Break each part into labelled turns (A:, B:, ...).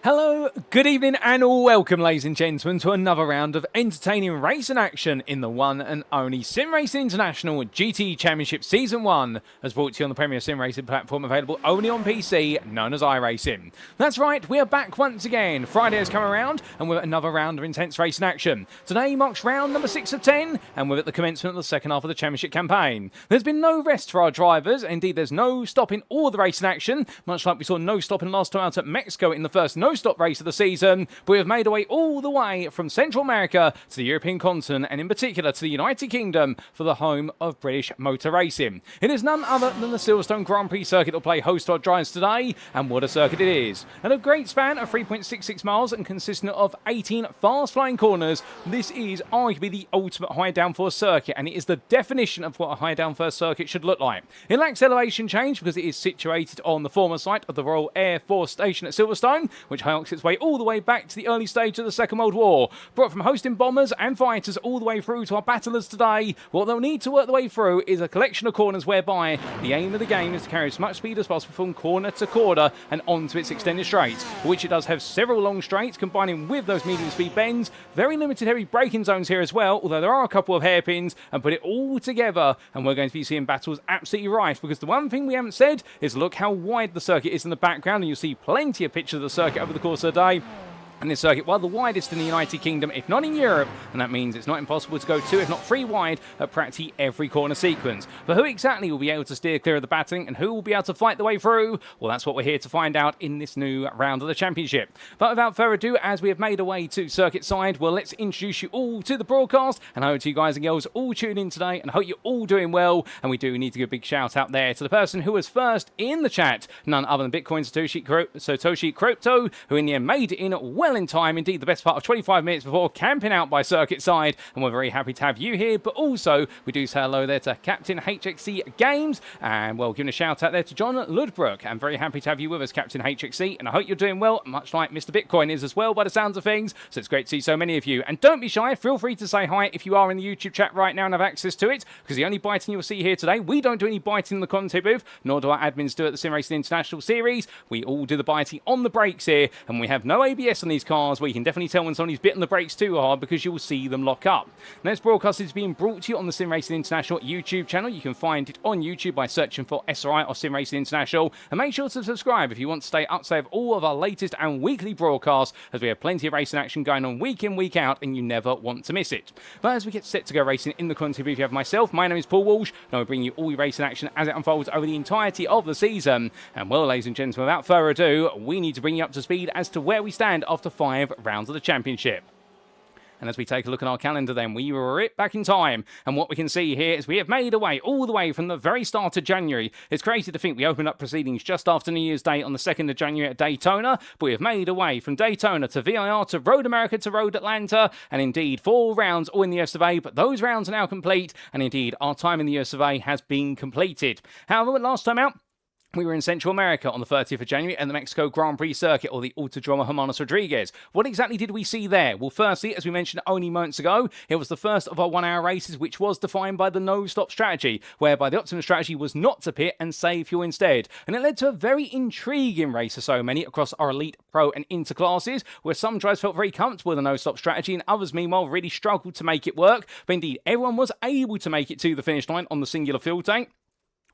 A: Hello, good evening and welcome ladies and gentlemen to another round of entertaining racing action in the one and only SimRacing International GTE Championship Season 1 as brought to you on the premier sim racing platform available only on PC known as iRacing. That's right, we are back once again. Friday has come around and we're at another round of intense racing action. Today marks round number 6 of 10 and we're at the commencement of the second half of the championship campaign. There's been no rest for our drivers, indeed there's no stopping all the racing action, much like we saw no stopping last time out at Mexico in the first no-stop race of the season, but we have made our way all the way from Central America to the European continent and in particular to the United Kingdom for the home of British motor racing. It is none other than the Silverstone Grand Prix circuit that will play host to our drivers today, and what a circuit it is. And a great span of 3.66 miles and consisting of 18 fast-flying corners, this is arguably the ultimate high downforce circuit, and it is the definition of what a high downforce circuit should look like. It lacks elevation change because it is situated on the former site of the Royal Air Force Station at Silverstone, which harks its way all the way back to the early stage of the Second World War. Brought from hosting bombers and fighters all the way through to our battlers today, what they'll need to work their way through is a collection of corners whereby the aim of the game is to carry as much speed as possible from corner to corner and onto its extended straights, which it does have several long straights combining with those medium speed bends, very limited heavy braking zones here as well, although there are a couple of hairpins, and put it all together and we're going to be seeing battles absolutely rife, because the one thing we haven't said is look how wide the circuit is in the background, and you'll see plenty of pictures of the circuit over the course of the day. And this circuit, while the widest in the United Kingdom, if not in Europe, and that means it's not impossible to go 2, if not 3 wide at practically every corner sequence. But who exactly will be able to steer clear of the battering and who will be able to fight the way through? Well, that's what we're here to find out in this new round of the championship. But without further ado, as we have made our way to circuit side, well, let's introduce you all to the broadcast. And I hope you guys and girls all tune in today and hope you're all doing well. And we do need to give a big shout out there to the person who was first in the chat, none other than Bitcoin Satoshi Crypto, who in the end made it in well in time, indeed the best part of 25 minutes before camping out by circuit side, and we're very happy to have you here. But also we do say hello there to Captain HXC Games, and well, giving a shout out there to John Ludbrook. I'm very happy to have you with us, Captain HXC, and I hope you're doing well, much like Mr. Bitcoin is as well by the sounds of things. So it's great to see so many of you, and don't be shy, feel free to say hi if you are in the YouTube chat right now and have access to it, because the only biting you'll see here today, we don't do any biting in the commentary booth, nor do our admins do at the SimRacing International series. We all do the biting on the brakes here, and we have no ABS on these cars, where you can definitely tell when somebody's bitten the brakes too hard because you will see them lock up. Now, this broadcast is being brought to you on the SimRacing International YouTube channel. You can find it on YouTube by searching for SRI or SimRacing International, and make sure to subscribe if you want to stay up to date with all of our latest and weekly broadcasts, as we have plenty of racing action going on week in, week out, and you never want to miss it. But as we get set to go racing in the content booth, you have myself, my name is Paul Walsh, and I'll bring you all your racing action as it unfolds over the entirety of the season. And well, ladies and gentlemen, without further ado, we need to bring you up to speed as to where we stand after 5 rounds of the championship. And as we take a look at our calendar then, we were right back in time. And what we can see here is we have made our way all the way from the very start of January. It's crazy to think we opened up proceedings just after New Year's Day on the 2nd of January at Daytona, but we have made our way from Daytona to VIR to Road America to Road Atlanta, and indeed 4 rounds all in the US of A, but those rounds are now complete, and indeed our time in the US of A has been completed. However, last time out, we were in Central America on the 30th of January and the Mexico Grand Prix circuit, or the Autodromo Hermanos Rodriguez. What exactly did we see there? Well, firstly, as we mentioned only moments ago, it was the first of our 1-hour races, which was defined by the no-stop strategy, whereby the optimum strategy was not to pit and save fuel instead. And it led to a very intriguing race for so many across our Elite, Pro and Inter classes, where some drivers felt very comfortable with the no-stop strategy and others, meanwhile, really struggled to make it work. But indeed, everyone was able to make it to the finish line on the singular fuel tank,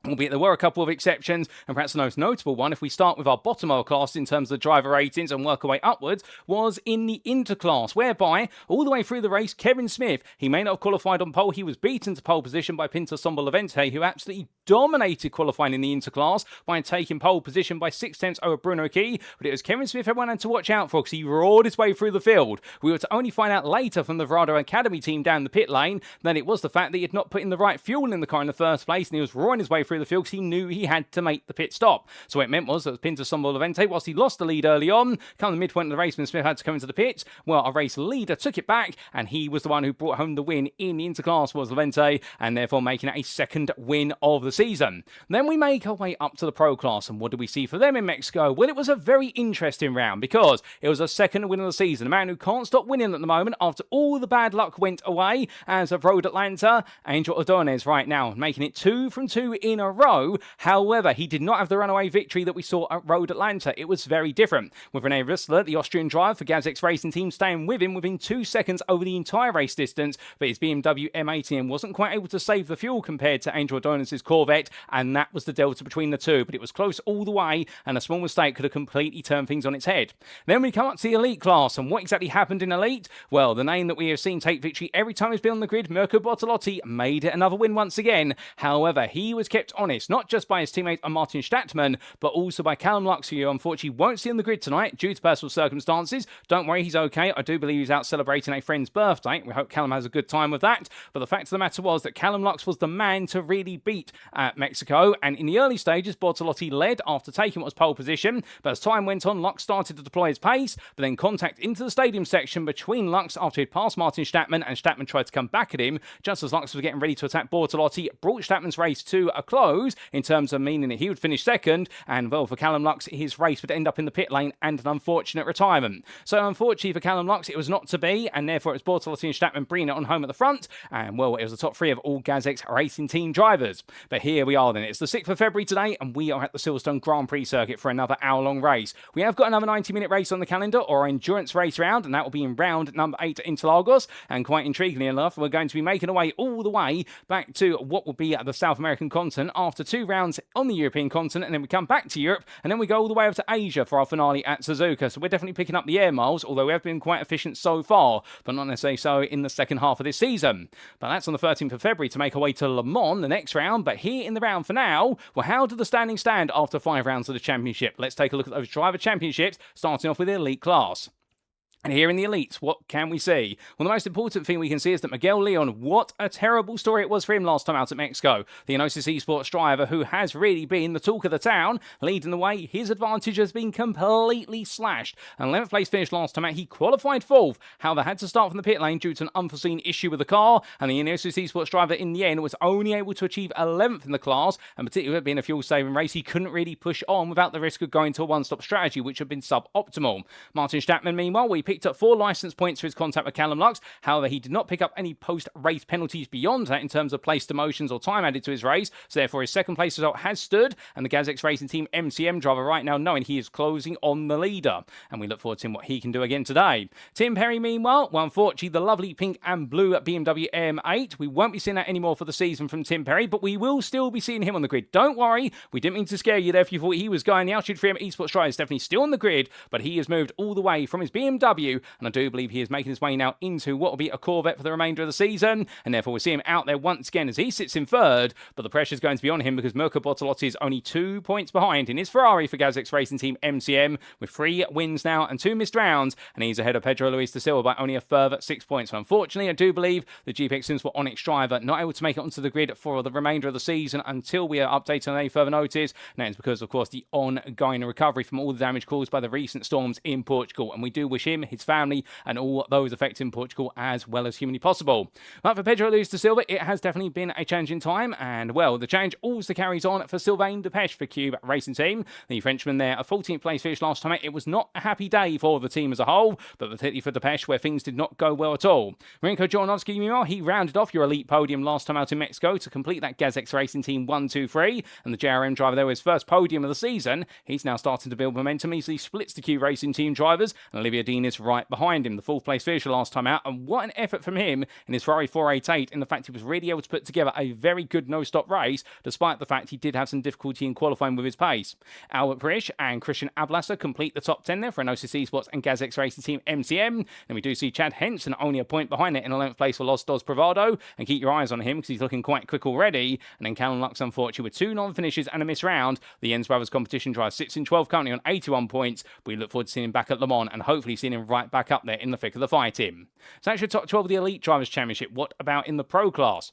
A: albeit there were a couple of exceptions, and perhaps the most notable one, if we start with our bottom of our class in terms of the driver ratings and work our way upwards, was in the interclass, whereby all the way through the race, Kevin Smith, he may not have qualified on pole, he was beaten to pole position by Pinto Sombolevente, who absolutely dominated qualifying in the interclass by taking pole position by 6/10 over Bruno Key, but it was Kevin Smith everyone had to watch out for because he roared his way through the field. We were to only find out later from the Verado Academy team down the pit lane that it was the fact that he had not put in the right fuel in the car in the first place, and he was roaring his way through the field because he knew he had to make the pit stop. So what it meant was that Pinto Sombolevente, whilst he lost the lead early on, come the midpoint of the race when Smith had to come into the pits, well, our race leader took it back, and he was the one who brought home the win in the interclass, was Levente, and therefore making it a second win of the season. Then we make our way up to the pro class, and what did we see for them in Mexico? Well, it was a very interesting round because it was a second win of the season. A man who can't stop winning at the moment after all the bad luck went away as of Road Atlanta, Angel Ordonez right now, making it 2 from 2 in a row. However, he did not have the runaway victory that we saw at Road Atlanta. It was very different, with Rene Rissler, the Austrian driver for GazX Racing Team, staying with him within 2 seconds over the entire race distance, but his BMW M18 wasn't quite able to save the fuel compared to Angel Ordonez's Corvette, and that was the delta between the two, but it was close all the way, and a small mistake could have completely turned things on its head. Then we come up to the Elite class, and what exactly happened in Elite? Well, the name that we have seen take victory every time he's been on the grid, Mirko Bortolotti, made it another win once again. However, he was kept honest, not just by his teammate Martin Stattmann, but also by Callum Lux, who you unfortunately won't see on the grid tonight due to personal circumstances. Don't worry, he's okay. I do believe he's out celebrating a friend's birthday. We hope Callum has a good time with that. But the fact of the matter was that Callum Lux was the man to really beat at Mexico, and in the early stages, Bortolotti led after taking what was pole position, but as time went on, Lux started to deploy his pace, but then contact into the stadium section between Lux after he'd passed Martin Stattmann, and Stattmann tried to come back at him just as Lux was getting ready to attack Bortolotti, brought Stattmann's race to a close in terms of meaning that he would finish second, and well, for Callum Lux, his race would end up in the pit lane and an unfortunate retirement. So unfortunately for Callum Lux, it was not to be, and therefore it was Bortolotti and Stattmann bringing it on home at the front, and well, it was the top 3 of all GazX Racing Team drivers. But here we are then, it's the 6th of February today, and we are at the Silverstone Grand Prix circuit for another hour-long race. We have got another 90-minute race on the calendar, or our endurance race round, and that will be in round number 8 at Interlagos, and quite intriguingly enough, we're going to be making our way all the way back to what will be the South American continent, continent after 2 rounds on the European continent, and then we come back to Europe, and then we go all the way over to Asia for our finale at Suzuka. So we're definitely picking up the air miles, although we have been quite efficient so far, but not necessarily so in the second half of this season. But that's on the 13th of February to make our way to Le Mans, the next round. But here in the round for now, well, how do the standings stand after 5 rounds of the championship? Let's take a look at those driver championships, starting off with the elite class. And here in the elites, what can we see? Well, the most important thing we can see is that Miguel Leon, what a terrible story it was for him last time out at Mexico. The Enosis Esports driver who has really been the talk of the town, leading the way, his advantage has been completely slashed. An 11th place finish last time out, he qualified 4th, however had to start from the pit lane due to an unforeseen issue with the car, and the Enosis Esports driver in the end was only able to achieve 11th in the class, and particularly being a fuel-saving race, he couldn't really push on without the risk of going to a one-stop strategy, which had been suboptimal. Martin Stattmann, meanwhile, we picked up 4 licence points for his contact with Callum Lux. However, he did not pick up any post-race penalties beyond that in terms of place demotions or time added to his race. So therefore, his second place result has stood, and the GazX Racing Team MCM driver right now knowing he is closing on the leader. And we look forward to seeing what he can do again today. Tim Perry, meanwhile, well, unfortunately, the lovely pink and blue BMW M8. We won't be seeing that anymore for the season from Tim Perry, but we will still be seeing him on the grid. Don't worry, we didn't mean to scare you there if you thought he was going. The Altitude 3M Esports driver is definitely still on the grid, but he has moved all the way from his BMW, and I do believe he is making his way now into what will be a Corvette for the remainder of the season, and therefore we'll see him out there once again as he sits in 3rd, but the pressure is going to be on him because Mirko Bortolotti is only 2 points behind in his Ferrari for GazX Racing Team MCM with 3 wins now and 2 missed rounds, and he's ahead of Pedro Luis da Silva by only a further 6 points. So unfortunately, I do believe the GPX Sims for Onyx driver not able to make it onto the grid for the remainder of the season until we are updated on any further notice, and that is because, of course, the ongoing recovery from all the damage caused by the recent storms in Portugal, and we do wish him, his family, and all those affected in Portugal as well as humanly possible. But for Pedro Luis da Silva, it has definitely been a challenging time, and well, the change also carries on for Sylvain Depeche for Cube Racing Team. The Frenchman there, a 14th place finish last time out. It was not a happy day for the team as a whole, but particularly for Depeche, where things did not go well at all. Renko Jornovsky, meanwhile, he rounded off your elite podium last time out in Mexico to complete that GazX Racing Team 1-2-3, and the JRM driver there was his first podium of the season. He's now starting to build momentum. He splits the Q Racing Team drivers, and Olivier Dean is right behind him, the 4th place finisher last time out, and what an effort from him in his Ferrari 488 in the fact he was really able to put together a very good no-stop race, despite the fact he did have some difficulty in qualifying with his pace. Albert Prisch and Christian Ablasser complete the top 10 there for Enosis Esports and GazX Racing Team MCM, and we do see Chad Henson only a point behind it in 11th place for Los Dos Bravado, and keep your eyes on him because he's looking quite quick already, and then Callum Lux, unfortunately, with 2 non-finishes and a missed round. The Jens Brothers competition driver sits in 12th currently on 81 points, but we look forward to seeing him back at Le Mans and hopefully seeing him right back up there in the thick of the fight. So that's your top 12 of the Elite Drivers' Championship. What about in the Pro class?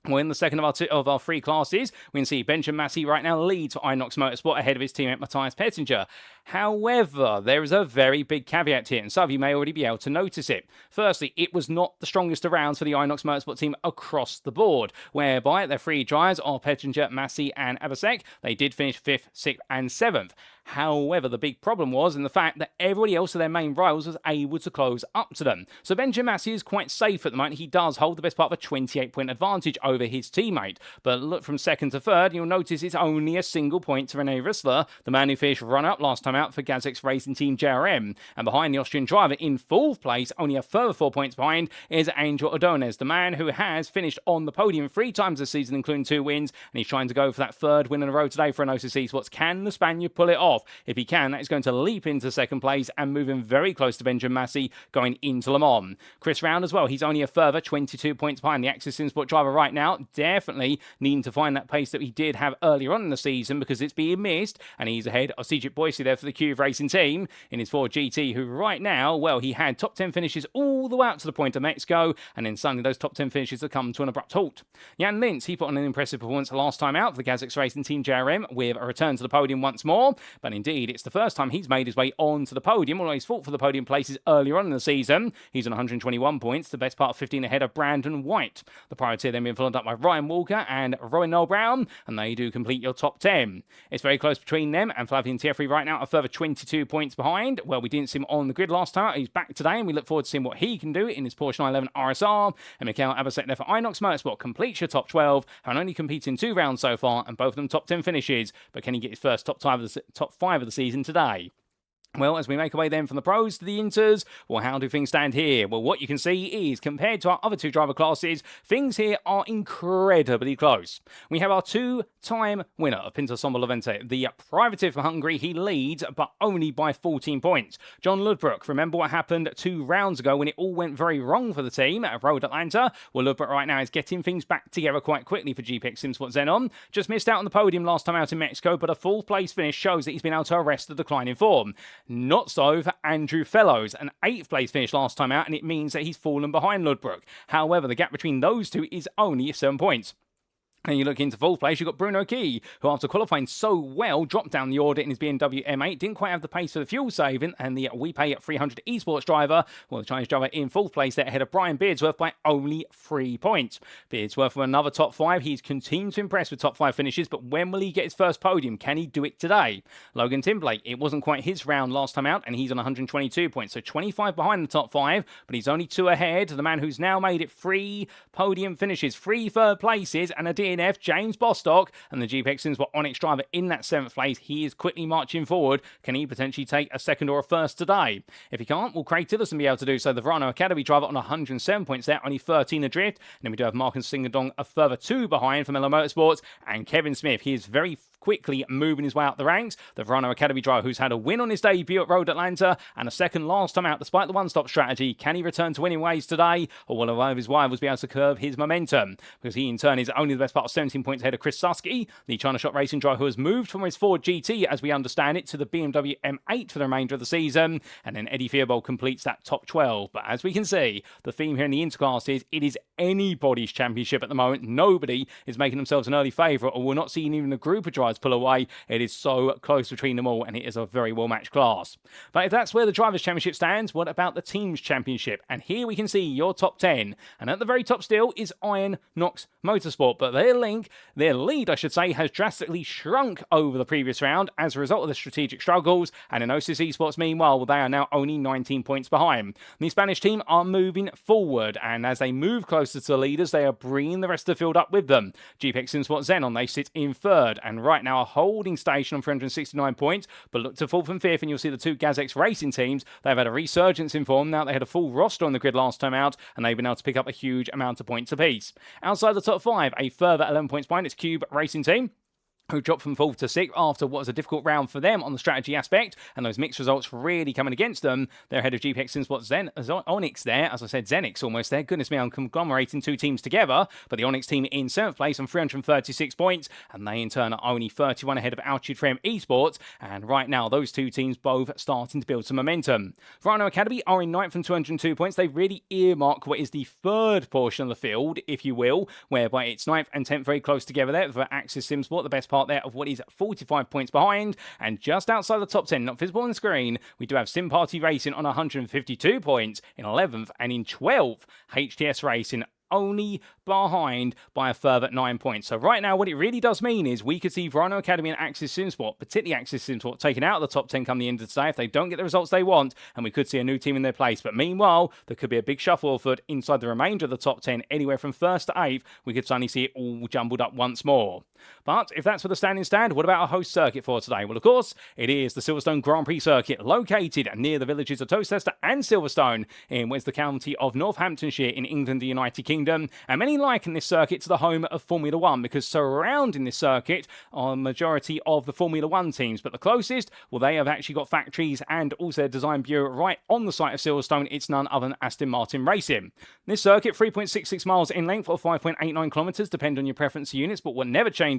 A: Well, in the second of our 3 classes, we can see Benjamin Massey right now leads for Inox Motorsport ahead of his teammate Matthias Pettinger. However, there is a very big caveat here, and some of you may already be able to notice it. Firstly, it was not the strongest of rounds for the Inox Motorsport team across the board, whereby their 3 drivers are Pettinger, Massey and Abasek. They did finish 5th, 6th and 7th. However, the big problem was in the fact that everybody else of their main rivals was able to close up to them. So Benjamin Massey is quite safe at the moment. He does hold the best part of a 28-point advantage over his teammate. But look from 2nd to 3rd, you'll notice it's only a single point to Rene Rissler, the man who finished run-up last time out for GazX Racing Team JRM. And behind the Austrian driver in 4th place, only a further 4 points behind, is Angel Ordonez, the man who has finished on the podium 3 times this season, including 2 wins, and he's trying to go for that 3rd win in a row today for Enosis Esports. Can the Spaniard pull it off? If he can, that is going to leap into 2nd place and move him very close to Benjamin Massey going into Le Mans. Chris Round as well, he's only a further 22 points behind the Axis Simsport driver right now, definitely needing to find that pace that he did have earlier on in the season because it's being missed, and he's ahead of Cedric Boyce there for the Cube Racing Team in his Ford GT, who right now, well, he had top 10 finishes all the way out to the point of Mexico, and then suddenly those top 10 finishes have come to an abrupt halt. Jan Lintz, he put on an impressive performance last time out for the GazX Racing Team JRM with a return to the podium once more, but indeed it's the first time he's made his way onto the podium, although he's fought for the podium places earlier on in the season. He's on 121 points, the best part of 15 ahead of Brandon White. The priority then being followed up by Ryan Walker and Rowan Noel Brown, and they do complete your top 10. It's very close between them and Flavien Tieffry right now, a further 22 points behind. Well, we didn't see him on the grid last time. He's back today, and we look forward to seeing what he can do in his Porsche 911 RSR. And Mikael Abasek there for Inox Motorsport completes your top 12, and only competing 2 rounds so far, and both of them top 10 finishes. But can he get his first top 5 of the season today? Well, as we make our way then from the pros to the inters, well, how do things stand here? Well, what you can see is, compared to our other two driver classes, things here are incredibly close. We have our two-time winner of Pinto Sombo Levente, the privateer from Hungary. He leads, but only by 14 points. John Ludbrook, remember what happened 2 rounds ago when it all went very wrong for the team at Road Atlanta? Well, Ludbrook right now is getting things back together quite quickly for GPX SimSport Xenon. Just missed out on the podium last time out in Mexico, but a full place finish shows that he's been able to arrest the decline in form. Not so for Andrew Fellows, an 8th place finish last time out, and it means that he's fallen behind Ludbrook. However, the gap between those two is only 7 points. And you look into 4th place, you've got Bruno Key, who after qualifying so well, dropped down the order in his BMW M8, didn't quite have the pace for the fuel saving, and the WePay 300 esports driver, well, the Chinese driver in 4th place there ahead of Brian Beardsworth by only 3 points. Beardsworth from another top 5, he's continued to impress with top 5 finishes, but when will he get his first podium? Can he do it today? Logan Timblake, it wasn't quite his round last time out, and he's on 122 points, so 25 behind the top 5, but he's only 2 ahead. The man who's now made it 3 podium finishes, 3 third places, and a DNF, James Bostock, and the GPX SimSport Onyx driver in that 7th place. He is quickly marching forward. Can he potentially take a second or a first today? If he can't, will Craig Tillotson be able to do so? The Verano Academy driver on 107 points there, only 13 adrift. And then we do have Marcus Singadong a further 2 behind from Mellow Motorsports, and Kevin Smith. He is very quickly moving his way up the ranks. The Verano Academy driver who's had a win on his debut at Road Atlanta and a second last time out despite the one-stop strategy. Can he return to winning ways today, or will one of his rivals be able to curb his momentum? Because he in turn is only the best part of 17 points ahead of Chris Susky, the China Shot Racing driver who has moved from his Ford GT, as we understand it, to the BMW M8 for the remainder of the season. And then Eddie Theobald completes that top 12. But as we can see, the theme here in the interclass is it is anybody's championship at the moment. Nobody is making themselves an early favourite, or we're not seeing even a group of drivers pull away. It is so close between them all, and it is a very well-matched class. But if that's where the Drivers' Championship stands, what about the Teams' Championship? And here we can see your top 10. And at the very top still is Iron Knox Motorsport, but their lead, I should say, has drastically shrunk over the previous round as a result of the strategic struggles. And in Osis Esports, meanwhile, well, they are now only 19 points behind. The Spanish team are moving forward, and as they move closer to the leaders, they are bringing the rest of the field up with them. GPX SimSport Xenon, they sit in 3rd, and right now a holding station on 369 points, but look to 4th and 5th, and you'll see the 2 GazX Racing teams. They've had a resurgence in form. Now they had a full roster on the grid last time out, and they've been able to pick up a huge amount of points apiece. Outside the top 5, a further 11 points behind, it's Cube Racing Team, who dropped from 4th to 6th after what was a difficult round for them on the strategy aspect, and those mixed results really coming against them. They're ahead of GPX SimSport Onyx there, as I said, Xenix almost there. Goodness me, I'm conglomerating 2 teams together, but the Onyx team in 7th place on 336 points, and they in turn are only 31 ahead of Altitude Frame Esports, and right now those 2 teams both starting to build some momentum. Verano Academy are in 9th and 202 points. They really earmark what is the 3rd portion of the field, if you will, whereby it's 9th and 10th very close together there for Axis SimSport, the best part there of what is 45 points behind. And just outside the top 10, not visible on the screen, we do have Sim Party Racing on 152 points in 11th, and in 12th, HTS Racing only behind by a further 9 points. So right now, what it really does mean is we could see Verano Academy and Axis SimSport, particularly Axis SimSport, taken out of the top 10 come the end of today if they don't get the results they want, and we could see a new team in their place. But meanwhile, there could be a big shuffle afoot inside the remainder of the top 10, anywhere from 1st to 8th. We could suddenly see it all jumbled up once more. But if that's where the standings stand, what about our host circuit for today? Well, of course, it is the Silverstone Grand Prix circuit, located near the villages of Towcester and Silverstone in West the county of Northamptonshire in England, the United Kingdom. And many liken this circuit to the home of Formula One, because surrounding this circuit are a majority of the Formula One teams. But the closest, well, they have actually got factories and also a design bureau right on the site of Silverstone. It's none other than Aston Martin Racing. This circuit, 3.66 miles in length or 5.89 kilometres, depend on your preference units, but what never changes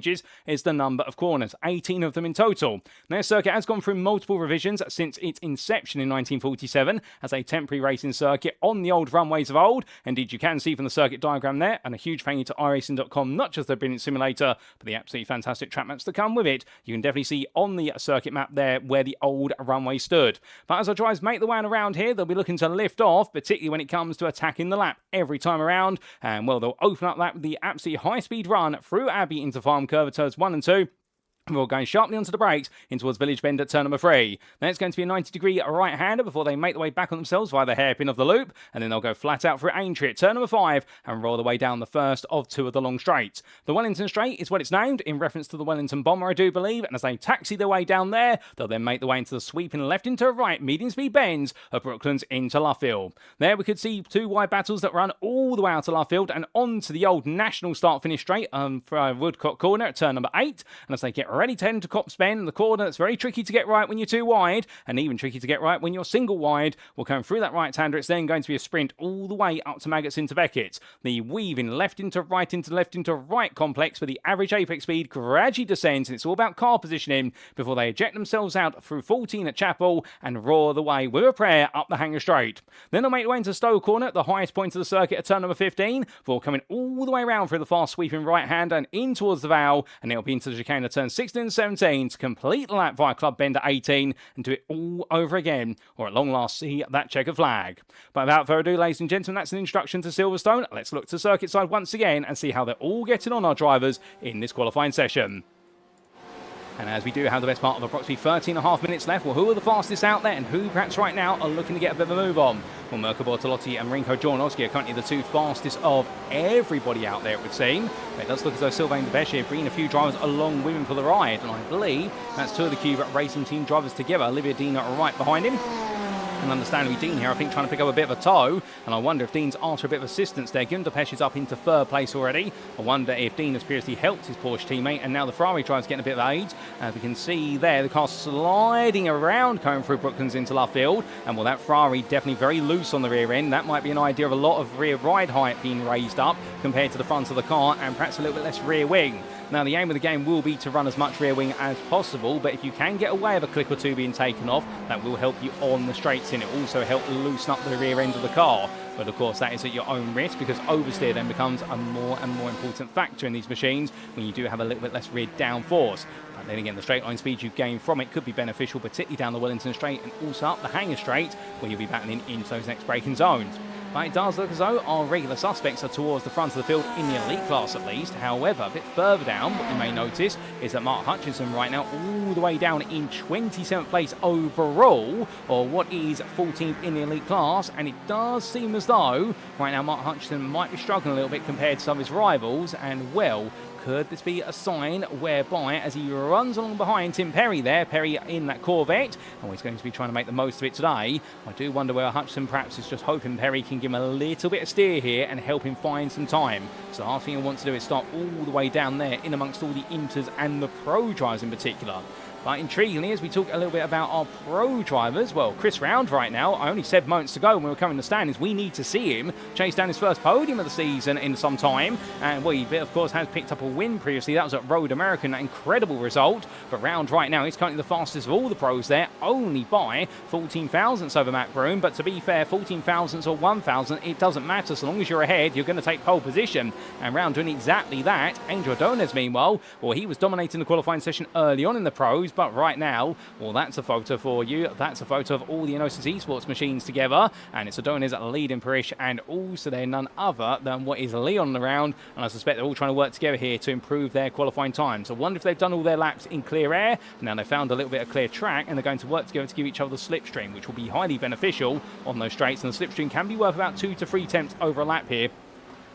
A: is the number of corners, 18 of them in total. Their circuit has gone through multiple revisions since its inception in 1947 as a temporary racing circuit on the old runways of old. Indeed, you can see from the circuit diagram there, and a huge thank you to iRacing.com, not just the brilliant simulator, but the absolutely fantastic track maps that come with it. You can definitely see on the circuit map there where the old runway stood. But as our drivers make the way around here, they'll be looking to lift off, particularly when it comes to attacking the lap every time around. And well, they'll open up that with the absolutely high-speed run through Abbey into Farm Curve turns 1 and 2. We're going sharply onto the brakes in towards Village Bend at turn number 3. Then it's going to be a 90-degree right-hander before they make the way back on themselves via the hairpin of the loop, and then they'll go flat out for Aintree at turn number 5 and roll the way down the first of 2 of the long straights. The Wellington Straight is what it's named, in reference to the Wellington Bomber, I do believe, and as they taxi their way down there, they'll then make the way into the sweeping left into right, medium-speed bends of Brooklands into Luffield. There we could see 2 wide battles that run all the way out to Luffield and onto the old National Start-Finish Straight for Woodcock Corner at turn number 8, and as they get ready to head into Cops Bend, the corner that's very tricky to get right when you're 2 wide, and even tricky to get right when you're single wide, will come through that right-hander. It's then going to be a sprint all the way up to Maggots into Beckett. The weaving left into right complex where the average apex speed gradually descends, and it's all about car positioning before they eject themselves out through 14 at Chapel and roar the way with a prayer up the Hanger Straight. Then they'll make their way into Stowe Corner, the highest point of the circuit at turn number 15, before coming all the way around through the fast sweeping right-hander and in towards the Vale, and it'll be into the chicane at turn 16 and 17 to complete the lap via Club Bend at 18 and do it all over again, or at long last see that checkered flag. But without further ado, ladies and gentlemen, that's an introduction to Silverstone. Let's look to circuit side once again and see how they're all getting on, our drivers, in this qualifying session. And as we do have the best part of approximately 13.5 minutes left, well, who are the fastest out there and who perhaps right now are looking to get a bit of a move on? Well, Mirko Bortolotti and Rinko Jornowski are currently the 2 fastest of everybody out there, it would seem. But it does look as though Sylvain Debesche bringing a few drivers along with him for the ride, and I believe that's 2 of the Cube Racing Team drivers together. Olivia Dean are right behind him. And understandably, Dean here, I think, trying to pick up a bit of a toe. And I wonder if Dean's after a bit of assistance there. Given Depeche is up into 3rd place already. I wonder if Dean has previously helped his Porsche teammate. And now the Ferrari driver's getting a bit of aid. As we can see there, the car sliding around coming through Brooklands into Luffield. And well, that Ferrari definitely very loose on the rear end. That might be an idea of a lot of rear ride height being raised up compared to the front of the car. And perhaps a little bit less rear wing. Now, the aim of the game will be to run as much rear wing as possible, but if you can get away with a click or 2 being taken off, that will help you on the straights, and it will also help loosen up the rear end of the car. But of course, that is at your own risk, because oversteer then becomes a more and more important factor in these machines when you do have a little bit less rear downforce. But then again, the straight line speed you gain from it could be beneficial, particularly down the Wellington Straight and also up the Hanger Straight, where you'll be battling into those next braking zones. But it does look as though our regular suspects are towards the front of the field in the elite class at least. However, a bit further down, what you may notice is that Mark Hutchinson right now all the way down in 27th place overall, or what is 14th in the elite class. And it does seem as though right now Mark Hutchinson might be struggling a little bit compared to some of his rivals. And well, could this be a sign whereby, as he runs along behind Tim Perry there, Perry in that Corvette, and he's going to be trying to make the most of it today. I do wonder whether Hutchinson perhaps is just hoping Perry can give him a little bit of steer here and help him find some time. So the last thing he wants to do is start all the way down there in amongst all the Inters and the Pro drivers in particular. But intriguingly, as we talk a little bit about our pro drivers, well, Chris Round right now, I only said moments ago when we were coming to the standings, we need to see him chase down his first podium of the season in some time. And well, he, of course, has picked up a win previously. That was at Road American, an incredible result. But Round right now, he's currently the fastest of all the pros there, only by 14 thousandths over Matt Broom. But to be fair, 14 thousandths or 1 thousandth, it doesn't matter. So long as you're ahead, you're going to take pole position. And Round doing exactly that. Angel Adonis, meanwhile, well, he was dominating the qualifying session early on in the pros, but right now, well, that's a photo for you. That's a photo of all the Enosis Esports machines together, and it's Adonis leading Parish, and also they're none other than what is Leon around, and I suspect they're all trying to work together here to improve their qualifying times. I wonder if they've done all their laps in clear air. Now they've found a little bit of clear track, and they're going to work together to give each other the slipstream, which will be highly beneficial on those straights, and the slipstream can be worth about 2 to 3 tenths over a lap here.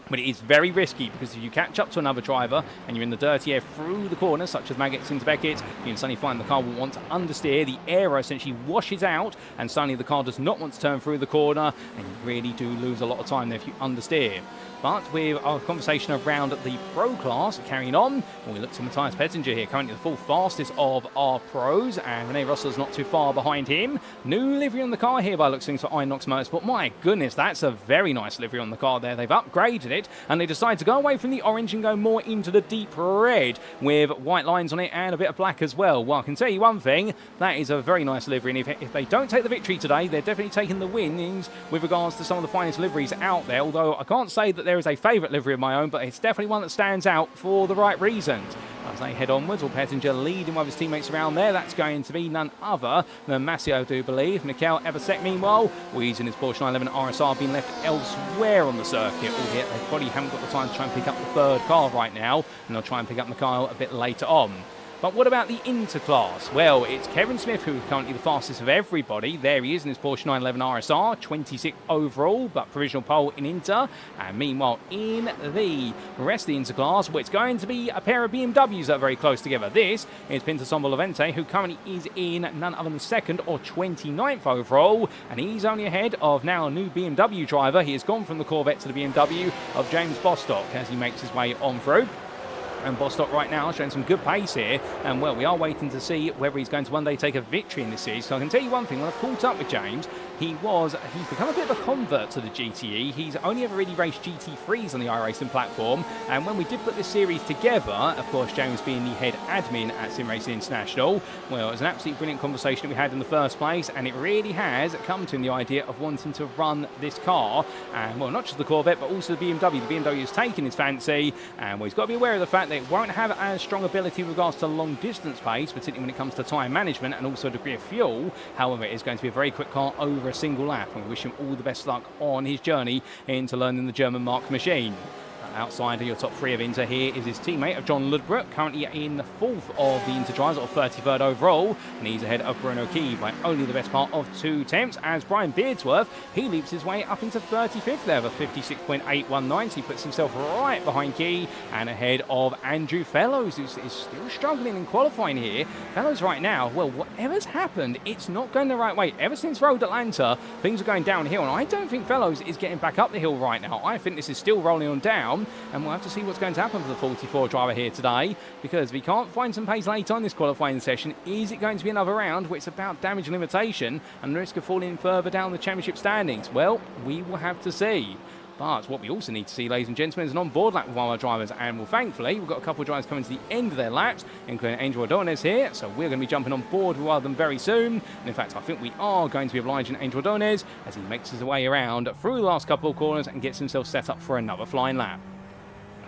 A: But it is very risky, because if you catch up to another driver and you're in the dirty air through the corners, such as Maggots into Beckett, you can suddenly find the car will want to understeer. The aero essentially washes out, and suddenly the car does not want to turn through the corner, and you really do lose a lot of time there if you understeer. But with our conversation around the pro class carrying on, we look to Matthias Pettinger here, currently the full fastest of our pros, and Rene Russell's not too far behind him. New livery on the car here by looks things for Inox Motorsport. My goodness, that's a very nice livery on the car there. They've upgraded it, and they decide to go away from the orange and go more into the deep red with white lines on it and a bit of black as well. Well, I can tell you one thing, that is a very nice livery, and if they don't take the victory today, they're definitely taking the winnings with regards to some of the finest liveries out there, although I can't say that there is a favourite livery of my own, but it's definitely one that stands out for the right reasons. As they head onwards, well, Pettinger leading one of his teammates around there. That's going to be none other than Massio, I do believe. Mikhail Eversek, meanwhile, using his Porsche 911 RSR, being left elsewhere on the circuit, albeit they probably haven't got the time to try and pick up the third car right now, and they'll try and pick up Mikhail a bit later on. But what about the Interclass? Well, it's Kevin Smith who is currently the fastest of everybody. There he is in his Porsche 911 RSR, 26 overall, but provisional pole in Inter. And meanwhile, in the rest of the Interclass, well, it's going to be a pair of BMWs that are very close together. This is Pinto Levente, who currently is in none other than 2nd or 29th overall. And he's only ahead of now a new BMW driver. He has gone from the Corvette to the BMW of James Bostock as he makes his way on through. And Bostock right now showing some good pace here. And, well, we are waiting to see whether he's going to one day take a victory in this series. So I can tell you one thing, when I've caught up with James, he's become a bit of a convert to the GTE. He's only ever really raced GT3s on the iRacing platform. And when we did put this series together, of course, James being the head admin at SimRacing International, well, it was an absolutely brilliant conversation that we had in the first place. And it really has come to him the idea of wanting to run this car. And, well, not just the Corvette, but also the BMW. The BMW has taken his fancy. And, well, he's got to be aware of the fact that it won't have as strong ability with regards to long distance pace, particularly when it comes to tyre management and also a degree of fuel. However, it is going to be a very quick car over a single lap, and we wish him all the best luck on his journey into learning the German marque machine. Outside of your top 3 of Inter here is his teammate of John Ludbrook, currently in the 4th of the Inter drivers, or 33rd overall, and he's ahead of Bruno Key by only the best part of 2 tenths, as Brian Beardsworth, he leaps his way up into 35th there of 56.819, so he puts himself right behind Key and ahead of Andrew Fellows, who is still struggling in qualifying here. Fellows right now, well, whatever's happened, it's not going the right way. Ever since Road Atlanta, things are going downhill, and I don't think Fellows is getting back up the hill right now. I think this is still rolling on down. And we'll have to see what's going to happen for the 44 driver here today, because if he can't find some pace late on this qualifying session, is it going to be another round where it's about damage limitation and the risk of falling further down the championship standings? Well, we will have to see. But what we also need to see, ladies and gentlemen, is an on-board lap with one of our drivers. And, well, thankfully, we've got a couple of drivers coming to the end of their laps, including Angel Ordonez here. So we're going to be jumping on board with one of them very soon. And, in fact, I think we are going to be obliging Angel Ordonez as he makes his way around through the last couple of corners and gets himself set up for another flying lap.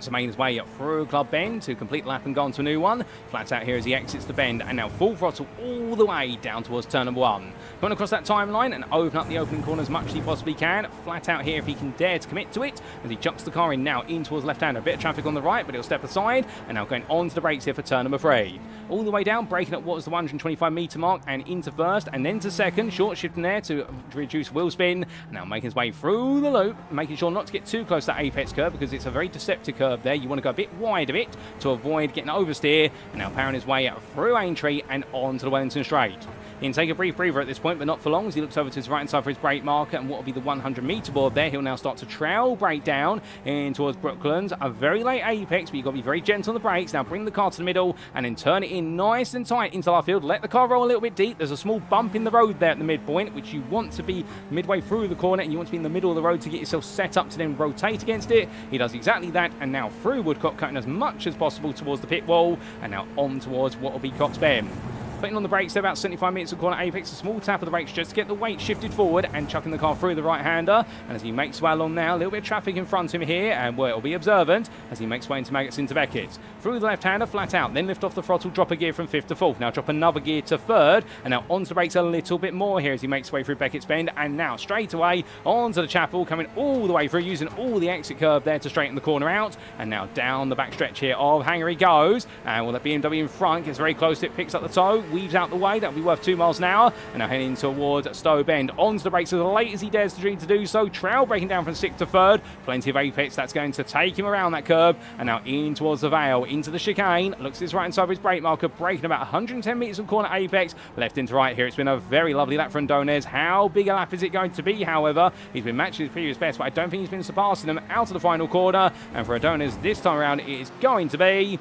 A: So making his way up through Club Bend to complete the lap and go on to a new one. Flat out here as he exits the bend, and now full throttle all the way down towards turn number 1. Going across that timeline and open up the opening corner as much as he possibly can. Flat out here if he can dare to commit to it, as he chucks the car in now in towards left-hander. A bit of traffic on the right, but he'll step aside, and now going on to the brakes here for turn number 3. All the way down, braking at what was the 125 metre mark, and into first, and then to second. Short shifting there to reduce wheel spin. And now making his way through the loop, making sure not to get too close to that apex curve, because it's a very deceptive curve there. You want to go a bit wide of it to avoid getting oversteer. And now powering his way through Aintree and on to the Wellington Straight. He can take a brief breather at this point, but not for long, as he looks over to his right-hand side for his brake marker, and what will be the 100-metre board there. He'll now start to trail brake down in towards Brooklands. A very late apex, but you've got to be very gentle on the brakes. Now bring the car to the middle and then turn it in nice and tight into our field. Let the car roll a little bit deep. There's a small bump in the road there at the midpoint, which you want to be midway through the corner, and you want to be in the middle of the road to get yourself set up to then rotate against it. He does exactly that, and now through Woodcock, cutting as much as possible towards the pit wall, and now on towards what will be Cox Bend. Putting on the brakes there, about 75 metres of corner apex, a small tap of the brakes just to get the weight shifted forward and chucking the car through the right-hander. And as he makes way along now, a little bit of traffic in front of him here, and well, it'll be observant as he makes way into Maggots into Beckett. Through the left-hander, flat out, then lift off the throttle, drop a gear from 5th to 4th. Now drop another gear to 3rd, and now onto the brakes a little bit more here as he makes way through Beckett's Bend, and now straight away onto the chapel, coming all the way through, using all the exit curve there to straighten the corner out, and now down the back stretch here of Hangar he goes, and well, that BMW in front gets very close to it, picks up the toe, weaves out the way. That'll be worth 2 miles an hour, and now heading towards Stowe Bend. Onto the brakes as late as he dares to dream to do so. Trail braking down from 6th to 3rd. Plenty of apex. That's going to take him around that curb, and now in towards the Vale, into the chicane. Looks to his right hand side of his brake marker, braking about 110 metres from corner apex. Left into right here. It's been a very lovely lap from Donez. How big a lap is it going to be, however? He's been matching his previous best, but I don't think he's been surpassing them out of the final corner. And for Donez this time around, it is going to be...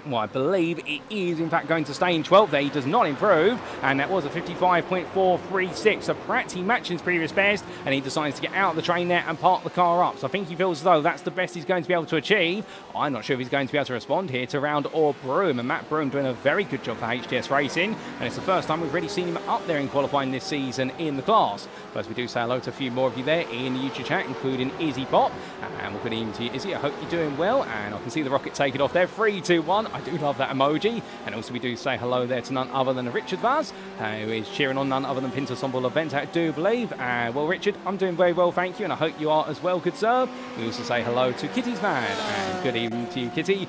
A: well, I believe it is, in fact, going to stay in 12th there. He does not improve, and that was a 55.436. So perhaps he matched his previous best, and he decides to get out of the train there and park the car up. So I think he feels as though that's the best he's going to be able to achieve. I'm not sure if he's going to be able to respond here to Round or Broom, and Matt Broom doing a very good job for HTS Racing, and it's the first time we've really seen him up there in qualifying this season in the class. First, we do say hello to a few more of you there in the YouTube chat, including Izzy Pop, and we'll put in to you, Izzy. I hope you're doing well, and I can see the rocket take it off there. 3, 2, 1. I do love that emoji. And also we do say hello there to none other than Richard Vaz, who is cheering on none other than Pinto Sombol event, I do believe. Well, Richard, I'm doing very well, thank you, and I hope you are as well, good sir. We also say hello to Kitty's Man, and good evening to you, Kitty.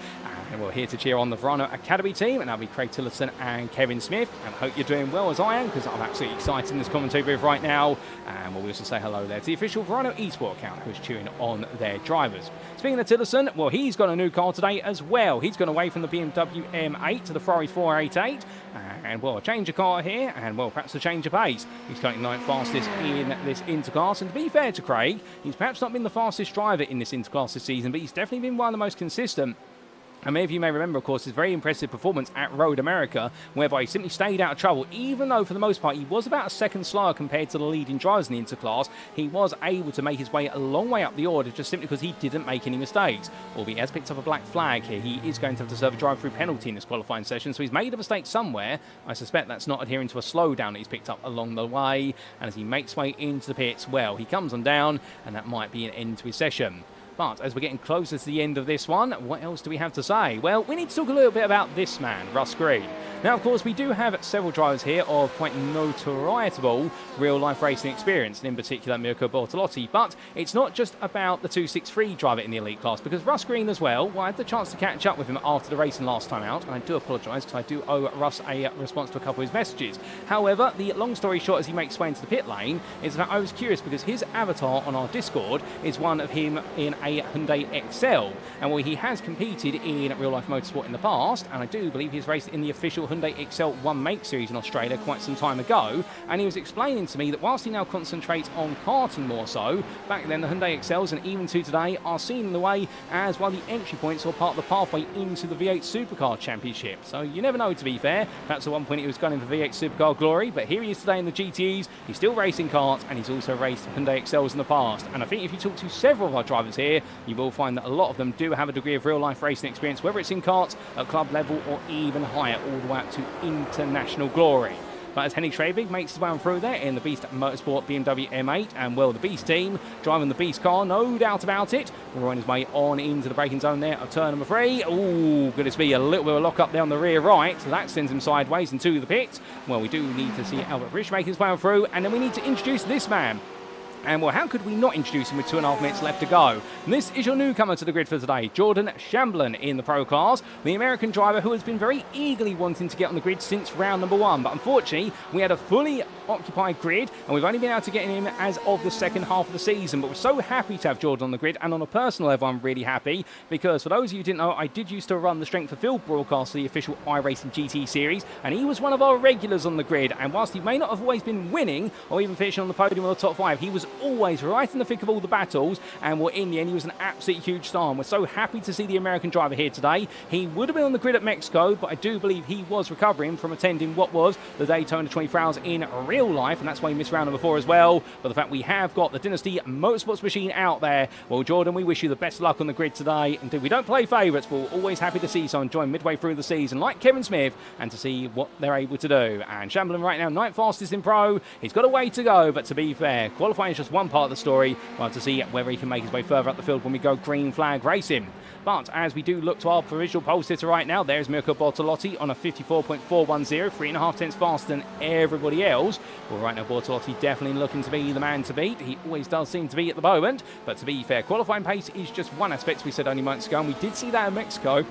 A: And we're here to cheer on the Verano Academy team, and that'll be Craig Tillotson and Kevin Smith. And I hope you're doing well as I am, because I'm absolutely excited in this commentary booth right now. And we'll also say hello there to the official Verano eSport account, who's cheering on their drivers. Speaking of Tillotson, well, he's got a new car today as well. He's gone away from the BMW M8 to the Ferrari 488. And, well, a change of car here, and, well, perhaps a change of pace. He's currently 9th fastest in this interclass. And to be fair to Craig, he's perhaps not been the fastest driver in this interclass this season, but he's definitely been one of the most consistent. And many of you may remember, of course, his very impressive performance at Road America, whereby he simply stayed out of trouble, even though for the most part he was about a second slower compared to the leading drivers in the interclass. He was able to make his way a long way up the order just simply because he didn't make any mistakes. Albeit he has picked up a black flag here. He is going to have to serve a drive-through penalty in this qualifying session, so he's made a mistake somewhere. I suspect that's not adhering to a slowdown that he's picked up along the way. And as he makes way into the pits, well, he comes on down, and that might be an end to his session. But as we're getting closer to the end of this one, what else do we have to say? Well, we need to talk a little bit about this man, Russ Green. Now, of course, we do have several drivers here of quite notorietable real-life racing experience, and in particular Mirko Bortolotti. But it's not just about the 263 driver in the elite class, because Russ Green as well, I had the chance to catch up with him after the racing last time out, and I do apologise because I do owe Russ a response to a couple of his messages. However, the long story short, as he makes way into the pit lane, is that I was curious because his avatar on our Discord is one of him in a Hyundai XL, and while he has competed in real-life motorsport in the past, and I do believe he's raced in the official Hyundai XL 1 Make Series in Australia quite some time ago, and he was explaining to me that whilst he now concentrates on karting more so, back then the Hyundai XLs and even to today are seen in the way as one of the entry points or part of the pathway into the V8 Supercar Championship. So you never know, to be fair. Perhaps at one point he was gunning for V8 Supercar glory, but here he is today in the GTEs. He's still racing karts, and he's also raced Hyundai XLs in the past. And I think if you talk to several of our drivers here, you will find that a lot of them do have a degree of real-life racing experience, whether it's in karts, at club level, or even higher, all the way up to international glory. But as Henning Schrebig makes his way on through there in the Beast Motorsport BMW M8, and, well, the Beast team driving the Beast car, no doubt about it. We're on his way on into the braking zone there of turn number 3. Ooh, going to be a little bit of a lock up there on the rear right, so that sends him sideways into the pit. Well, we do need to see Albert Rich make his way on through, and then we need to introduce this man. And, well, how could we not introduce him with 2.5 minutes left to go? And this is your newcomer to the grid for today, Jordan Shamblin in the Pro Class, the American driver who has been very eagerly wanting to get on the grid since round number 1. But unfortunately, we had a fully occupied grid, and we've only been able to get him as of the second half of the season. But we're so happy to have Jordan on the grid, and on a personal level, I'm really happy, because for those of you who didn't know, I did used to run the Strength of Field broadcast of the official iRacing GT series, and he was one of our regulars on the grid. And whilst he may not have always been winning, or even finishing on the podium or the top 5, he was always right in the thick of all the battles, and, well, in the end he was an absolute huge star, and we're so happy to see the American driver here today. He would have been on the grid at Mexico, but I do believe he was recovering from attending what was the Daytona 24 Hours in real life, and that's why he missed round number 4 as well. But the fact we have got the Dynasty Motorsports machine out there, well, Jordan, we wish you the best of luck on the grid today, and we don't play favourites, but we're always happy to see someone join midway through the season like Kevin Smith, and to see what they're able to do. And Shamblin right now 9th fastest in Pro. He's got a way to go, but to be fair, qualifying is just one part of the story. We'll have to see whether he can make his way further up the field when we go green flag racing. But as we do look to our provisional pole sitter right now, there's Mirko Bortolotti on a 54.410, 3.5 tenths faster than everybody else. Well, right now Bortolotti definitely looking to be the man to beat. He always does seem to be at the moment. But to be fair, qualifying pace is just one aspect we said only months ago, and we did see that in Mexico,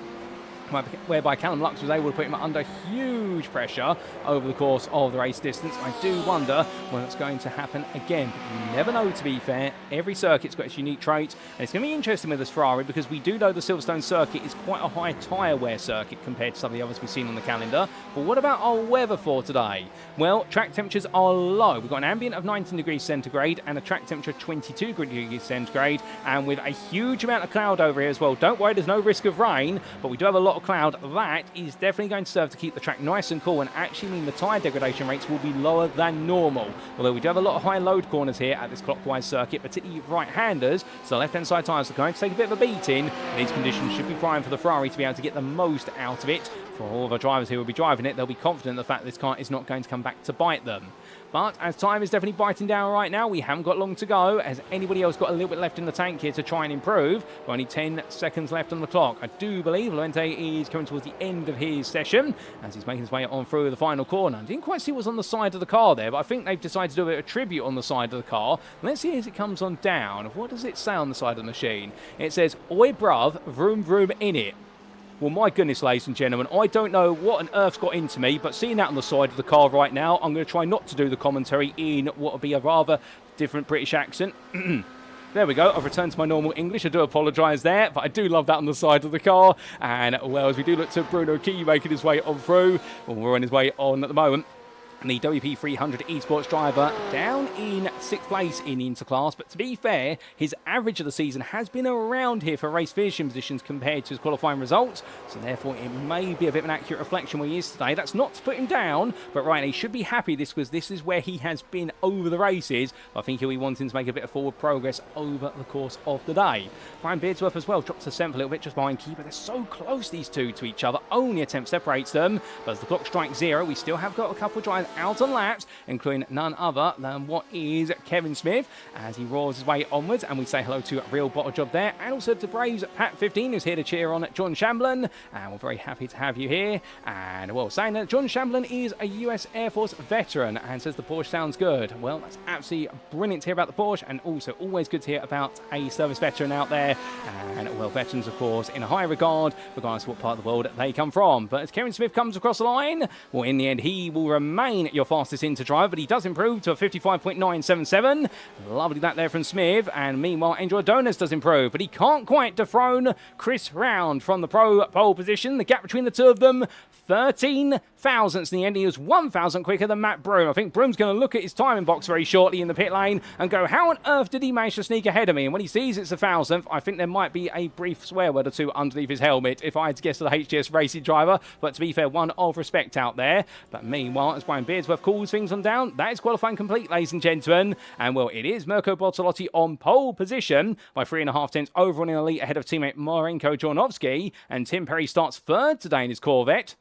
A: whereby Callum Lux was able to put him under huge pressure over the course of the race distance. I do wonder when it's going to happen again. But you never know, to be fair. Every circuit's got its unique traits, and it's going to be interesting with this Ferrari, because we do know the Silverstone circuit is quite a high tyre wear circuit compared to some of the others we've seen on the calendar. But what about our weather for today? Well, track temperatures are low. We've got an ambient of 19 degrees centigrade and a track temperature of 22 degrees centigrade, and with a huge amount of cloud over here as well. Don't worry, there's no risk of rain, but we do have a lot of cloud. That is definitely going to serve to keep the track nice and cool, and actually mean the tyre degradation rates will be lower than normal. Although we do have a lot of high load corners here at this clockwise circuit, particularly right-handers, so the left-hand side tyres are going to take a bit of a beating. These conditions should be prime for the Ferrari to be able to get the most out of it. For all of our drivers who will be driving it, they'll be confident in the fact that this car is not going to come back to bite them. But as time is definitely biting down right now, we haven't got long to go. Has anybody else got a little bit left in the tank here to try and improve? We've only 10 seconds left on the clock. I do believe Lorente is coming towards the end of his session as he's making his way on through the final corner. I didn't quite see what's on the side of the car there, but I think they've decided to do a bit of tribute on the side of the car. Let's see as it comes on down. What does it say on the side of the machine? It says, "Oi bruv, vroom vroom in it." Well, my goodness, ladies and gentlemen, I don't know what on earth's got into me, but seeing that on the side of the car right now, I'm going to try not to do the commentary in what will be a rather different British accent. There we go. I've returned to my normal English. I do apologise there, but I do love that on the side of the car. And, well, as we do look to Bruno Key making his way on through, well, we're on his way on at the moment. And the WP300 eSports driver down in 6th place in the interclass. But to be fair, his average of the season has been around here for race finishing positions compared to his qualifying results. So therefore, it may be a bit of an accurate reflection where he is today. That's not to put him down, but right, he should be happy because this is where he has been over the races. I think he'll be wanting to make a bit of forward progress over the course of the day. Brian Beardsworth as well dropped to 7th a little bit just behind Key, but they're so close, these two, to each other. Only a tenth separates them. But as the clock strikes 0, we still have got a couple of drivers out on laps, including none other than what is Kevin Smith, as he roars his way onwards. And we say hello to Real Bottle Job there, and also to Braves Pat 15, who's here to cheer on John Shamblin, and we're very happy to have you here. And well, saying that John Shamblin is a US Air Force veteran and says the Porsche sounds good. Well, that's absolutely brilliant to hear about the Porsche, and also always good to hear about a service veteran out there. And well, veterans, of course, in a high regard, regardless of what part of the world they come from. But as Kevin Smith comes across the line, well, in the end, he will remain your fastest into drive, but he does improve to a 55.977. Lovely that there from Smith. And meanwhile, Angel Adonis does improve, but he can't quite dethrone Chris Round from the pro pole position. The gap between the two of them, 13 thousandths in the end. He was 1,000 quicker than Matt Broom. I think Broom's going to look at his timing box very shortly in the pit lane and go, how on earth did he manage to sneak ahead of me? And when he sees it's a thousandth, I think there might be a brief swear word or two underneath his helmet, if I had to guess, to the HGS Racing driver. But to be fair, one of respect out there. But meanwhile, as Brian Beardsworth calls things on down, that is qualifying complete, ladies and gentlemen. And well, it is Mirko Bortolotti on pole position by 3.5 tenths over on the elite ahead of teammate Marenko Jornovsky. And Tim Perry starts third today in his Corvette,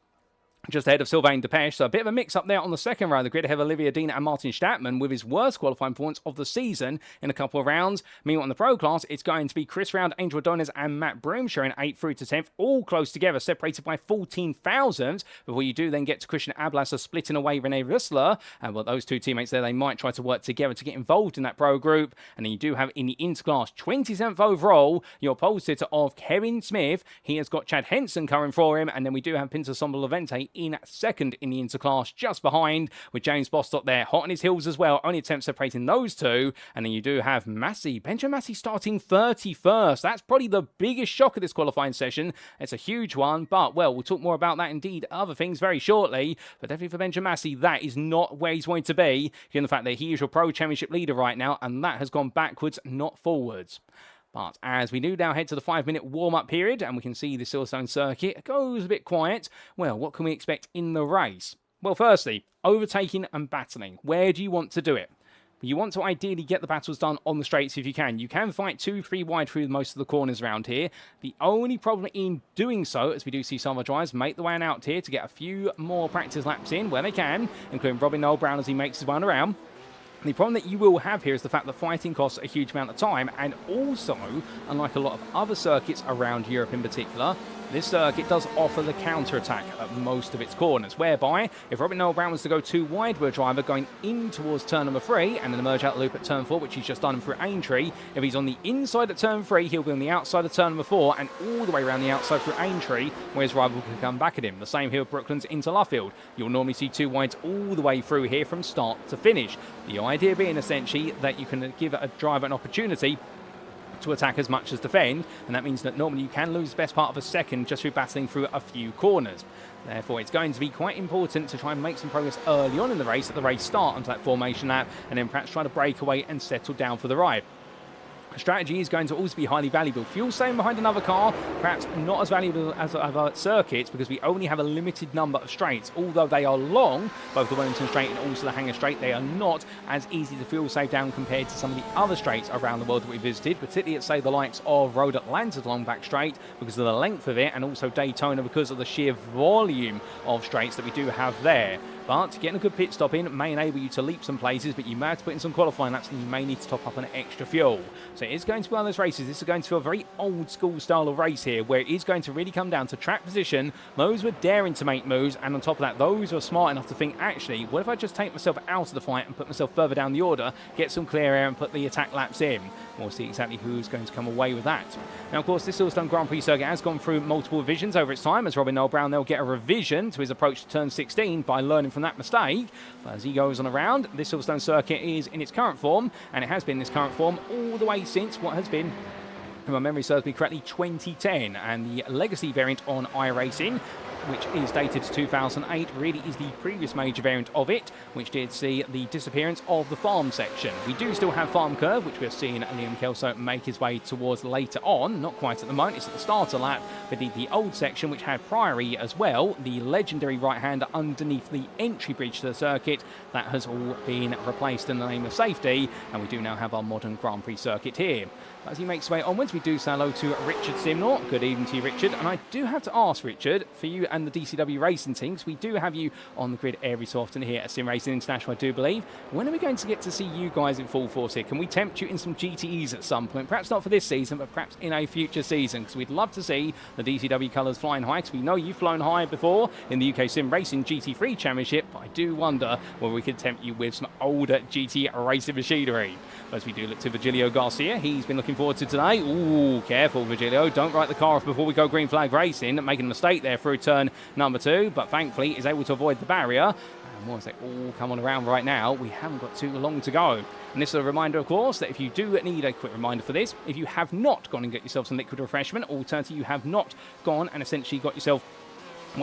A: just ahead of Sylvain Depeche. So a bit of a mix-up there on the second round of the grid ahead of Olivia Dean and Martin Stattmann with his worst qualifying points of the season in a couple of rounds. Meanwhile, in the pro class, it's going to be Chris Round, Angel Adonis and Matt Broom sharing 8th through to 10th, all close together, separated by 14 thousandths, before you do then get to Christian Ablasser splitting away Rene Rissler. And well, those two teammates there, they might try to work together to get involved in that pro group. And then you do have in the interclass, 27th overall, your pole sitter of Kevin Smith. He has got Chad Henson coming for him. And then we do have Pinto Sombra Levente in second in the interclass, just behind, with James Bostock there hot on his heels as well. Only attempt separating those two. And then you do have Massey, Benjamin Massey, starting 31st. That's probably the biggest shock of this qualifying session. It's a huge one, but well, we'll talk more about that, indeed other things, very shortly. But definitely for Benjamin Massey, that is not where he's going to be, given the fact that he is your pro championship leader right now, and that has gone backwards, not forwards. But as we do now head to the 5-minute warm-up period, and we can see the Silverstone circuit goes a bit quiet, well, what can we expect in the race? Well, firstly, overtaking and battling. Where do you want to do it? You want to ideally get the battles done on the straights if you can. You can fight 2-3 wide through most of the corners around here. The only problem in doing so, as we do see some of our drivers make the way out here to get a few more practice laps in where they can, including Robin Noel Brown as he makes his way around. The problem that you will have here is the fact that fighting costs a huge amount of time, and also, unlike a lot of other circuits around Europe in particular, this circuit does offer the counter-attack at most of its corners, whereby if Robin Noel Brown was to go too wide with a driver going in towards turn number 3 and then emerge out the loop at turn 4, which he's just done through Aintree, if he's on the inside at turn 3, he'll be on the outside of turn number 4 and all the way around the outside through Aintree, where his rival can come back at him. The same here with Brooklands into Luffield. You'll normally see two wides all the way through here from start to finish. The idea being essentially that you can give a driver an opportunity to attack as much as defend, and that means that normally you can lose the best part of a second just through battling through a few corners. Therefore, it's going to be quite important to try and make some progress early on in the race, at the race start, onto that formation lap, and then perhaps try to break away and settle down for the ride. Strategy is going to also be highly valuable. Fuel staying behind another car, perhaps not as valuable as other circuits, because we only have a limited number of straights. Although they are long, both the Wellington Straight and also the Hangar Straight, they are not as easy to fuel save down compared to some of the other straights around the world that we visited, particularly at, say, the likes of Road Atlanta's long back straight, because of the length of it, and also Daytona because of the sheer volume of straights that we do have there. But getting a good pit stop in may enable you to leap some places, but you may have to put in some qualifying laps and you may need to top up on extra fuel. So it is going to be one of those races. This is going to be a very old school style of race here, where it is going to really come down to track position, those who are daring to make moves, and on top of that, those who are smart enough to think, actually, what if I just take myself out of the fight and put myself further down the order, get some clear air and put the attack laps in. We'll see exactly who's going to come away with that. Now, of course, this Silverstone Grand Prix circuit has gone through multiple revisions over its time, as Robin Noel Brown, they'll get a revision to his approach to turn 16 by learning from that mistake. But as he goes on around, this Silverstone circuit is in its current form, and it has been in its current form all the way since what has been, if my memory serves me correctly, 2010, and the legacy variant on iRacing, which is dated to 2008, really is the previous major variant of it, which did see the disappearance of the farm section. We do still have Farm Curve, which we're seeing Liam Kelso make his way towards later on, not quite at the moment, it's at the starter lap, but the old section, which had Priory as well, the legendary right-hander underneath the entry bridge to the circuit, that has all been replaced in the name of safety, and we do now have our modern Grand Prix circuit here. As he makes his way onwards, we do say hello to Richard Simnor. Good evening to you, Richard. And I do have to ask, Richard, for you and the DCW Racing Team, because we do have you on the grid every so often here at SimRacing International, I do believe. When are we going to get to see you guys in full force here? Can we tempt you in some GTEs at some point? Perhaps not for this season, but perhaps in a future season, because we'd love to see the DCW colours flying high, because we know you've flown high before in the UK SimRacing GT3 Championship, but I do wonder whether we could tempt you with some older GT racing machinery. As we do look to Virgilio Garcia, he's been looking forward to today. Ooh, careful, Virgilio. Don't write the car off before we go green flag racing. Making a mistake there through turn number 2, but thankfully is able to avoid the barrier. And once they all come on around right now, we haven't got too long to go. And this is a reminder, of course, that if you do need a quick reminder for this, if you have not gone and get yourself some liquid refreshment, alternatively, you have not gone and essentially got yourself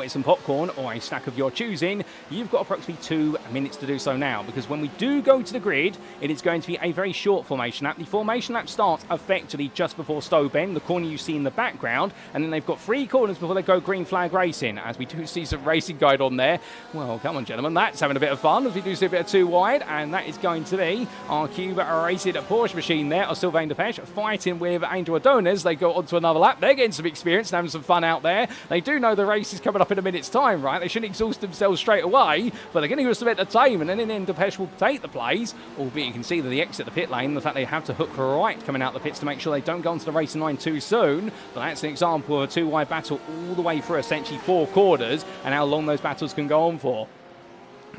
A: some popcorn or a snack of your choosing, you've got approximately 2 minutes to do so now, because when we do go to the grid, it is going to be a very short formation lap. The formation lap starts effectively just before Stowe Bend, the corner you see in the background, and then they've got 3 corners before they go green flag racing, as we do see some racing guide on there. Well, come on, gentlemen, that's having a bit of fun, as we do see a bit of 2 wide, and that is going to be our Cube Racing Porsche machine there, or Sylvain Depeche, fighting with Angel Adonis. They go on to another lap. They're getting some experience and having some fun out there. They do know the race is coming up in a minute's time, right? They shouldn't exhaust themselves straight away, but they're going to give us some entertainment, and then Depeche will take the plays, albeit you can see that the exit the pit lane, the fact they have to hook right coming out the pits to make sure they don't go onto the racing line too soon. But that's an example of a 2-wide battle all the way through essentially 4 quarters, and how long those battles can go on for.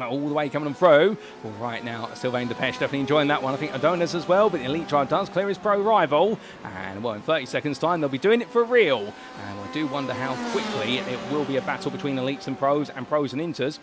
A: All the way coming on through. Well, right now, Sylvain Depeche definitely enjoying that one. I think Adonis as well, but the Elite Drive does clear his pro rival. And, well, in 30 seconds' time, they'll be doing it for real. And I do wonder how quickly it will be a battle between Elites and Pros and Inters.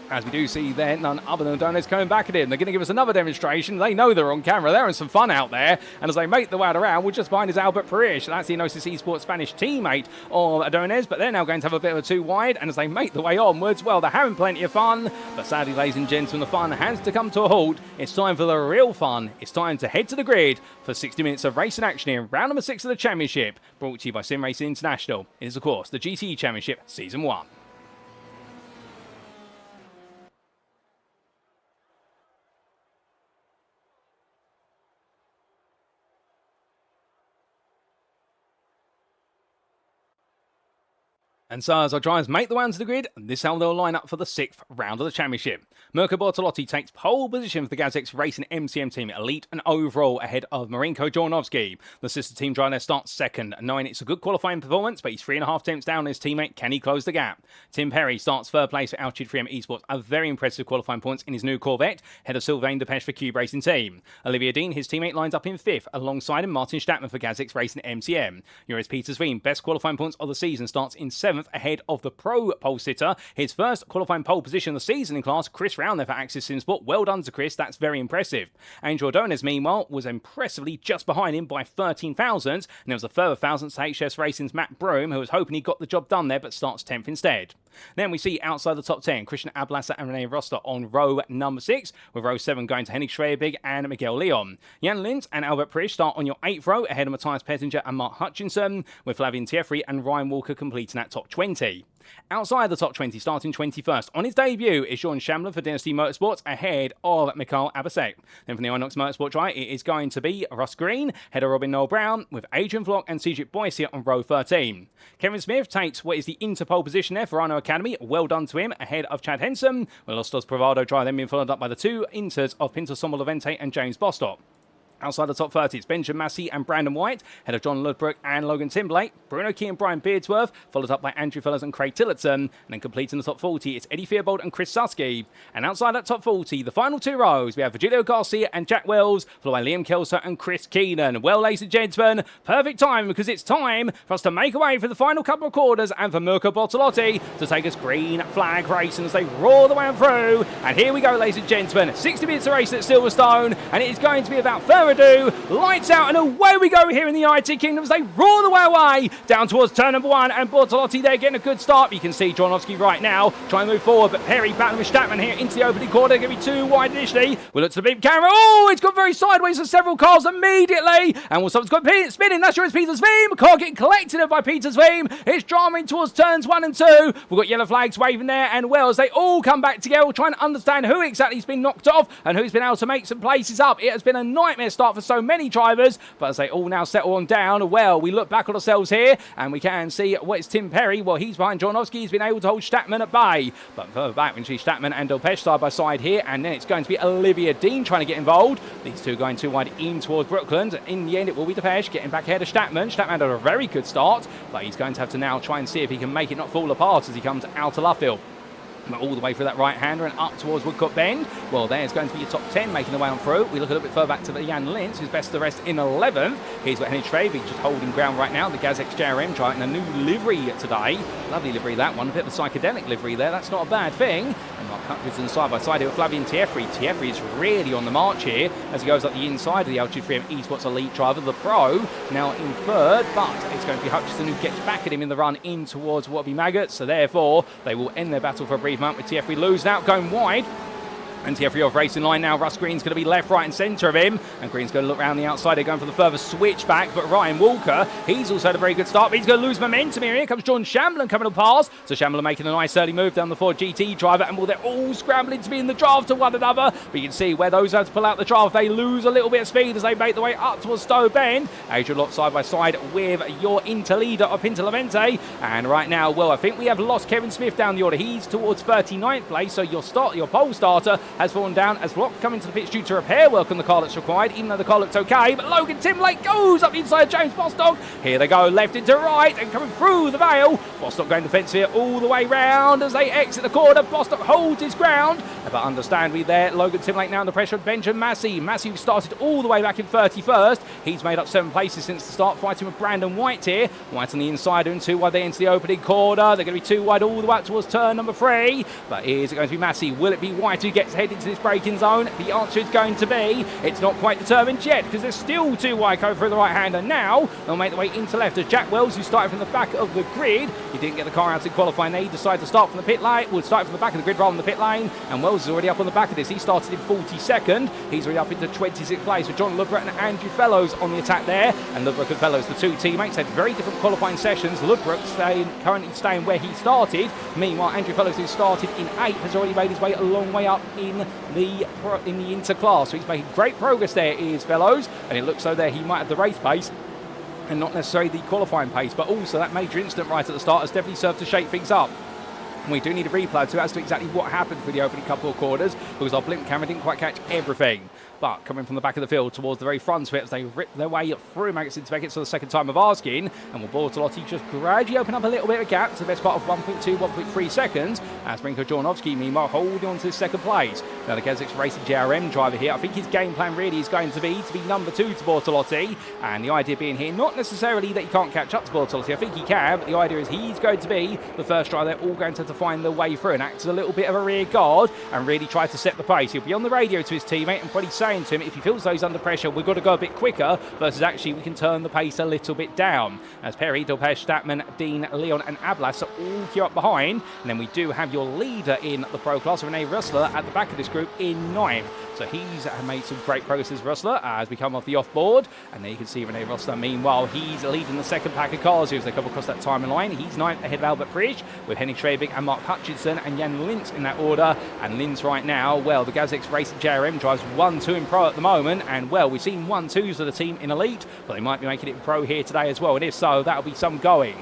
A: As we do see there, none other than Adonis coming back at him. They're going to give us another demonstration. They know they're on camera. They're having some fun out there. And as they make the way around, we're just behind is Albert Parrish. That's the Enosis Esports Spanish teammate of Adonis. But they're now going to have a bit of a 2-wide. And as they make the way onwards, well, they're having plenty of fun. But sadly, ladies and gentlemen, the fun has to come to a halt. It's time for the real fun. It's time to head to the grid for 60 minutes of racing action in round number 6 of the Championship. Brought to you by SimRacing International. It is, of course, the GTE Championship Season 1. And so as our drivers make the way onto the grid, this is how they'll line up for the 6th round of the championship. Mirko Bortolotti takes pole position for the GazX Racing MCM team, elite and overall, ahead of Marinko Jornowski. The sister team driver starts second, knowing it's a good qualifying performance, but he's 3.5 tenths down on his teammate. Can he close the gap? Tim Perry starts third place for Altitude 3M Esports, a very impressive qualifying points in his new Corvette, ahead of Sylvain Depeche for Cube Racing Team. Olivia Dean, his teammate, lines up in 5th, alongside him Martin Stattmann for GazX Racing MCM. Joris Peters-Veen, best qualifying points of the season, starts in 7th, ahead of the pro pole sitter. His first qualifying pole position of the season in class, Chris Round there for Axis Simsport. Well done to Chris, that's very impressive. Angel Adonis, meanwhile, was impressively just behind him by 13 thousandths, and there was a further thousandths to HS Racing's Matt Broom, who was hoping he got the job done there, but starts 10th instead. Then we see outside the top 10, Christian Ablasser and Renee Roster on row number 6, with row 7 going to Henning Schreierbig and Miguel Leon. Jan Lintz and Albert Prisch start on your 8th row, ahead of Matthias Pettinger and Mark Hutchinson, with Flavian Tieffrey and Ryan Walker completing that top 20. Outside the top 20, starting 21st, on his debut is Sean Shambler for Dynasty Motorsports ahead of Mikhail Abasek. Then from the Inox Motorsport dry, it is going to be Russ Green, head of Robin Noel Brown, with Adrian Vlock and Cedric Boyce here on row 13. Kevin Smith takes what is the interpole position there for Rhino Academy. Well done to him, ahead of Chad Henson. With Lostos Bravado dry then being followed up by the two inters of Pinto Sommel Levente and James Bostock. Outside the top 30, it's Benjamin Massey and Brandon White, head of John Ludbrook and Logan Timblake. Bruno Key and Brian Beardsworth, followed up by Andrew Fellows and Craig Tillotson. And then completing the top 40, it's Eddie Fearbold and Chris Susky. And outside that top 40, the final two rows, we have Virgilio Garcia and Jack Wells, followed by Liam Kelso and Chris Keenan. Well, ladies and gentlemen, perfect time because it's time for us to make away for the final couple of quarters and for Mirko Bortolotti to take us green flag racing as they roar the way on through. And here we go, ladies and gentlemen, 60 minutes of race at Silverstone, and it is going to be, without further ado, lights out and away we go here in the IT Kingdom as they roar the way away down towards turn number 1, and Bortolotti there getting a good start. You can see Jonovsky right now trying to move forward, but Perry battling with Stattmann here into the opening quarter. Going to be too wide initially. We'll look to the beam camera. Oh, it's gone very sideways for several cars immediately, and someone's got spinning. That's sure it's Peter's Veem. Car getting collected by Peter's Veem. It's driving towards turns 1 and 2. We've got yellow flags waving there, and Wells, they all come back together trying to understand who exactly has been knocked off and who's been able to make some places up. It has been a nightmare start for so many drivers, but as they all now settle on down, well, we look back on ourselves here and we can see what is Tim Perry. Well, he's behind Jonovsky. He's been able to hold Stattmann at bay, but further back we see Stattmann and Delpesh side by side here, and then it's going to be Olivia Dean trying to get involved. These two going too wide in towards Brookland. In the end, it will be Delpesh getting back ahead of Stattmann. Stattmann had a very good start, but he's going to have to now try and see if he can make it not fall apart as he comes out of Luffield. All the way through that right-hander and up towards Woodcote Bend. Well, there's going to be a top 10 making the way on through. We look a little bit further back to the Jan Lintz, who's best of the rest in 11th. He's got Henry Trevey just holding ground right now. The GazX JRM trying a new livery today. Lovely livery, that one. A bit of a psychedelic livery there. That's not a bad thing. And Mark Hutchinson side by side here with Flavian Tiefri. Tiefri is really on the march here as he goes up the inside of the Altitude 3M Esports Elite driver, the Pro, now in third. But it's going to be Hutchinson who gets back at him in the run in towards what will be Maggots. So therefore, they will end their battle for a brief moment with Tiefri losing out, going wide. And Tiefri off racing line now. Russ Green's going to be left, right and centre of him. And Green's going to look around the outside. They're going for the further switch back. But Ryan Walker, he's also had a very good start. But he's going to lose momentum here. Here comes John Shambler coming to pass. So Shambler making a nice early move down the Ford GT driver. And well, they're all scrambling to be in the draft to one another. But you can see where those have to pull out the draft, they lose a little bit of speed as they make their way up towards Stowe Bend. Adrian Lott side by side with your interleader of Pinto Levente. And right now, well, I think we have lost Kevin Smith down the order. He's towards 39th place. So your pole starter has fallen down as Vlock coming to the pitch due to repair work on the car that's required, even though the car looked okay. But Logan Timblake goes up the inside of James Bostock. Here they go, left into right and coming through the veil. Bostock going defensive here all the way round as they exit the corner. Bostock holds his ground. But understandably there, Logan Timblake now under pressure of Benjamin Massey. Massey started all the way back in 31st. He's made up 7 places since the start, fighting with Brandon White here. White on the inside and 2 wide they into the opening corner. They're going to be 2 wide all the way up towards turn number 3. But is it going to be Massey? Will it be White who gets headed into this braking zone? The answer is going to be, it's not quite determined yet because there's still 2 wide coming through the right hander. Now they'll make their way into left as Jack Wells, who started from the back of the grid. He didn't get the car out in qualifying. He decided to start from the pit lane. We'll start from the back of the grid rather than the pit lane. And Wells is already up on the back of this. He started in 42nd. He's already up into 26th place with John Ludbrook and Andrew Fellows on the attack there. And Ludbrook and Fellows, the 2 teammates, had very different qualifying sessions. Ludbrook currently staying where he started. Meanwhile, Andrew Fellows, who started in 8th, has already made his way a long way up in the interclass. So he's making great progress there, is Fellows. And it looks so there he might have the race pace and not necessarily the qualifying pace, but also that major incident right at the start has definitely served to shake things up. And we do need a replay to as to exactly what happened for the opening couple of quarters because our blimp camera didn't quite catch everything. But coming from the back of the field towards the very front of it as they rip their way through Maggots into Beckett for the second time of asking. And will Bortolotti just gradually open up a little bit of a gap to the best part of 1.2, 1.3 seconds. As Brinko Jornovsky, meanwhile, holding on to his second place. Now the GazX Racing JRM driver here, I think his game plan really is going to be number 2 to Bortolotti. And the idea being here, not necessarily that he can't catch up to Bortolotti. I think he can, but the idea is he's going to be the first driver. They're all going to have to find their way through and act as a little bit of a rear guard and really try to set the pace. He'll be on the radio to his teammate and probably saying to him, if he feels though he's under pressure, we've got to go a bit quicker versus actually we can turn the pace a little bit down. As Perry, Delpesh, Stattmann, Dean, Leon and Ablas are all queue up behind. And then we do have your leader in the Pro class, Renee Russler, at the back of this group in 9th. So So he's made some great progress as Rosler as we come off the off-board. And there you can see Rene Rosler. Meanwhile, he's leading the second pack of cars here as they come across that timing line. He's 9th ahead of Albert Prisch with Henning Schwebig and Mark Hutchinson and Jan Lintz in that order. And Lintz right now, well, the GazX Racing JRM drives 1-2 in Pro at the moment. And, well, we've seen 1-2s of the team in Elite, but they might be making it in Pro here today as well. And if so, that'll be some going.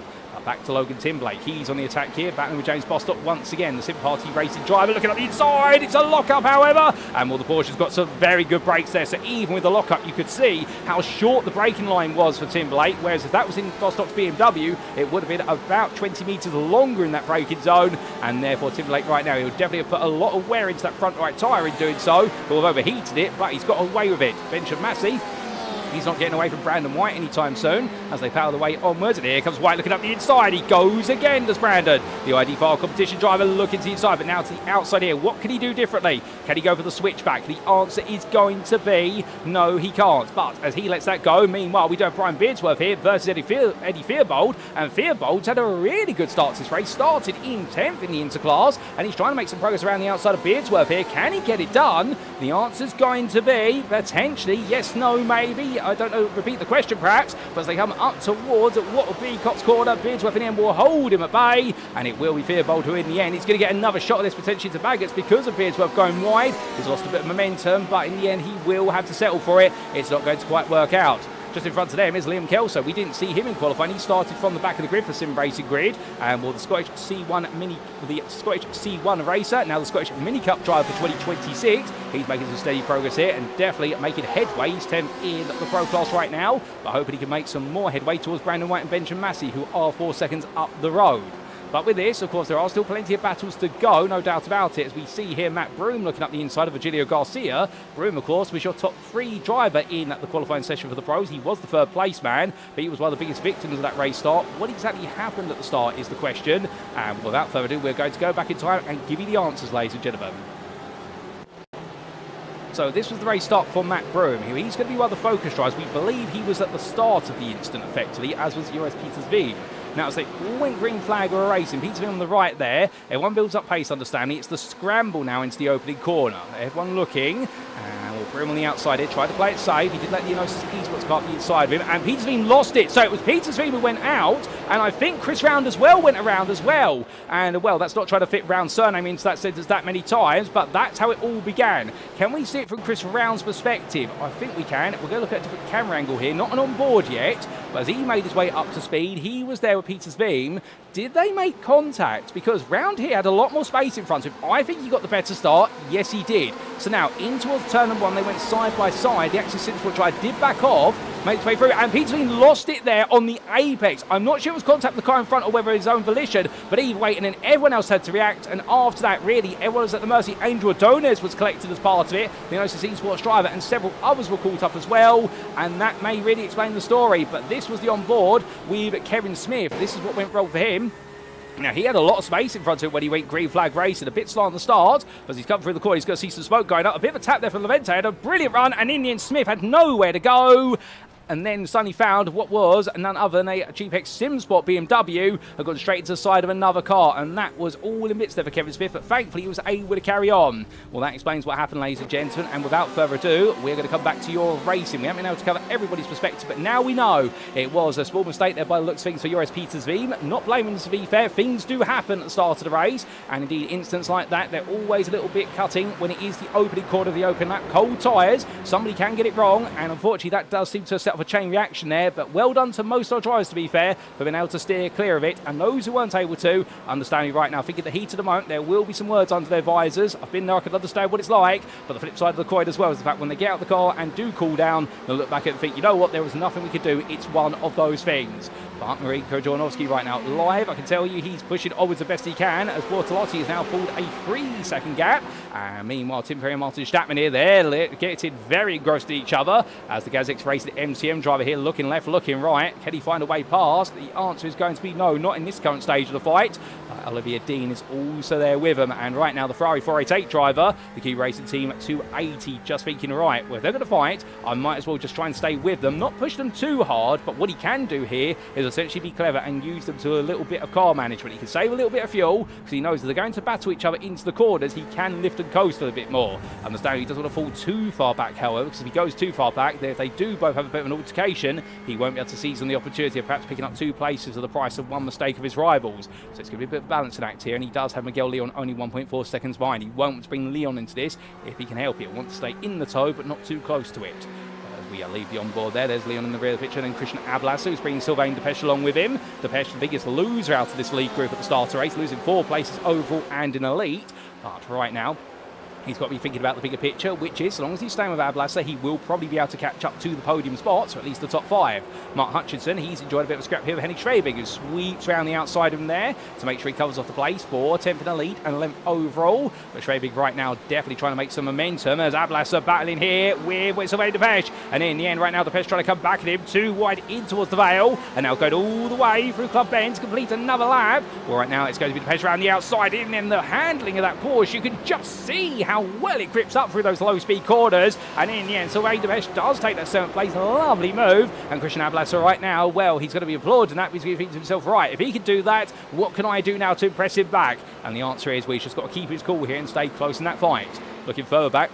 A: Back to Logan Timblake. He's on the attack here, battling with James Bostock once again. The Sim Party Racing driver looking at the inside. It's a lockup, however. And well, the Porsche's got some very good brakes there. So even with the lockup, you could see how short the braking line was for Timblake. Whereas if that was in Bostock's BMW, it would have been about 20 metres longer in that braking zone. And therefore, Timblake right now, he'll definitely have put a lot of wear into that front right tyre in doing so. He'll have overheated it, but he's got away with it. Benjamin Massey. He's not getting away from Brandon White anytime soon as they power the way onwards. And here comes White looking up the inside. He goes again, does Brandon. The ID5 competition driver looking to the inside, but now to the outside here. What can he do differently? Can he go for the switchback? The answer is going to be no, he can't. But as he lets that go, meanwhile, we do have Brian Beardsworth here versus Eddie Fearbold. And Fearbold's had a really good start to this race. Started in 10th in the interclass, and he's trying to make some progress around the outside of Beardsworth here. Can he get it done? The answer's going to be potentially yes, no, maybe. I don't know, repeat the question perhaps, but as they come up towards what will be Cox Corner, Beardsworth in the end will hold him at bay, and it will be Fearbold who in the end is going to get another shot of this potentially to Baggots because of Beardsworth going wide. He's lost a bit of momentum, but in the end he will have to settle for it. It's not going to quite work out. Just in front of them is Liam Kelso. We didn't see him in qualifying. He started from the back of the grid for SimRacing Grid. And well, the Scottish C1 racer, now the Scottish Mini Cup driver for 2026. He's making some steady progress here and definitely making headway. He's 10th in the Pro class right now, but hoping he can make some more headway towards Brandon White and Benjamin Massey, who are 4 seconds up the road. But with this, of course, there are still plenty of battles to go, no doubt about it. As we see here, Matt Broom looking up the inside of Virgilio Garcia. Broom, of course, was your top 3 driver in the qualifying session for the pros. He was the 3rd place man, but he was one of the biggest victims of that race start. What exactly happened at the start is the question. And without further ado, we're going to go back in time and give you the answers, ladies and gentlemen. So this was the race start for Matt Broom. He's going to be one of the focus drivers. We believe he was at the start of the incident, effectively, as was US Peters V. Now, as they all went green flag or racing, Peter on the right there. Everyone builds up pace, understanding. It's the scramble now into the opening corner. Everyone looking. And we'll Broom on the outside here. Tried to play it safe. He did let the Inosis Esports car be inside of him. And Petersveen lost it. So it was Petersveen who went out. And I think Chris Round as well went around as well. And, well, that's not trying to fit Round's surname into that sentence that many times. But that's how it all began. Can we see it from Chris Round's perspective? I think we can. We're going to look at a different camera angle here. Not an on board yet. But as he made his way up to speed, he was there with Peter's Beam. Did they make contact? Because Round here had a lot more space in front of him. I think he got the better start. Yes, he did. So now, in towards turn number 1, they went side by side. The Axis Central drive did back off, made its way through, and Peterson lost it there on the apex. I'm not sure it was contact with the car in front or whether his own volition, but either way, and then everyone else had to react, and after that, really, everyone was at the mercy. Angel Adonis was collected as part of it, the Inosis Esports driver, and several others were caught up as well, and that may really explain the story, but this was the on-board with Kevin Smith. This is what went wrong for him. Now, he had a lot of space in front of him when he went green flag racing. A bit slow on the start, but as he's come through the corner, he's going to see some smoke going up. A bit of a tap there from Levente. Had a brilliant run, and in the end, Smith had nowhere to go. And then suddenly found what was none other than a GPX SimSport BMW had gone straight into the side of another car. And that was all in bits there for Kevin Smith, but thankfully he was able to carry on. Well, that explains what happened, ladies and gentlemen. And without further ado, we're going to come back to your racing. We haven't been able to cover everybody's perspective, but now we know it was a small mistake there by the looks of things for Joris Peters Veem. Not blaming them, to be fair. Things do happen at the start of the race. And indeed, incidents like that, they're always a little bit cutting when it is the opening quarter of the open lap. Cold tyres, somebody can get it wrong. And unfortunately, that does seem to set off a chain reaction there. But well done to most of our drivers, to be fair, for being able to steer clear of it. And those who weren't able to, understand me right now, I think at the heat of the moment, there will be some words under their visors. I've been there, I can understand what it's like. But the flip side of the coin as well is the fact when they get out of the car and do cool down, they'll look back at it and think, you know what, there was nothing we could do. It's one of those things. But Marie Kojonovsky right now live. I can tell you he's pushing onwards the best he can as Bortolotti has now pulled a 3-second gap. And meanwhile, Tim Perry and Martin Stattmann here, they're getting very engrossed in each other as the GazX Racing MCM KTM driver here, looking left, looking right. Can he find a way past? The answer is going to be no, not in this current stage of the fight. Olivia Dean is also there with him, and right now the Ferrari 488 driver, the GTE Racing Team 280, just thinking, right, well, if they're going to fight, I might as well just try and stay with them, not push them too hard, but what he can do here is essentially be clever and use them to a little bit of car management. He can save a little bit of fuel, because he knows that they're going to battle each other into the corners. He can lift and coast a little bit more. Understand he doesn't want to fall too far back, however, because if he goes too far back, if they do both have a bit of an altercation, he won't be able to seize on the opportunity of perhaps picking up 2 places at the price of 1 mistake of his rivals. So it's going to be a bit of a balancing act here, and he does have Miguel Leon only 1.4 seconds behind. He won't bring Leon into this if he can help it. He wants to stay in the toe, but not too close to it. As we leave the onboard there's Leon in the rear of the picture, and then Christian Ablas, who's bringing Sylvain Depeche along with him. Depeche, the biggest loser out of this league group at the start of the race, losing 4 places overall and in elite. But right now, he's got to be thinking about the bigger picture, which is, as long as he's staying with Ablasser, he will probably be able to catch up to the podium spots, or at least the top 5. Mark Hutchinson, he's enjoyed a bit of a scrap here with Henning Schwabing, who sweeps around the outside of him there to make sure he covers off the place for 10th in the lead and 11th overall. But Schwabing right now definitely trying to make some momentum as Ablasser battling here with Sylvain Depeche. And in the end, right now, Depeche trying to come back at him, too wide in towards the Vale, and now going all the way through Club Bend to complete another lap. Well, right now, it's going to be Depeche around the outside, and then the handling of that Porsche, you can just see how well it grips up through those low-speed corners, and in the end, Sylvain Depeche does take that 7th place. Lovely move, and Christian Ablasser right now, well, he's going to be applauded, and that means he's thinking to himself, right, if he can do that, what can I do now to impress him back? And the answer is, we've just got to keep his cool here and stay close in that fight. Looking further back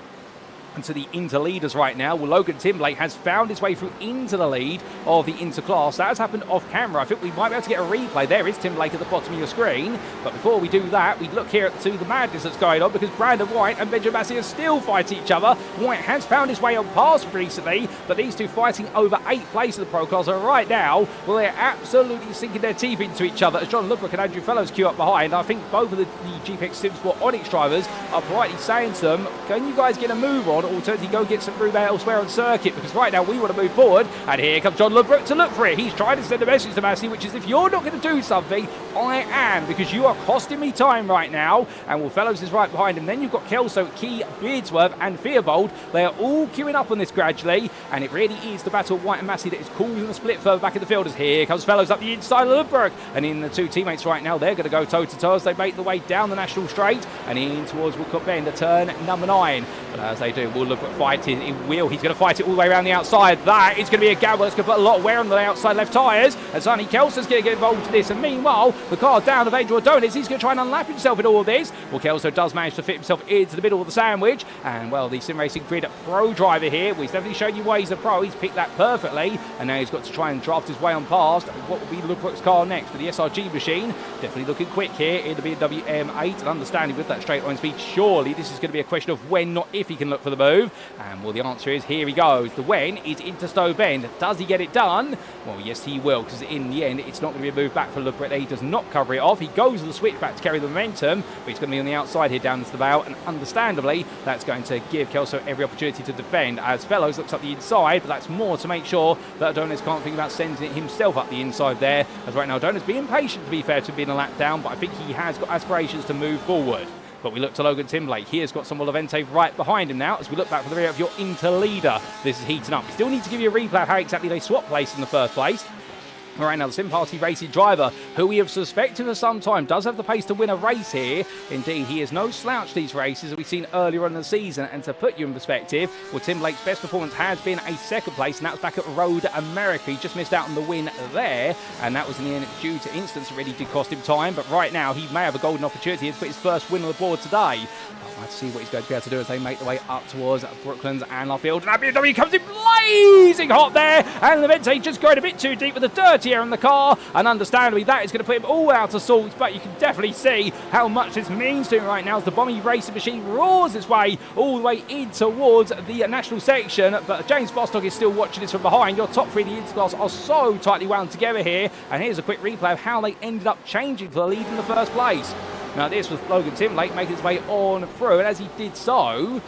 A: to the inter-leaders right now. Well, Logan Timblake has found his way through into the lead of the inter-class. That has happened off camera. I think we might be able to get a replay. There is Timblake at the bottom of your screen. But before we do that, we look here to the madness that's going on, because Brandon White and Benjamin Massey are still fighting each other. White has found his way on past recently, but these two fighting over 8th place of the Pro Cars are right now, well, they're absolutely sinking their teeth into each other as John Ludbrook and Andrew Fellows queue up behind. I think both of the GPX SimSport Onyx drivers are politely saying to them, can you guys get a move on? Alternatively, go get some room elsewhere on circuit, because right now we want to move forward. And here comes John Ludbrook to look for it. He's trying to send a message to Massey, which is, if you're not going to do something, I am, because you are costing me time right now. And Will Fellows is right behind him. Then you've got Kelso, Key, Beardsworth and Fearbold. They are all queuing up on this gradually, and it really is the battle of White and Massey that is causing the split further back in the field. As here comes Fellows up the inside of Ludbrook, and in the 2 teammates right now, they're going to go toe-to-toe as they make the way down the National Straight and in towards Woodcock Bend, the turn number 9. But as they do, Will Ludbrook fight it. He's going to fight it all the way around the outside. That is going to be a gamble. That's going to put a lot of wear on the outside left tyres. And Sonny Kelson's going to get involved in this. And meanwhile, the car down of Angel Adonis, he's going to try and unlap himself in all of this. Well, Kelso does manage to fit himself into the middle of the sandwich. And, well, the SimRacing Grid Pro driver here, well, he's definitely shown you why he's a pro. He's picked that perfectly. And now he's got to try and draft his way on past what will be Ludbrook's car next. But the SRG machine definitely looking quick here in the BMW M8. And understanding with that straight line speed, surely this is going to be a question of when, not if he can look for the move. And, well, the answer is here he goes. The when is into Stowe Bend. Does he get it done? Well, yes, he will, because in the end, it's not going to be a move back for Ludbrook. He does not cover it off. He goes to the switchback to carry the momentum, but he's going to be on the outside here down into the Vale, and understandably, that's going to give Kelso every opportunity to defend, as Fellows looks up the inside, but that's more to make sure that Adonis can't think about sending it himself up the inside there, as right now Adonis being patient, to be fair, to being a lap down, but I think he has got aspirations to move forward. But we look to Logan Timblake. He has got some Molavente right behind him now as we look back for the rear of your inter-leader. This is heating up. We still need to give you a replay of how exactly they swap place in the first place. Right now, the Sim Party Racing driver, who we have suspected for some time, does have the pace to win a race here. Indeed, he is no slouch these races, as we've seen earlier on in the season. And to put you in perspective, well, Tim Blake's best performance has been a 2nd place, and that was back at Road America. He just missed out on the win there, and that was in the end due to instance. It really did cost him time, but right now, he may have a golden opportunity to put his first win on the board today. Let's see what he's going to be able to do as they make the way up towards Brooklands and Luffield. And BMW comes in blazing hot there. And Levente just going a bit too deep with the dirty air in the car. And understandably, that is going to put him all out of sorts. But you can definitely see how much this means to him right now as the Bommy Racing machine roars its way all the way in towards the national section. But James Bostock is still watching this from behind. Your top 3 of the interclass are so tightly wound together here. And here's a quick replay of how they ended up changing for the lead in the first place. Now this was Logan Timblake making his way on through, and as he did so,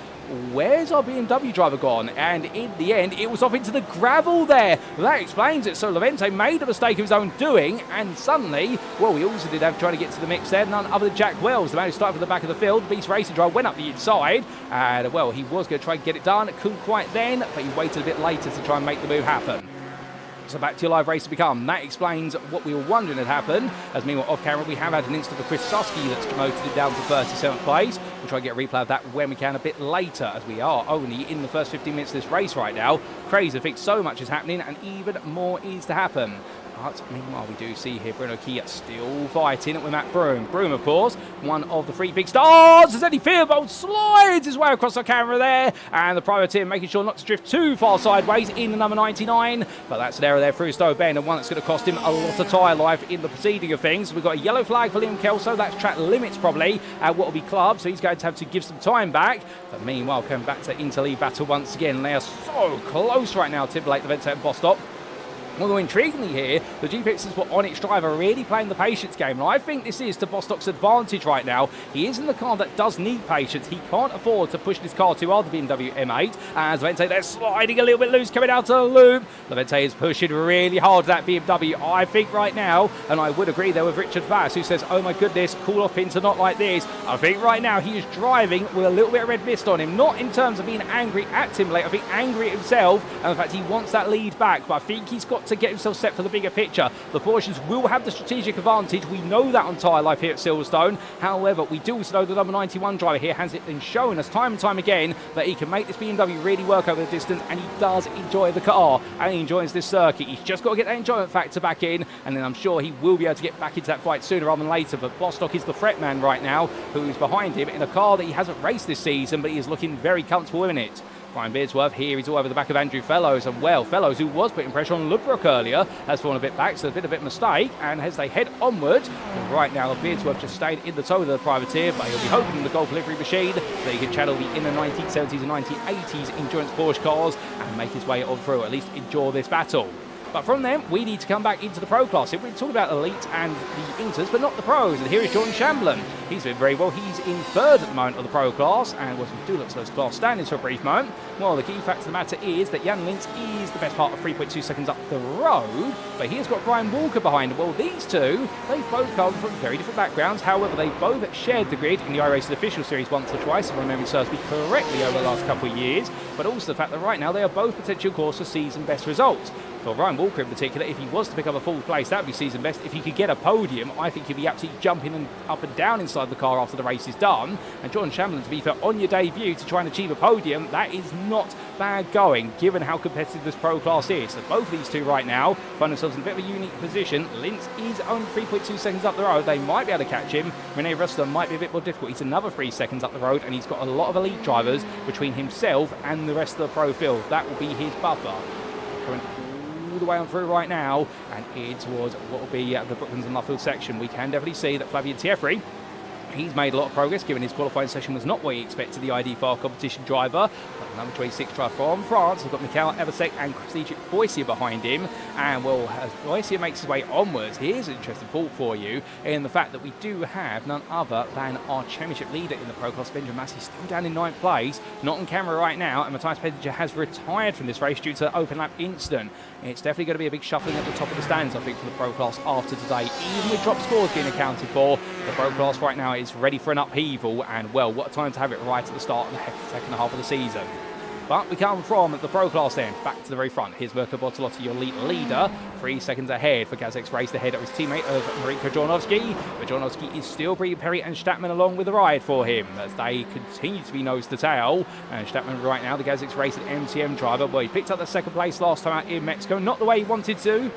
A: where's our BMW driver gone? And in the end, it was off into the gravel there. That explains it. So Levente made a mistake of his own doing, and suddenly, well, we also did have trying to get to the mix there. None other than Jack Wells, the man who started from the back of the field. The Beast Racing driver went up the inside, and well, he was going to try and get it done. Couldn't quite then, but he waited a bit later to try and make the move happen. So back to your live race to become. That explains what we were wondering had happened. As meanwhile, off camera, we have had an instant of Chris Susky that's promoted it down to 37th place. We'll try to get a replay of that when we can a bit later, as we are only in the first 15 minutes of this race right now. Crazy, I think so much is happening and even more is to happen. But meanwhile, we do see here Bruno Kiat still fighting with Matt Broom. Broom, of course, one of the three big stars. As Eddie Fearbold slides his way across the camera there. And the privateer making sure not to drift too far sideways in the number 99. But that's an error there through Stowe Bend, and one that's going to cost him a lot of tyre life in the proceeding of things. We've got a yellow flag for Liam Kelso. That's track limits probably at what will be club. So he's going to have to give some time back. But meanwhile, coming back to interleague battle once again. They are so close right now, Timberlake, the Vente and Bostock. Although intriguingly here, the GPXs were on its driver really playing the patience game. And I think this is to Bostock's advantage right now. He is in the car that does need patience. He can't afford to push this car too hard, the BMW M8. As Vente, they're sliding a little bit loose coming out of the loop. The Vente is pushing really hard that BMW. I think right now, and I would agree there with Richard Vass, who says, oh my goodness, cool off pins are not like this. I think right now he is driving with a little bit of red mist on him. Not in terms of being angry at Timberlake. I think angry at himself. And in fact, he wants that lead back. But I think he's got to get himself set for the bigger picture. The Porsches will have the strategic advantage. We know that on tyre life here at Silverstone. However, we do also know the number 91 driver here has it been showing us time and time again that he can make this BMW really work over the distance, and he does enjoy the car and he enjoys this circuit. He's just got to get that enjoyment factor back in, and then I'm sure he will be able to get back into that fight sooner rather than later. But Bostock is the threat man right now, who is behind him in a car that he hasn't raced this season, but he is looking very comfortable in it. Brian Beardsworth here, he's all over the back of Andrew Fellows, and well, Fellows, who was putting pressure on Lubrook earlier, has fallen a bit back, so a bit of a mistake, and as they head onward, and right now Beardsworth just stayed in the toe of the privateer, but he'll be hoping in the Golf livery machine that he can channel the inner 1970s and 1980s endurance Porsche cars and make his way on through, at least endure this battle. But from them, we need to come back into the pro class. We're talking about elite and the inters, but not the pros. And here is Jordan Shamblin. He's doing very well. He's in third at the moment of the pro class, and was do look at those class standings for a brief moment. Well, the key fact of the matter is that Jan Lintz is the best part of 3.2 seconds up the road, but he has got Brian Walker behind him. Well, these two, they've both come from very different backgrounds. However, they both shared the grid in the iRacing official series once or twice, if I remember serves me correctly, over the last couple of years. But also the fact that right now they are both potential course for season best results. For Ryan Walker in particular, if he was to pick up a fourth place, that would be season best. If he could get a podium, I think he'd be absolutely jumping and up and down inside the car after the race is done. And Jordan Shamblin, to be fair, on your debut to try and achieve a podium, that is not bad going, given how competitive this pro class is. So both of these two right now find themselves in a bit of a unique position. Lintz is only 3.2 seconds up the road. They might be able to catch him. Rene Russell might be a bit more difficult. He's another 3 seconds up the road, and he's got a lot of elite drivers between himself and the rest of the pro field. That will be his buffer. Coming all the way on through right now and in towards what will be the Brooklands and Luffield section. We can definitely see that Flavien Tieffry, he's made a lot of progress, given his qualifying session was not what he expected, the ID4 competition driver. But number 26 driver from France, we've got Mikhail Eversek and Cedric Boissier behind him. And well, as Boissier makes his way onwards, here's an interesting thought for you in the fact that we do have none other than our championship leader in the pro class, Benjamin Massey, still down in 9th place, not on camera right now, and Matthias Pettinger has retired from this race due to the open lap incident. It's definitely going to be a big shuffling at the top of the stands, I think, for the pro class after today. Even with drop scores being accounted for, the pro class right now is ready for an upheaval, and well, what a time to have it right at the start of the second half of the season. But we come from the pro class then, back to the very front. Here's Mirko Bortolotti, your elite leader, 3 seconds ahead for GazX Racing, ahead of his teammate of Mariko Jornowski. But Jornowski is still bringing Perry and Stattmann along with the ride for him as they continue to be nose to tail. And Stattmann right now, the GazX Racing MTM driver, well, he picked up the second place last time out in Mexico, not the way he wanted to.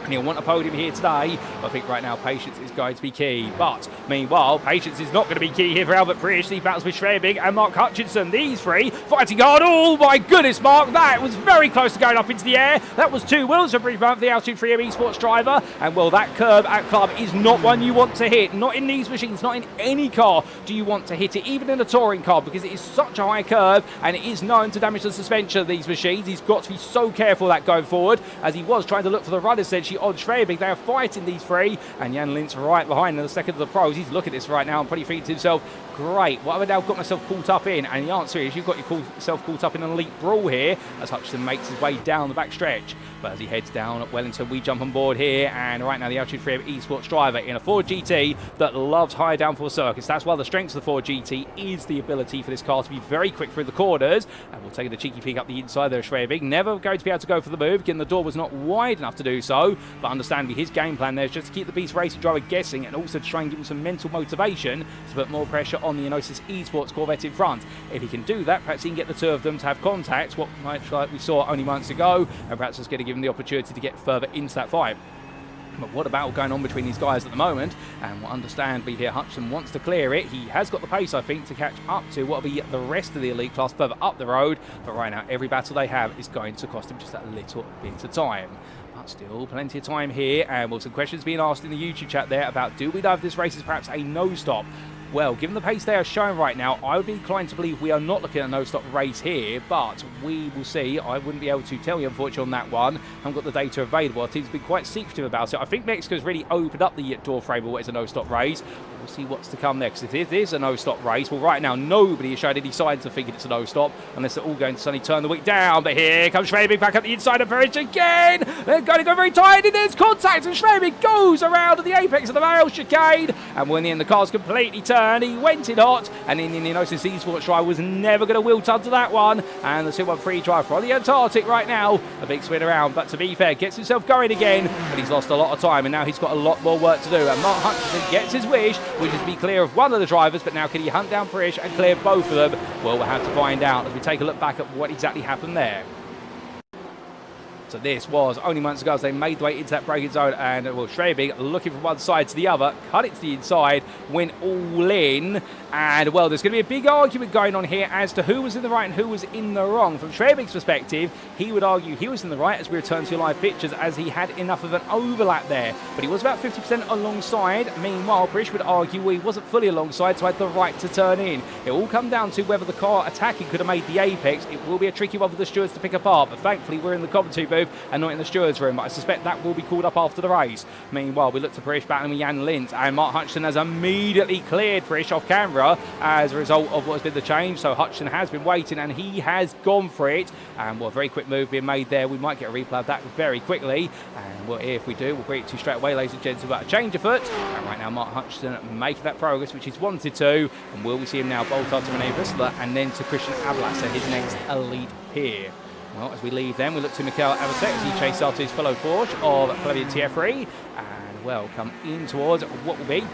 A: And he'll want a podium here today. I think right now patience is going to be key. But meanwhile, patience is not going to be key here for Albert Prisch. He battles with Schwebig and Mark Hutchinson. These three fighting hard. Oh my goodness, Mark, that was very close to going up into the air. That was 2 wheels for a brief moment for the Altitude 3M Esports driver. And well, that curb at club is not one you want to hit. Not in these machines, not in any car do you want to hit it, even in a touring car, because it is such a high curve and it is known to damage the suspension of these machines. He's got to be so careful that going forward, as he was trying to look for the run essentially on Schwebig. They are fighting these three, and Jan Lintz right behind in the second of the pros. He's looking at this right now and probably thinking to himself, great, what have I now got myself caught up in? And the answer is you've got yourself caught up in an elite brawl here as Hutchinson makes his way down the back stretch. But as he heads down at Wellington, we jump on board here, and right now the Altitude Freedom Esports driver in a Ford GT that loves high downforce circuits. That's why the strengths of the Ford GT is the ability for this car to be very quick through the corners, and we'll take a cheeky peek up the inside there of Schwebig. Never going to be able to go for the move, given the door was not wide enough to do so, but understandably his game plan there is just to keep the Beast Racing driver guessing, and also to try and give him some mental motivation to put more pressure on the Enosis Esports Corvette in front. If he can do that, perhaps he can get the two of them to have contact, what much like we saw only months ago, and perhaps it's going to give him the opportunity to get further into that fight. But what about going on between these guys at the moment? And we'll understand here Hutchinson wants to clear it. He has got the pace, I think, to catch up to what will be the rest of the elite class further up the road. But right now, every battle they have is going to cost him just a little bit of time. But still plenty of time here, and with some questions being asked in the YouTube chat there about do we know if this race is perhaps a no-stop? Well, given the pace they are showing right now, I would be inclined to believe we are not looking at a no-stop race here, but we will see. I wouldn't be able to tell you, unfortunately, on that one. I haven't got the data available. Our team's been quite secretive about it. I think Mexico's really opened up the door frame of what is a no-stop race. We'll see what's to come next. If it is a no-stop race, well, right now, nobody has showed any signs of thinking it's a no-stop, unless they're all going to suddenly turn the wick down. But here comes Schwebig back up the inside of Perich again. They're going to go very tight, and there's contact, and Schwebig goes around to the apex of the rail chicane. And when the car's completely turned, he went in hot, and in the Enosis Esports drive was never going to wilt under that one. And the 213 drive from the Antarctic right now, a big spin around, but to be fair, gets himself going again, but he's lost a lot of time, and now he's got a lot more work to do. And Mark Hutchinson gets his wish, which is to be clear of one of the drivers, but now can he hunt down Prish and clear both of them? Well, we'll have to find out as we take a look back at what exactly happened there. So this was only months ago as they made the way into that braking zone, and well, Schwebig looking from one side to the other, cut it to the inside, went all in, and well, there's going to be a big argument going on here as to who was in the right and who was in the wrong. From Schwebig's perspective, he would argue he was in the right as we return to your live pictures, as he had enough of an overlap there, but he was about 50% alongside. Meanwhile, Prish would argue he wasn't fully alongside, so had the right to turn in. It will come down to whether the car attacking could have made the apex. It will be a tricky one for the stewards to pick apart, but thankfully we're in the commentary booth and not in the stewards room, but I suspect that will be called up after the race. Meanwhile, we look to Prish battling with Jan Lint, and Mark Hutchinson has immediately cleared Prish off camera as a result of what has been the change. So Hutchinson has been waiting, and he has gone for it, and well, a very quick move being made there. We might get a replay of that very quickly, and well, if we do, we'll bring it to you straight away, ladies and gents, about a change of foot. And right now, Mark Hutchinson making that progress which he's wanted to, and will we see him now bolt on to Rene Whistler and then to Christian Ablas, so his next elite peer. Well, as we leave them, we look to Miguel Leon as he chases after his fellow Porsche of Flavia Thierry, and well, come in towards what will be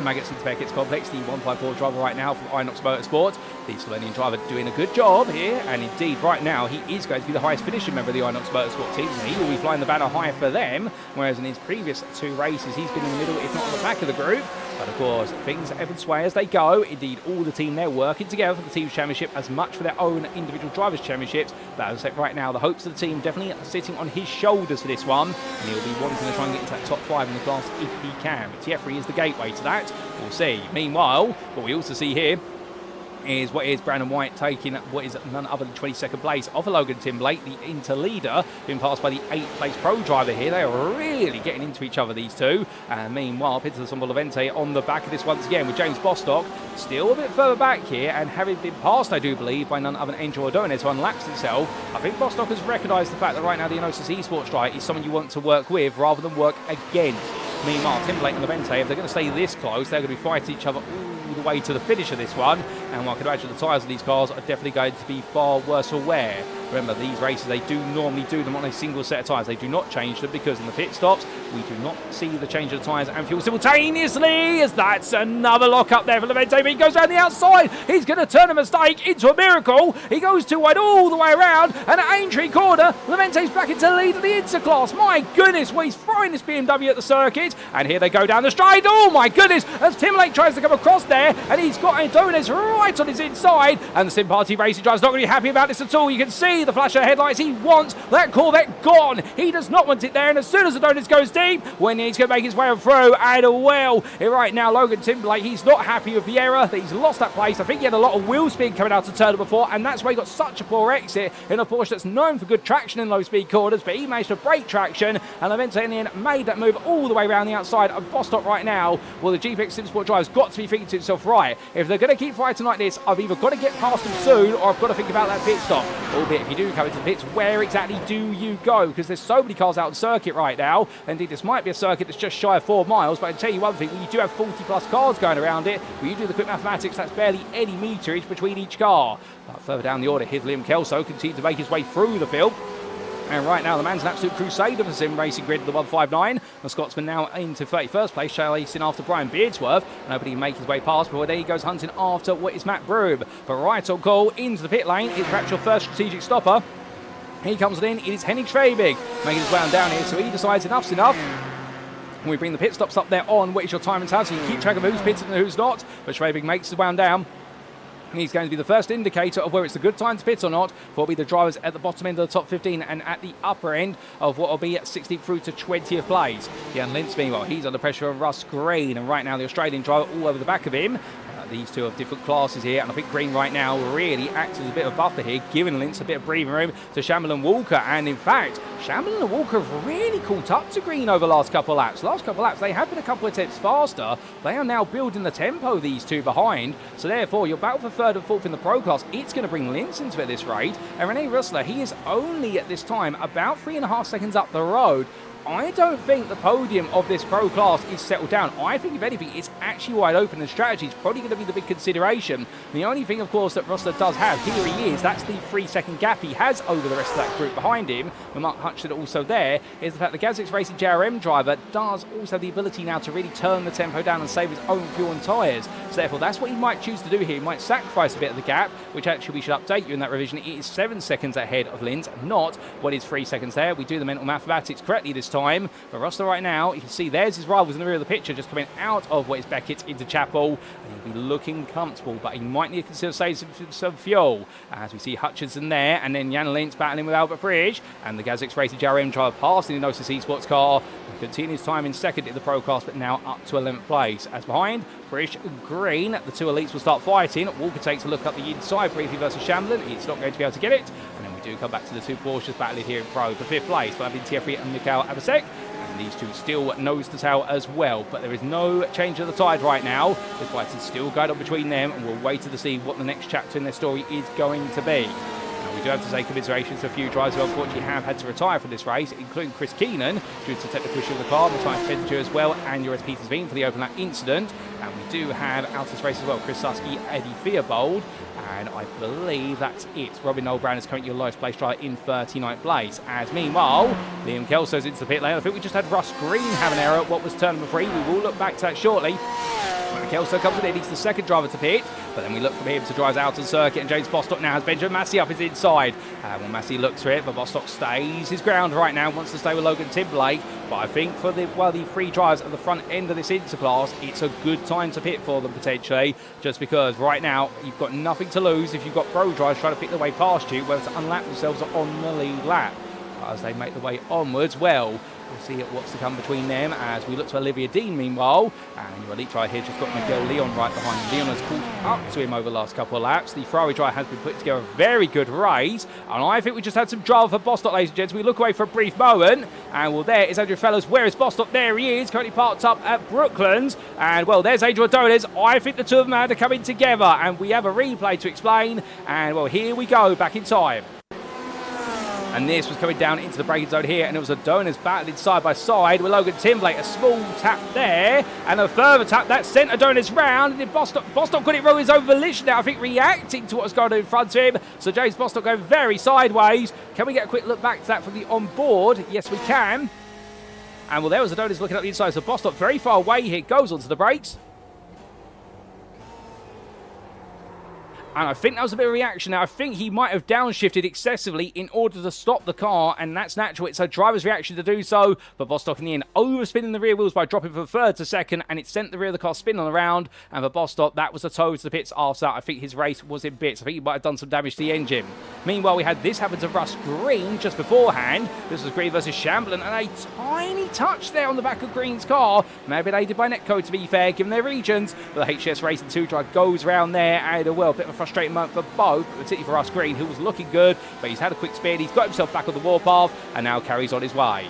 A: Maggots into Beckett's complex, the 154 driver right now from Inox Motorsport. The Slovenian driver doing a good job here, and indeed right now he is going to be the highest finishing member of the Inox Motorsport team, and he will be flying the banner higher for them, whereas in his previous two races he's been in the middle, if not on the back of the group. But of course, things ebb and sway as they go. Indeed, all the team there working together for the team's championship as much for their own individual drivers' championships. But as I said, right now, the hopes of the team definitely sitting on his shoulders for this one, and he'll be wanting to try and get into that top 5 in the class if he can. But Thierry is the gateway to that. We'll see. Meanwhile, what we also see here is what is Brandon White taking what is none other than 22nd place off of Logan Timblake, the inter-leader, being passed by the 8th place pro driver here. They are really getting into each other, these two. And meanwhile, Peter Sombolavente on the back of this once again with James Bostock still a bit further back here, and having been passed, I do believe, by none other than Angel Ordonez, who unlaps himself. I think Bostock has recognised the fact that right now the Enosis Esports driver is someone you want to work with rather than work against. Meanwhile, Timblake and Levente, if they're going to stay this close, they're going to be fighting each other all the way to the finish of this one. And I can imagine the tyres of these cars are definitely going to be far worse for wear. Remember, these races, they do normally do them on a single set of tyres. They do not change them because in the pit stops, we do not see the change of the tyres and fuel simultaneously, as that's another lock up there for Levente. But he goes around the outside. He's going to turn a mistake into a miracle. He goes too wide all the way around, and at Aintree corner, Levente's back into lead of the interclass. My goodness, well, he's throwing this BMW at the circuit, and here they go down the straight. Oh my goodness, as Timberlake tries to come across there, and he's got Andones right on his inside, and the Sim Party Racing driver's not going to be happy about this at all. You can see the flash of headlights. He wants that Corvette gone. He does not want it there, and as soon as Adonis goes deep, when he's going to make his way through, and well, right now Logan Timberlake, he's not happy with the error. He's lost that place. I think he had a lot of wheel speed coming out of turn before, and that's why he got such a poor exit in a Porsche that's known for good traction in low speed corners, but he managed to break traction, and Levente in the end made that move all the way around the outside of Bostock right now. Well, the GPX SimSport driver's got to be thinking to himself, right, if they're going to keep fighting like like this, I've either got to get past them soon or I've got to think about that pit stop. Albeit, if you do come into the pits, where exactly do you go? Because there's so many cars out on the circuit right now. Indeed, this might be a circuit that's just shy of 4 miles, but I can tell you one thing, when you do have 40 plus cars going around it, when you do the quick mathematics, that's barely any meterage between each car. But further down the order, here's Liam Kelso, continues to make his way through the field. And right now, the man's an absolute crusader for SimRacing Grid at the 159. The Scotsman now into 31st place, chasing after Brian Beardsworth. Nobody can make his way past, but there he goes hunting after what is Matt Broom. But right on call into the pit lane is perhaps your first strategic stopper. He comes in, it is Henning Schwabig making his way on down here, so he decides enough's enough. And we bring the pit stops up there on what is your time and time, so you keep track of who's pitted and who's not. But Schwabig makes his way on down. He's going to be the first indicator of whether it's a good time to pit or not for what will be the drivers at the bottom end of the top 15 and at the upper end of what will be 16th through to 20th place. Jan Lintz, meanwhile, he's under pressure of Russ Green, and right now the Australian driver all over the back of him. These two have different classes here, and I think Green right now really acts as a bit of a buffer here, giving Lintz a bit of breathing room to Shamble and Walker. And in fact, Shamble and Walker have really caught up to Green over the last couple of laps. Last couple of laps, they have been a couple of tips faster. They are now building the tempo, these two behind. So therefore, your battle for third and fourth in the Pro Class, it's going to bring Lintz into it this rate. And Rene Russler, he is only at this time about 3.5 seconds up the road. I don't think the podium of this Pro Class is settled down. I think, if anything, it's actually wide open, and strategy is probably going to be the big consideration. The only thing, of course, that Russler does have, here he is, that's the 3-second gap he has over the rest of that group behind him, with Mark Hutchinson also there, is the fact the GazX Racing JRM driver does also have the ability now to really turn the tempo down and save his own fuel and tyres. So therefore, that's what he might choose to do here. He might sacrifice a bit of the gap, which actually we should update you in that revision. It is 7 seconds ahead of Lintz, not what is 3 seconds there. We do the mental mathematics correctly this time. But Russell right now, you can see there's his rivals in the rear of the picture, just coming out of what is Beckett into Chapel. And he'll be looking comfortable, but he might need to consider saving some fuel. As we see Hutchinson there, and then Jan Lintz battling with Albert Bridge, and the GazX Racing JRM driver passing the Gnosis Esports car. He continues time in second in the Pro Class, but now up to 11th place. As behind, British Green, the two elites will start fighting. Walker takes a look up the inside briefly versus Shamblin. He's not going to be able to get it. And then we do come back to the two Porsches battling here in Pro for 5th place. We'll have Thierry and Mikhail Abasek. And these two still nose to tail as well. But there is no change of the tide right now. The fight is still going on between them, and we'll wait to see what the next chapter in their story is going to be. We do have to say commiserations to a few drivers who unfortunately have had to retire from this race, including Chris Keenan due to technical issue of the car, Matthias Expenditure as well, and Joris Petersveen for the open lap incident. And we do have out of this race as well, Chris Susky, Eddie Theobald, and I believe that's it. Robin Noel-Brown is currently your lowest place driver in 39th place. As meanwhile, Liam Kelso's into the pit lane. I think we just had Russ Green have an error at what was turn number 3. We will look back to that shortly. Kelso comes in, he's the second driver to pit, but then we look from him to drive out to the circuit, and James Bostock now has Benjamin Massey up his inside. Well, Massey looks for it, but Bostock stays his ground right now, wants to stay with Logan Timberlake. But I think for the three drivers at the front end of this interclass, it's a good time to pit for them potentially, just because right now you've got nothing to lose if you've got pro drivers trying to pick their way past you, whether to unlap themselves or on the lead lap. As they make the way onwards, well, we'll see what's to come between them as we look to Olivia Dean meanwhile. And your elite driver here just got Miguel Leon right behind him. Leon has caught up to him over the last couple of laps. The Ferrari driver has been putting together a very good race. And I think we just had some drama for Bostock, ladies and gents. We look away for a brief moment. And well, there is Andrew Fellows. Where is Bostock? There he is, currently parked up at Brooklands. And well, there's Adrian Adonis. I think the two of them had to come in together. And we have a replay to explain. And well, here we go, back in time. And this was coming down into the braking zone here, and it was Adonis battling side by side with Logan Timberlake. A small tap there, and a further tap that sent Adonis round. And then Bostock got it wrong his own volition now, I think, reacting to what's going on in front of him. So James Bostock going very sideways. Can we get a quick look back to that from the onboard? Yes, we can. And well, there was Adonis looking up the inside. So Bostock very far away here, goes onto the brakes. And I think that was a bit of a reaction. Now, I think he might have downshifted excessively in order to stop the car, and that's natural. It's a driver's reaction to do so, but Bostock in the end overspinning the rear wheels by dropping from third to second, and it sent the rear of the car spinning around, and for Bostock, that was a tow to the pits after that. I think his race was in bits. I think he might have done some damage to the engine. Meanwhile, we had this happen to Russ Green just beforehand. This was Green versus Shamblin, and a tiny touch there on the back of Green's car. Maybe aided by Netco, to be fair, given their regions, but the HS Racing 2 drive goes around there, and a bit of a frustrating moment for both, particularly for Russ Green, who was looking good, but he's had a quick spin, he's got himself back on the warpath, and now carries on his way.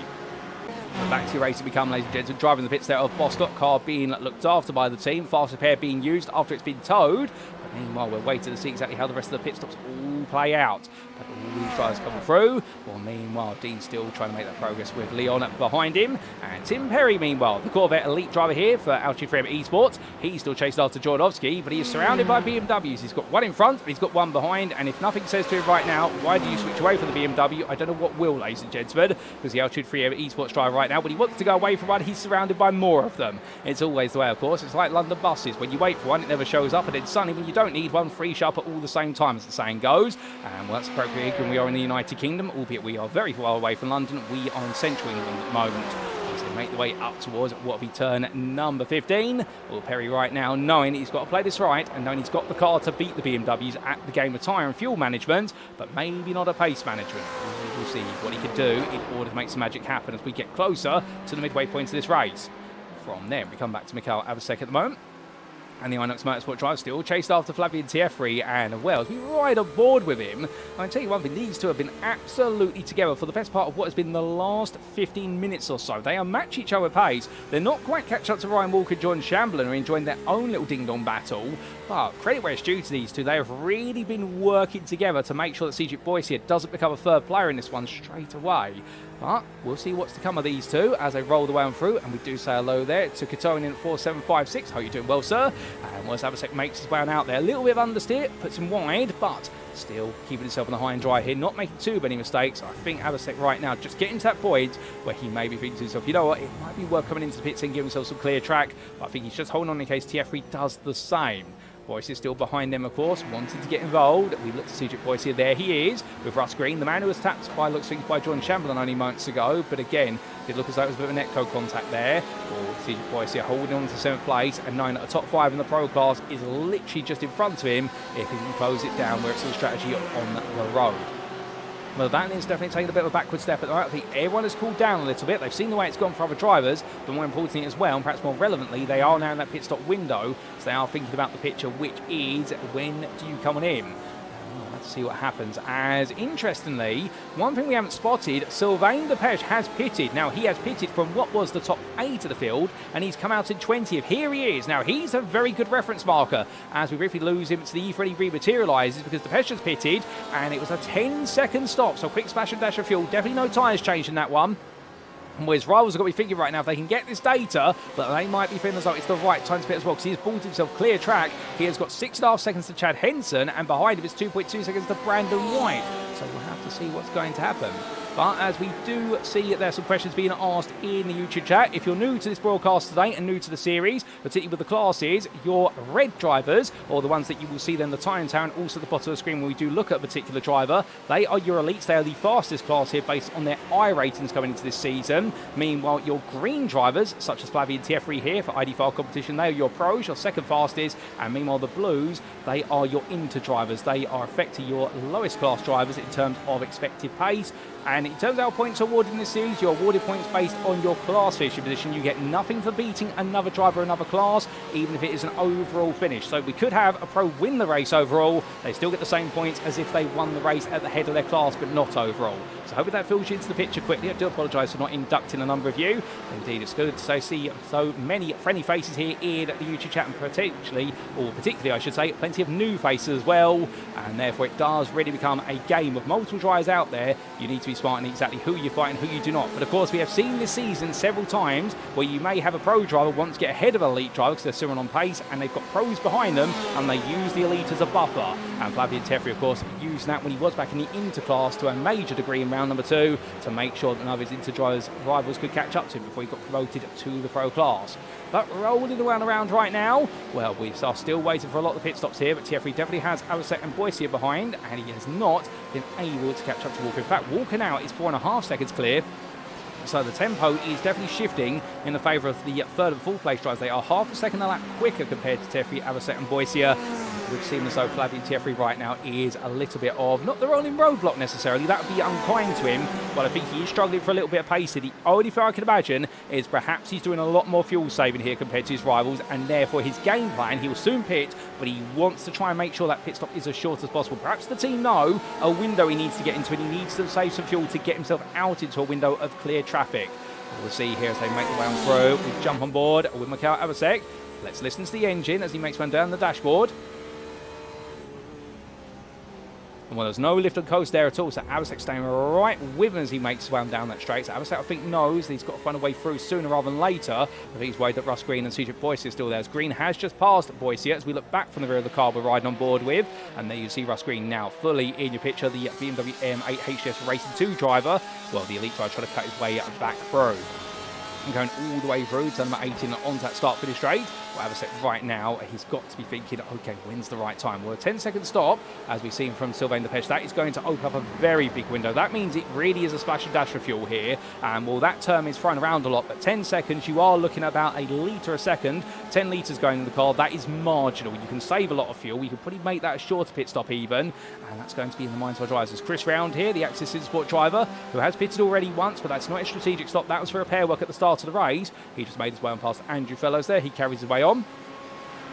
A: Back to your race to become, ladies and gentlemen. Driving the pits there of Bostock, car being looked after by the team. Fast repair being used after it's been towed. But meanwhile, we're waiting to see exactly how the rest of the pit stops all play out. But all these drivers coming through. Well, meanwhile, Dean's still trying to make that progress with Leon behind him. And Tim Perry, meanwhile, the Corvette elite driver here for Altitude Frame Esports. He's still chased after Jordowski, but he is surrounded by BMWs. He's got one in front, and he's got one behind. And if nothing says to him right now, why do you switch away from the BMW? I don't know what will, ladies and gentlemen, because the Altitude Frame Esports driver right now, when he wants to go away from one, he's surrounded by more of them. It's always the way, of course. It's like London buses. When you wait for one, it never shows up, and then suddenly, when you don't need one, three show up at all the same time, as the saying goes. And well, that's appropriate when we are in the United Kingdom, albeit we are very far away from London. We are in central England at the moment. So make the way up towards what will be turn number 15. Well, Perry right now, knowing he's got to play this right and knowing he's got the car to beat the BMWs at the game of tyre and fuel management, but maybe not a pace management. We'll see what he can do in order to make some magic happen as we get closer to the midway point of this race. From there, we come back to Miguel Leon at the moment. And the Inox Motorsport driver still chased after Flavien Thierry, and well, he right aboard with him. I tell you one thing, these two have been absolutely together for the best part of what has been the last 15 minutes or so. They are match each other pace. They're not quite catch up to Ryan Walker, John Chamberlain, are enjoying their own little ding-dong battle. But credit where it's due to these two, they have really been working together to make sure that Cedric Boysier doesn't become a third player in this one straight away. But we'll see what's to come of these two as they roll the way on through. And we do say hello there to Katonin at 4756. How are you doing? Well, sir. And once Abasek makes his way on out there, a little bit of understeer, puts him wide, but still keeping himself on the high and dry here, not making too many mistakes. I think Abasek right now just getting to that point where he may be thinking to himself, you know what, it might be worth coming into the pits and giving himself some clear track. But I think he's just holding on in case Thierry does the same. Boyce is still behind them, of course, wanting to get involved. We look to Cedric Boyce here. There he is with Russ Green, the man who was tapped by looks things by John Chamberlain only moments ago. But again, did look as though it was a bit of a netcode contact there. Cedric Boyce here holding on to 7th place and knowing that the top 5 in the Pro class is literally just in front of him if he can close it down where it's a strategy on the road. Well, that is definitely taking a bit of a backward step at the moment. I think everyone has cooled down a little bit. They've seen the way it's gone for other drivers, but more importantly as well, and perhaps more relevantly, they are now in that pit stop window, so they are thinking about the picture, which is when do you come on in? We'll have to see what happens. As interestingly, one thing we haven't spotted, Sylvain Depech has pitted. Now, he has pitted from what was the top 8 of the field, and he's come out in 20th. Here he is. Now, he's a very good reference marker as we briefly lose him to the E3 rematerialises because Depech has pitted, and it was a 10-second stop. So, quick splash and dash of fuel. Definitely no tyres changed in that one. And his rivals have got to be thinking right now if they can get this data, but they might be feeling as though it's the right time to pit as well because he has bought himself clear track. He has got 6.5 seconds to Chad Henson, and behind him it's 2.2 seconds to Brandon White. So we'll have to see what's going to happen. But as we do see there's some questions being asked in the YouTube chat, if you're new to this broadcast today and new to the series, particularly with the classes, your red drivers, or the ones that you will see then the time tower and also at the bottom of the screen when we do look at a particular driver, they are your elites. They are the fastest class here based on their iRatings coming into this season. Meanwhile, your green drivers, such as Flavien Thierry here for ID file competition, they are your pros, your second fastest, and meanwhile the blues, they are your inter drivers. They are effectively your lowest class drivers in terms of expected pace. And in terms of how points are awarded in this series, you're awarded points based on your class finishing position. You get nothing for beating another driver, another class, even if it is an overall finish. So we could have a pro win the race overall. They still get the same points as if they won the race at the head of their class, but not overall. So hopefully that fills you into the picture quickly. I do apologise for not inducting a number of you. Indeed, it's good to see so many friendly faces here in the YouTube chat, and particularly I should say, plenty of new faces as well. And therefore it does really become a game of multiple drivers out there. You need to be smart in exactly who you fight and who you do not. But of course, we have seen this season several times where you may have a pro driver want to get ahead of an elite driver because they're still on pace and they've got pros behind them and they use the elite as a buffer. And Flavien Thierry, of course, used that when he was back in the interclass to a major degree in round number 2 to make sure that none of his inter-drivers rivals could catch up to him before he got promoted to the pro class. But rolling around right now, well, we are still waiting for a lot of the pit stops here, but Thierry definitely has Arasek and Boysier behind, and he has not been able to catch up to Walker. In fact, Walker now is 4.5 seconds clear. So the tempo is definitely shifting in the favour of the third and fourth place drivers. They are half a second a lap quicker compared to Thierry, Arasek and Boysier. We've seen as though Flavien Thierry right now is a little bit of, not the rolling roadblock necessarily, that would be unkind to him, but I think he is struggling for a little bit of pace here. The only thing I can imagine is perhaps he's doing a lot more fuel saving here compared to his rivals, and therefore his game plan, he will soon pit, but he wants to try and make sure that pit stop is as short as possible. Perhaps the team know a window he needs to get into, and he needs to save some fuel to get himself out into a window of clear traffic. We'll see here as they make the way on through. We jump on board with Miguel Leon. Let's listen to the engine as he makes one down the dashboard. And well, there's no lift and coast there at all, so Abasek staying right with him as he makes his way down that straight. So Abasek, I think, knows that he's got to find a way through sooner rather than later. I think he's worried that Russ Green and Cedric Boyce is still there, as Green has just passed Boyce as we look back from the rear of the car we're riding on board with. And there you see Russ Green now fully in your picture, the BMW M8 HS Racing 2 driver. Well, the elite driver trying to cut his way back through. And going all the way through, turn number 18 onto that start-finish straight. Well, Abasek right now, he's got to be thinking, okay, when's the right time? Well, a 10-second stop, as we've seen from Sylvain Depech, that is going to open up a very big window. That means it really is a splash and dash for fuel here. And well, that term is thrown around a lot, but 10 seconds, you are looking at about a litre a second. 10 litres going in the car, that is marginal. You can save a lot of fuel. You can probably make that a shorter pit stop even. And that's going to be in the minds of our drivers. There's Chris Round here, the Axis Sport driver, who has pitted already once, but that's not a strategic stop. That was for repair work at the start of the race. He just made his way on past Andrew Fellows there. He carries his way on.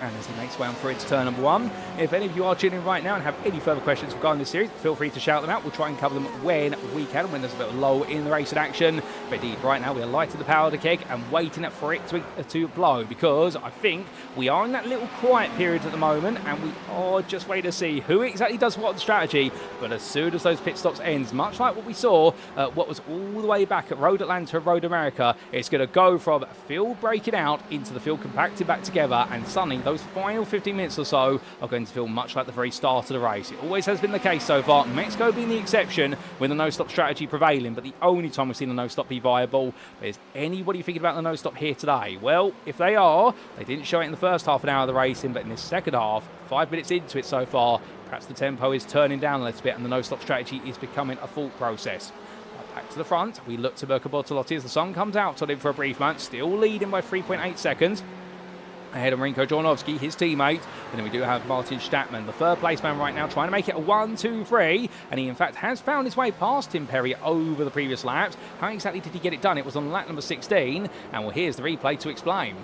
A: And as he makes way on through into turn number 1. If any of you are tuning in right now and have any further questions regarding this series, feel free to shout them out. We'll try and cover them when we can, when there's a bit of lull in the race in action. But indeed, right now we are lighting the powder keg and waiting for it to blow, because I think we are in that little quiet period at the moment, and we are just waiting to see who exactly does what strategy. But as soon as those pit stops ends, much like what we saw, what was all the way back at Road Atlanta and Road America, it's going to go from field breaking out into the field compacted back together, and suddenly those final 15 minutes or so are going to feel much like the very start of the race. It always has been the case so far, Mexico being the exception with the no-stop strategy prevailing, but the only time we've seen the no-stop be viable. But is anybody thinking about the no-stop here today? Well, if they are, they didn't show it in the first half an hour of the racing, but in this second half, 5 minutes into it so far, perhaps the tempo is turning down a little bit and the no-stop strategy is becoming a thought process. Back to the front, we look to Mirko Bortolotti as the sun comes out on him for a brief moment, still leading by 3.8 seconds. Ahead of Marinko Jornovski, his teammate. And then we do have Martin Stattmann, the third place man right now, trying to make it a 1-2-3. And he, in fact, has found his way past Tim Perry over the previous laps. How exactly did he get it done? It was on lap number 16. And well, here's the replay to explain.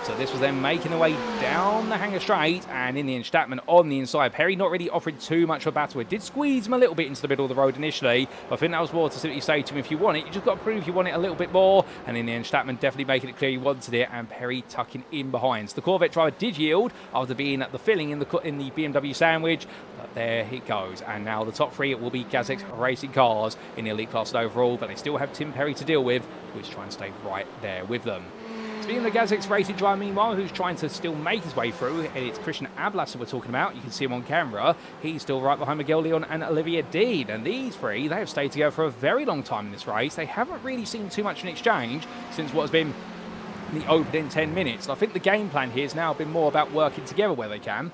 A: So this was them making their way down the hangar straight, and in the end, Stattmann on the inside. Perry not really offering too much of a battle. It did squeeze him a little bit into the middle of the road initially, but I think that was more to simply say to him, if you want it, you just got to prove you want it a little bit more. And in the end, Stattmann definitely making it clear he wanted it, and Perry tucking in behind. So the Corvette driver did yield after being at the filling in the BMW sandwich, but there it goes. And now the top three, it will be GazX Racing cars in the elite class overall, but they still have Tim Perry to deal with, who's trying to stay right there with them. Speaking of the GazX Racing driver, meanwhile, who's trying to still make his way through, it's Christian Ablas we're talking about. You can see him on camera. He's still right behind Miguel Leon and Olivier Dean. And these three, they have stayed together for a very long time in this race. They haven't really seen too much of an exchange since what has been the opening 10 minutes. And I think the game plan here has now been more about working together where they can.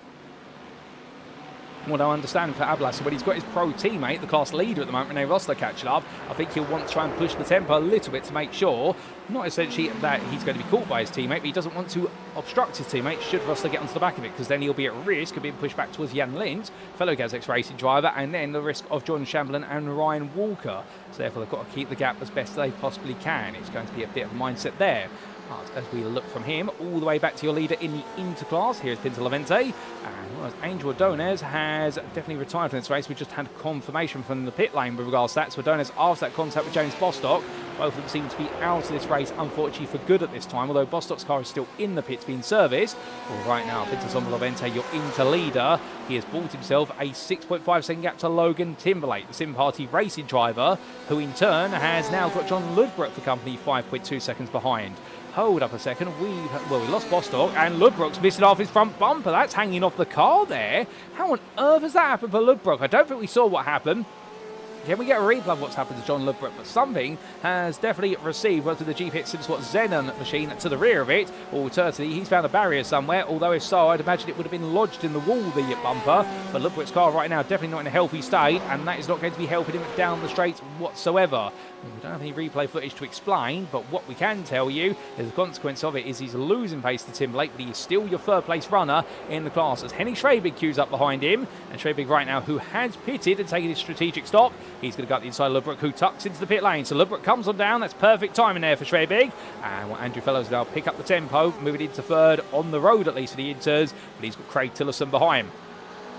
A: What I understand for Ablas, when he's got his pro teammate, the class leader at the moment, Rene Rosler, catching up, I think he'll want to try and push the tempo a little bit to make sure, not essentially that he's going to be caught by his teammate, but he doesn't want to obstruct his teammate should Rosler get onto the back of it, because then he'll be at risk of being pushed back towards Jan Lind, fellow GazX Racing driver, and then the risk of John Chamberlain and Ryan Walker. So therefore they've got to keep the gap as best they possibly can. It's going to be a bit of a mindset there. But as we look from him all the way back to your leader in the interclass, here's Pinto Levente, and Angel Ordonez has definitely retired from this race. We just had confirmation from the pit lane with regards to that. So Ordonez, after that contact with James Bostock, both of them seem to be out of this race, unfortunately for good at this time, although Bostock's car is still in the pits being serviced. Well, right now, Pinto Levente, your inter-leader, he has bought himself a 6.5 second gap to Logan Timberlake, the Sim Party racing driver, who in turn has now got John Ludbrook for company 5.2 seconds behind. Hold up a second, we lost Bostock, and Ludbrook's missing off his front bumper. That's hanging off the car there. How on earth has that happened for Ludbrook? I don't think we saw what happened. Can we get a replay of what's happened to John Ludbrook? But something has definitely received, whether the GPX SimSport Xenon machine to the rear of it, or alternatively, he's found a barrier somewhere, although if so, I'd imagine it would have been lodged in the wall, the bumper. But Ludbrook's car right now definitely not in a healthy state, and that is not going to be helping him down the straight whatsoever. We don't have any replay footage to explain, but what we can tell you is the consequence of it is he's losing pace to Timberlake, but he is still your third place runner in the class as Henning Schwebig queues up behind him. And Schwebig right now, who has pitted and taken his strategic stop, he's going to go up the inside of Ludbrook, who tucks into the pit lane. So Ludbrook comes on down, that's perfect timing there for Schwebig. And Andrew Fellows now pick up the tempo, moving into third on the road at least for the Inters, but he's got Craig Tillotson behind him.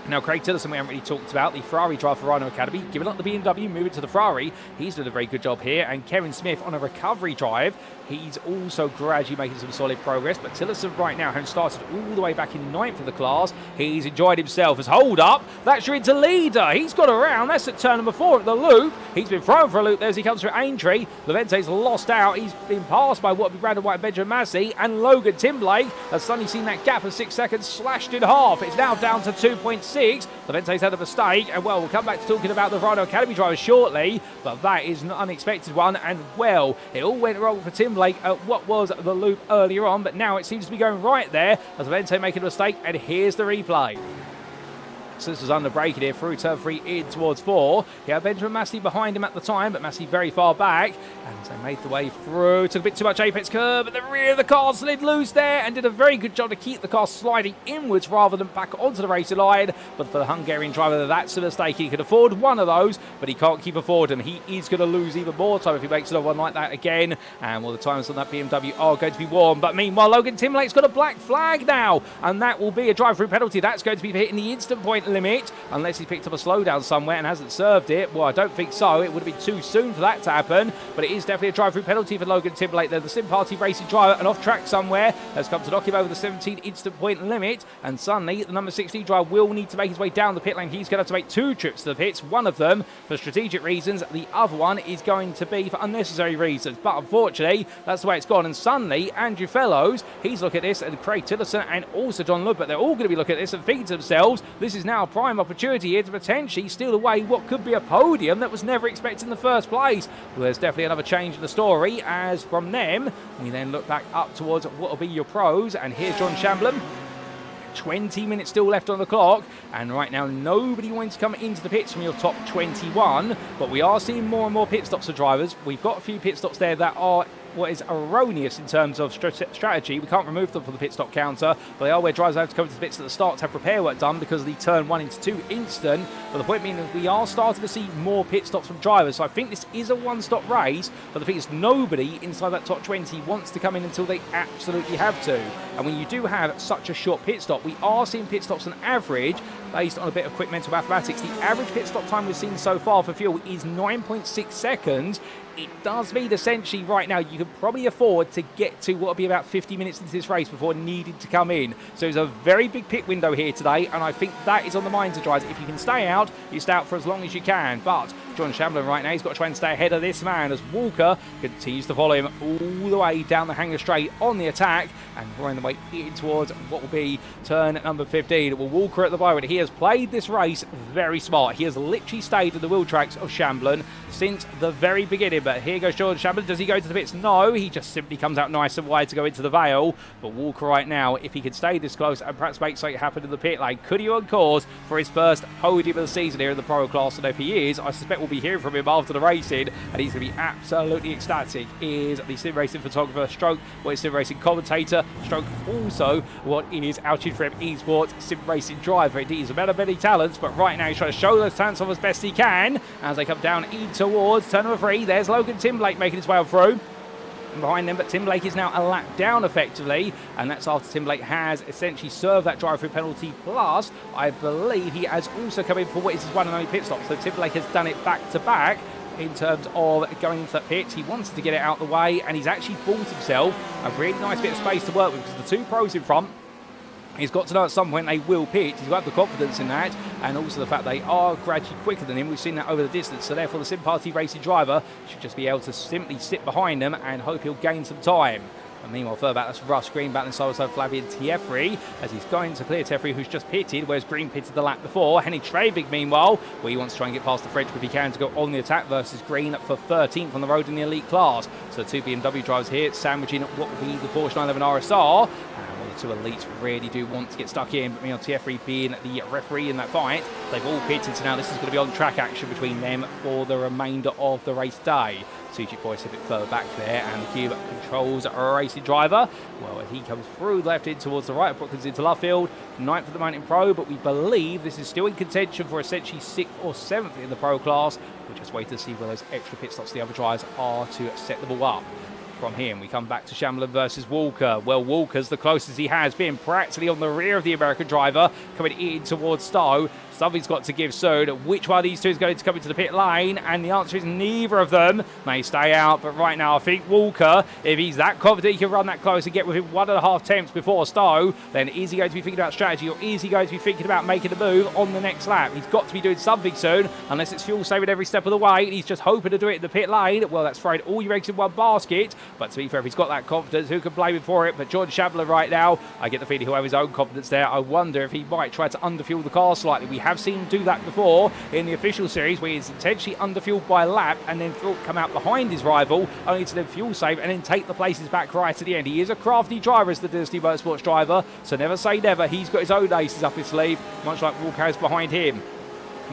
A: Now, Craig Tillotson, we haven't really talked about, the Ferrari driver for Rhino Academy, giving up the BMW, moving to the Ferrari. He's doing a very good job here. And Kevin Smith on a recovery drive. He's also gradually making some solid progress. But Tillotson right now, having started all the way back in 9th of the class, he's enjoyed himself. As hold up, that's your into leader. He's got around. That's at turn number 4 at the loop. He's been thrown for a loop there as he comes through Aintree. Levente's lost out. He's been passed by what would be Brandon White and Benjamin Massey. And Logan Timblake has suddenly seen that gap of 6 seconds slashed in half. It's now down to 2.6. Levente's had a mistake, and well, we'll come back to talking about the Rhino Academy drivers shortly, but that is an unexpected one, and well, it all went wrong for Timblake at what was the loop earlier on, but now it seems to be going right there as Levente making a mistake, and here's the replay. So this was under braking here through turn 3 in towards 4. He had Benjamin Massey behind him at the time, but Massey very far back. And as they made the way through, took a bit too much apex curve, but the rear of the car slid loose there and did a very good job to keep the car sliding inwards rather than back onto the racing line. But for the Hungarian driver, that's a mistake. He could afford one of those, but he can't keep affording them. He is going to lose even more time if he makes another one like that again. And well, the times on that BMW are going to be warm. But meanwhile, Logan Timlake's got a black flag now, and that will be a drive-through penalty. That's going to be for hitting the instant point limit, unless he picked up a slowdown somewhere and hasn't served it. Well, I don't think so. It would have been too soon for that to happen, but it is definitely a drive-through penalty for Logan Timblake. They're the Sim Party racing driver, and off track somewhere has come to knock him over the 17 instant point limit, and suddenly the number 16 driver will need to make his way down the pit lane. He's going to have to make 2 trips to the pits, one of them for strategic reasons, the other one is going to be for unnecessary reasons. But unfortunately, that's the way it's gone, and suddenly Andrew Fellows, he's looking at this, and Craig Tillotson and also John Lubbert, they're all going to be looking at this and thinking to themselves, this is now a prime opportunity here to potentially steal away what could be a podium that was never expected in the first place. Well, there's definitely another change in the story, as from them we then look back up towards what will be your pros, and here's John Shamblin. 20 minutes still left on the clock, and right now nobody wants to come into the pits from your top 21, but we are seeing more and more pit stops for drivers. We've got a few pit stops there that are what is erroneous in terms of strategy. We can't remove them from the pit stop counter, but they are where drivers have to come to the pits at the start to have repair work done because of the turn 1 into 2 instant. But the point being is we are starting to see more pit stops from drivers, so I think this is a one-stop race, but the thing is nobody inside that top 20 wants to come in until they absolutely have to. And when you do have such a short pit stop, we are seeing pit stops on average, based on a bit of quick mental mathematics, the average pit stop time we've seen so far for fuel is 9.6 seconds. It does mean essentially right now you can probably afford to get to what will be about 50 minutes into this race before needing to come in. So there's a very big pit window here today, and I think that is on the minds of drivers. If you can stay out, you stay out for as long as you can. But John Shamblin right now, he's got to try and stay ahead of this man as Walker continues to follow him all the way down the hanger straight on the attack, and we're on the way in towards what will be turn number 15. Well, Walker at the moment, he has played this race very smart. He has literally stayed in the wheel tracks of Shamblin since the very beginning. But here goes Jordan Shamblin. Does he go to the pits? No, he just simply comes out nice and wide to go into the Vale. But Walker right now, if he can stay this close and perhaps make something happen in the pit lane, could he on course for his first podium of the season here in the Pro class? And if he is, I suspect we'll be hearing from him after the racing, and he's going to be absolutely ecstatic. Is the sim racing photographer stroke what is sim racing commentator stroke also what is Altitude for him esports sim racing driver. Indeed, he's a man of many talents, but right now he's trying to show those talents off as best he can as they come down in towards turn number 3. There's Logan Timblake making his way on through behind them, but Timblake is now a lap down effectively, and that's after Timblake has essentially served that drive-through penalty, plus I believe he has also come in for what is his one and only pit stop. So Timblake has done it back to back in terms of going into that pit. He wanted to get it out the way, and he's actually bought himself a really nice bit of space to work with, because the 2 pros in front, he's got to know at some point they will pit. He's got the confidence in that, and also the fact they are gradually quicker than him. We've seen that over the distance, so therefore the Sim Party racing driver should just be able to simply sit behind them and hope he'll gain some time. And meanwhile, further back, that's Russ Green battling side by side Flavian Tiefri as he's going to clear Tiefri, who's just pitted, whereas Green pitted the lap before. Henny Trebig, meanwhile, well, he wants to try and get past the French if he can to go on the attack versus Green for 13th on the road in the elite class. So 2 BMW drivers here sandwiching what will be the Porsche 911 RSR. And the 2 elites really do want to get stuck in, but meanwhile, Tiefri being the referee in that fight, they've all pitted, so now this is going to be on track action between them for the remainder of the race day. Suji Boyce a bit further back there, and the Cube controls a racing driver. Well, he comes through left in towards the right, Brooklands into Lovefield, 9th for the Mountain Pro, but we believe this is still in contention for essentially 6th or 7th in the Pro class. We'll just wait to see where those extra pit stops the other drivers are to set the ball up. From him, we come back to Shamlin versus Walker. Well, Walker's the closest he has been, practically on the rear of the American driver, coming in towards Stowe. Something's got to give soon. Which one of these two is going to come into the pit lane? And the answer is neither of them. May stay out, but right now I think Walker, if he's that confident he can run that close and get within 1.5 tenths before Stowe, then is he going to be thinking about strategy, or is he going to be thinking about making a move on the next lap? He's got to be doing something soon, unless it's fuel saving every step of the way. He's just hoping to do it in the pit lane. Well, that's throwing all your eggs in one basket. But to be fair, if he's got that confidence, who can blame him for it? But George Shabler right now, I get the feeling he'll have his own confidence there. I wonder if he might try to underfuel the car slightly. We have seen him do that before in the official series, where he's intentionally underfueled by a lap and then come out behind his rival, only to then fuel save and then take the places back right to the end. He is a crafty driver as the Dynasty Motorsports driver, so never say never. He's got his own aces up his sleeve, much like Walker has behind him.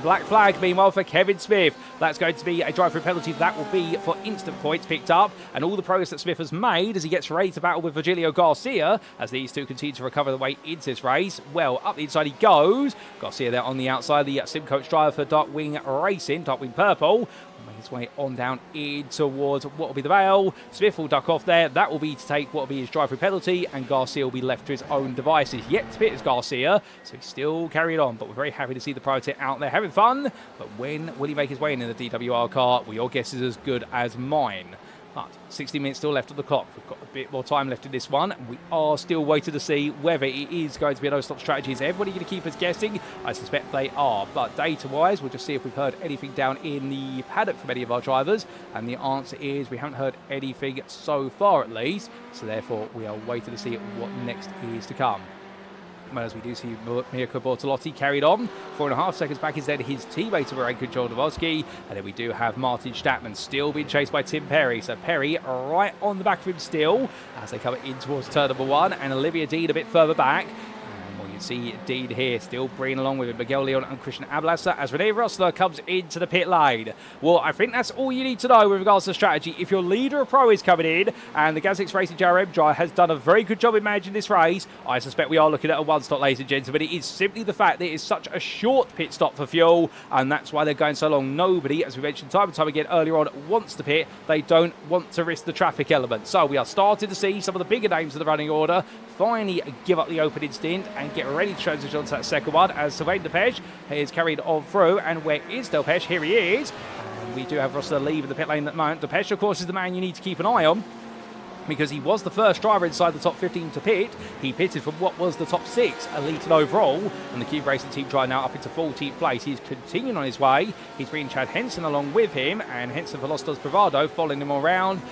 A: Black flag, meanwhile, for Kevin Smith. That's going to be a drive-through penalty. That will be for instant points picked up. And all the progress that Smith has made as he gets ready to battle with Virgilio Garcia, as these two continue to recover the way into this race. Well, up the inside he goes. Garcia there on the outside, the sim coach driver for Darkwing Racing, Darkwing Purple. His way on down in towards what will be the Vale. Smith will duck off there. That will be to take what will be his drive-through penalty, and Garcia will be left to his own devices. Yet to pit is Garcia, so he's still carried on, but we're very happy to see the Prototype out there having fun. But when will he make his way in the DWR car? Well, your guess is as good as mine. But 60 minutes still left on the clock. We've got a bit more time left in this one. We are still waiting to see whether it is going to be a no-stop strategy. Is everybody going to keep us guessing? I suspect they are. But data-wise, we'll just see if we've heard anything down in the paddock from any of our drivers. And the answer is we haven't heard anything so far, at least. So therefore, we are waiting to see what next is to come. As we do see Mirko Bortolotti carried on. 4.5 seconds back is then his teammate Marenko Joldovoski. And then we do have Martin Stattmann still being chased by Tim Perry. So Perry right on the back of him still as they come in towards turn number 1. And Olivia Dean a bit further back. You see Dean here still bringing along with Miguel Leon and Christian Ablasa as Renee Rossler comes into the pit lane. Well, I think that's all you need to know with regards to strategy. If your leader of pro is coming in, and the GazX Racing JRM driver has done a very good job in managing this race, I suspect we are looking at a one-stop, ladies and gentlemen. It is simply the fact that it is such a short pit stop for fuel, and that's why they're going so long. Nobody, as we mentioned time and time again earlier on, wants to pit. They don't want to risk the traffic element. So we are starting to see some of the bigger names of the running order finally give up the opening stint and get ready to transition onto that second one, as Sylvain Depech is carried on through. And where is Depech? Here he is. And we do have Rossler leaving the pit lane at the moment. Depech, of course, is the man you need to keep an eye on, because he was the first driver inside the top 15 to pit. He pitted from what was the top 6 elite and overall, and the GTE Racing Team driver now up into 14th place. He's continuing on his way. He's bringing Chad Henson along with him, and Henson for Los Dos Bravado following him around.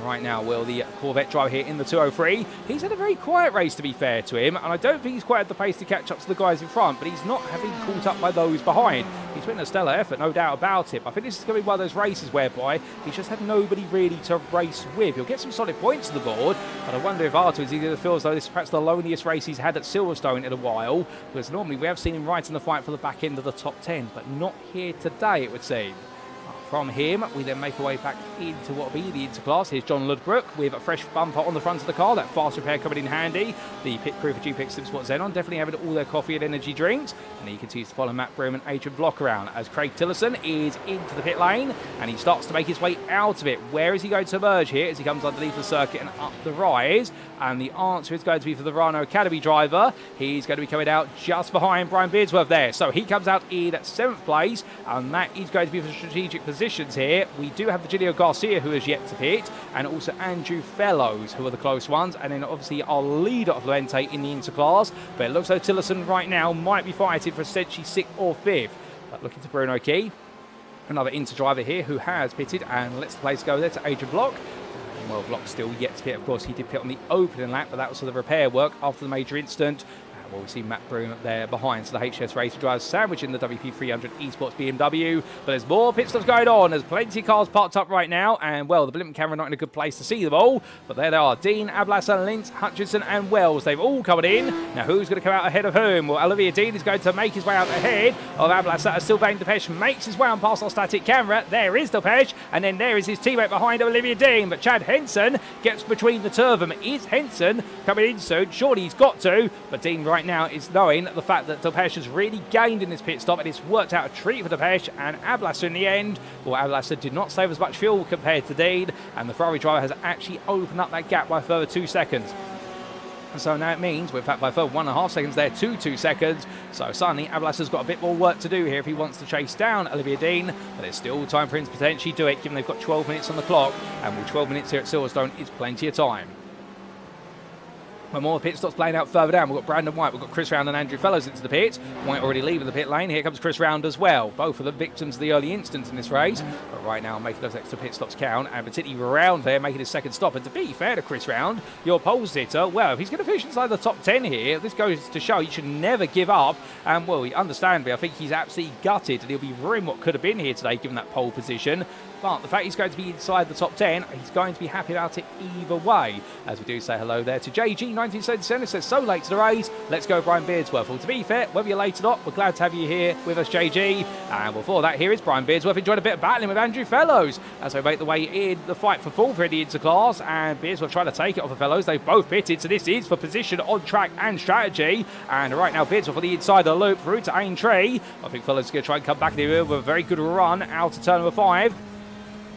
A: Right now, Will, the Corvette driver here in the 203, he's had a very quiet race, to be fair to him, and I don't think he's quite at the pace to catch up to the guys in front, but he's not having caught up by those behind. He's put in a stellar effort, no doubt about it. I think this is going to be one of those races whereby he's just had nobody really to race with. He'll get some solid points to the board, but I wonder if afterwards he's going to feel as though this is perhaps the loneliest race he's had at Silverstone in a while, because normally we have seen him right in the fight for the back end of the top 10, but not here today, it would seem. From him, we then make our way back into what will be the interclass. Here's John Ludbrook with a fresh bumper on the front of the car. That fast repair coming in handy. The pit crew for GPX SimSport Xenon definitely having all their coffee and energy drinks. And he continues to follow Matt Broom and Adrian Block around as Craig Tillotson is into the pit lane. And he starts to make his way out of it. Where is he going to emerge here as he comes underneath the circuit and up the rise? And the answer is going to be for the Rano Academy driver. He's going to be coming out just behind Brian Beardsworth there. So he comes out in 7th place. And that is going to be for strategic positions here. We do have Virgilio Garcia, who is yet to pit, and also Andrew Fellows, who are the close ones, and then obviously our leader of Lente in the interclass. But it looks like Tillotson right now might be fighting for essentially 6th or 5th. But looking to Bruno Key, another inter driver here who has pitted, and lets the place go there to Adrian Block. Well, Block's still yet to pit. Of course, he did pit on the opening lap, but that was for the repair work after the major incident. Well, we see Matt Broom there behind, so the HS Racing drivers sandwiching the WP300 Esports BMW. But there's more pit stops going on. There's plenty of cars parked up right now, and well, the blimp camera not in a good place to see them all. But there they are: Dean, Ablasa, Lintz, Hutchinson, and Wells. They've all come in. Now, who's going to come out ahead of whom? Well, Olivia Dean is going to make his way out ahead of Ablasa as Sylvain Depech makes his way on past our static camera. There is Depech, and then there is his teammate behind Olivia Dean. But Chad Henson gets between the two of them. Is Henson coming in soon? Surely he's got to. But Dean right right now is knowing the fact that Depeche has really gained in this pit stop, and it's worked out a treat for Depeche and Ablasser in the end. Well, Ablasser did not save as much fuel compared to Dean, and the Ferrari driver has actually opened up that gap by a further 2 seconds. And so now it means we're back by a further 1.5 seconds there to 2 seconds. So suddenly Ablasser's got a bit more work to do here if he wants to chase down Olivier Dean. But there's still time for him to potentially do it, given they've got 12 minutes on the clock. And with 12 minutes here at Silverstone is plenty of time. When more pit stops playing out further down, we've got Brandon White, we've got Chris Round and Andrew Fellows into the pit. White already leaving the pit lane. Here comes Chris Round as well. Both of the victims of the early instance in this race. But right now making those extra pit stops count, and particularly Round there making his second stop. And to be fair to Chris Round, your pole sitter, well, if he's going to finish inside the top 10 here, this goes to show you should never give up. And well, understandably, I think he's absolutely gutted and he'll be ruining what could have been here today given that pole position. But the fact he's going to be inside the top 10, he's going to be happy about it either way. As we do say hello there to JG, 1977, says so late to the race. Let's go, Brian Beardsworth. Well, to be fair, whether you're late or not, we're glad to have you here with us, JG. And before that, here is Brian Beardsworth enjoying a bit of battling with Andrew Fellows as they make the way in the fight for fourth in the interclass. And Beardsworth trying to take it off of Fellows. They've both pitted, so this is for position on track and strategy. And right now, Beardsworth on the inside of the loop through to Aintree. I think Fellows is going to try and come back here with a very good run out to turn number 5.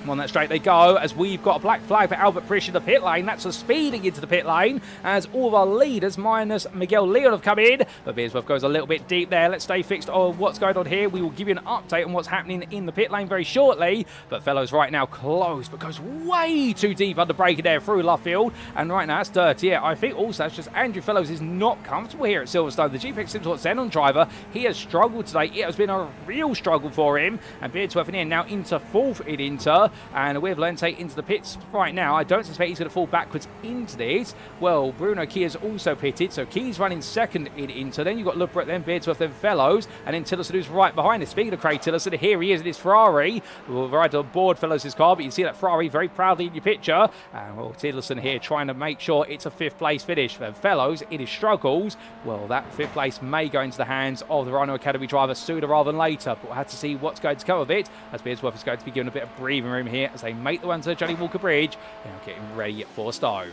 A: On that straight they go, as we've got a black flag for Albert Prish in the pit lane. That's a speeding into the pit lane, as all of our leaders, minus Miguel Leon, have come in. But Bearsworth goes a little bit deep there. Let's stay fixed on what's going on here. We will give you an update on what's happening in the pit lane very shortly. But Fellows right now close, but goes way too deep under braking there through Luffield. And right now it's dirty. Yeah, I think also it's just Andrew Fellows is not comfortable here at Silverstone. The GPX Simsport Xenon driver, he has struggled today. It has been a real struggle for him. And Beardsworth in here now into fourth in Inter. And with Lente into the pits right now, I don't suspect he's going to fall backwards into this. Well, Bruno Kia's also pitted, so Key's running second in Inter. Then you've got Lubret, then Beardsworth, then Fellows, and then Tillotson who's right behind us. Speaking of Craig Tillotson, here he is in his Ferrari. We'll ride on board Fellows' car, but you see that Ferrari very proudly in your picture. And well, Tillotson here trying to make sure it's a 5th place finish. For Fellows, in his struggles, well, that 5th place may go into the hands of the Rhino Academy driver sooner rather than later. But we'll have to see what's going to come of it, as Beardsworth is going to be given a bit of breathing room here as they make the one to Johnny Walker Bridge. Now getting ready for Stowe.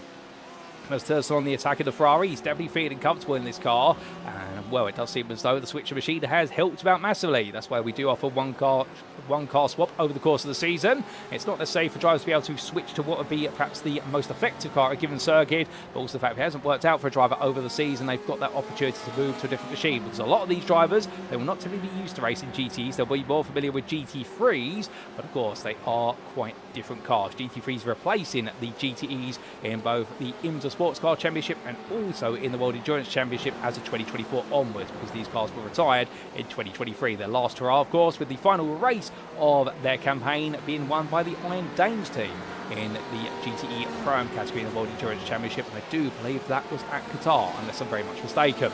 A: As Tillotson on the attack of the Ferrari, he's definitely feeling comfortable in this car. And well, it does seem as though the switcher machine has helped him out massively. That's why we do offer one car swap over the course of the season. It's not necessary for drivers to be able to switch to what would be perhaps the most effective car at a given circuit, but also the fact it hasn't worked out for a driver over the season, they've got that opportunity to move to a different machine. Because a lot of these drivers, they will not typically be used to racing GTs. They'll be more familiar with GT3s, but of course they are quite different cars. GT3s replacing the GTEs in both the IMSA Sports Car Championship and also in the World Endurance Championship as of 2024 onwards, because these cars were retired in 2023. Their last hurrah, of course, with the final race of their campaign being won by the Iron Dames team in the GTE Pro-Am category in the World Endurance Championship, and I do believe that was at Qatar, unless I'm very much mistaken.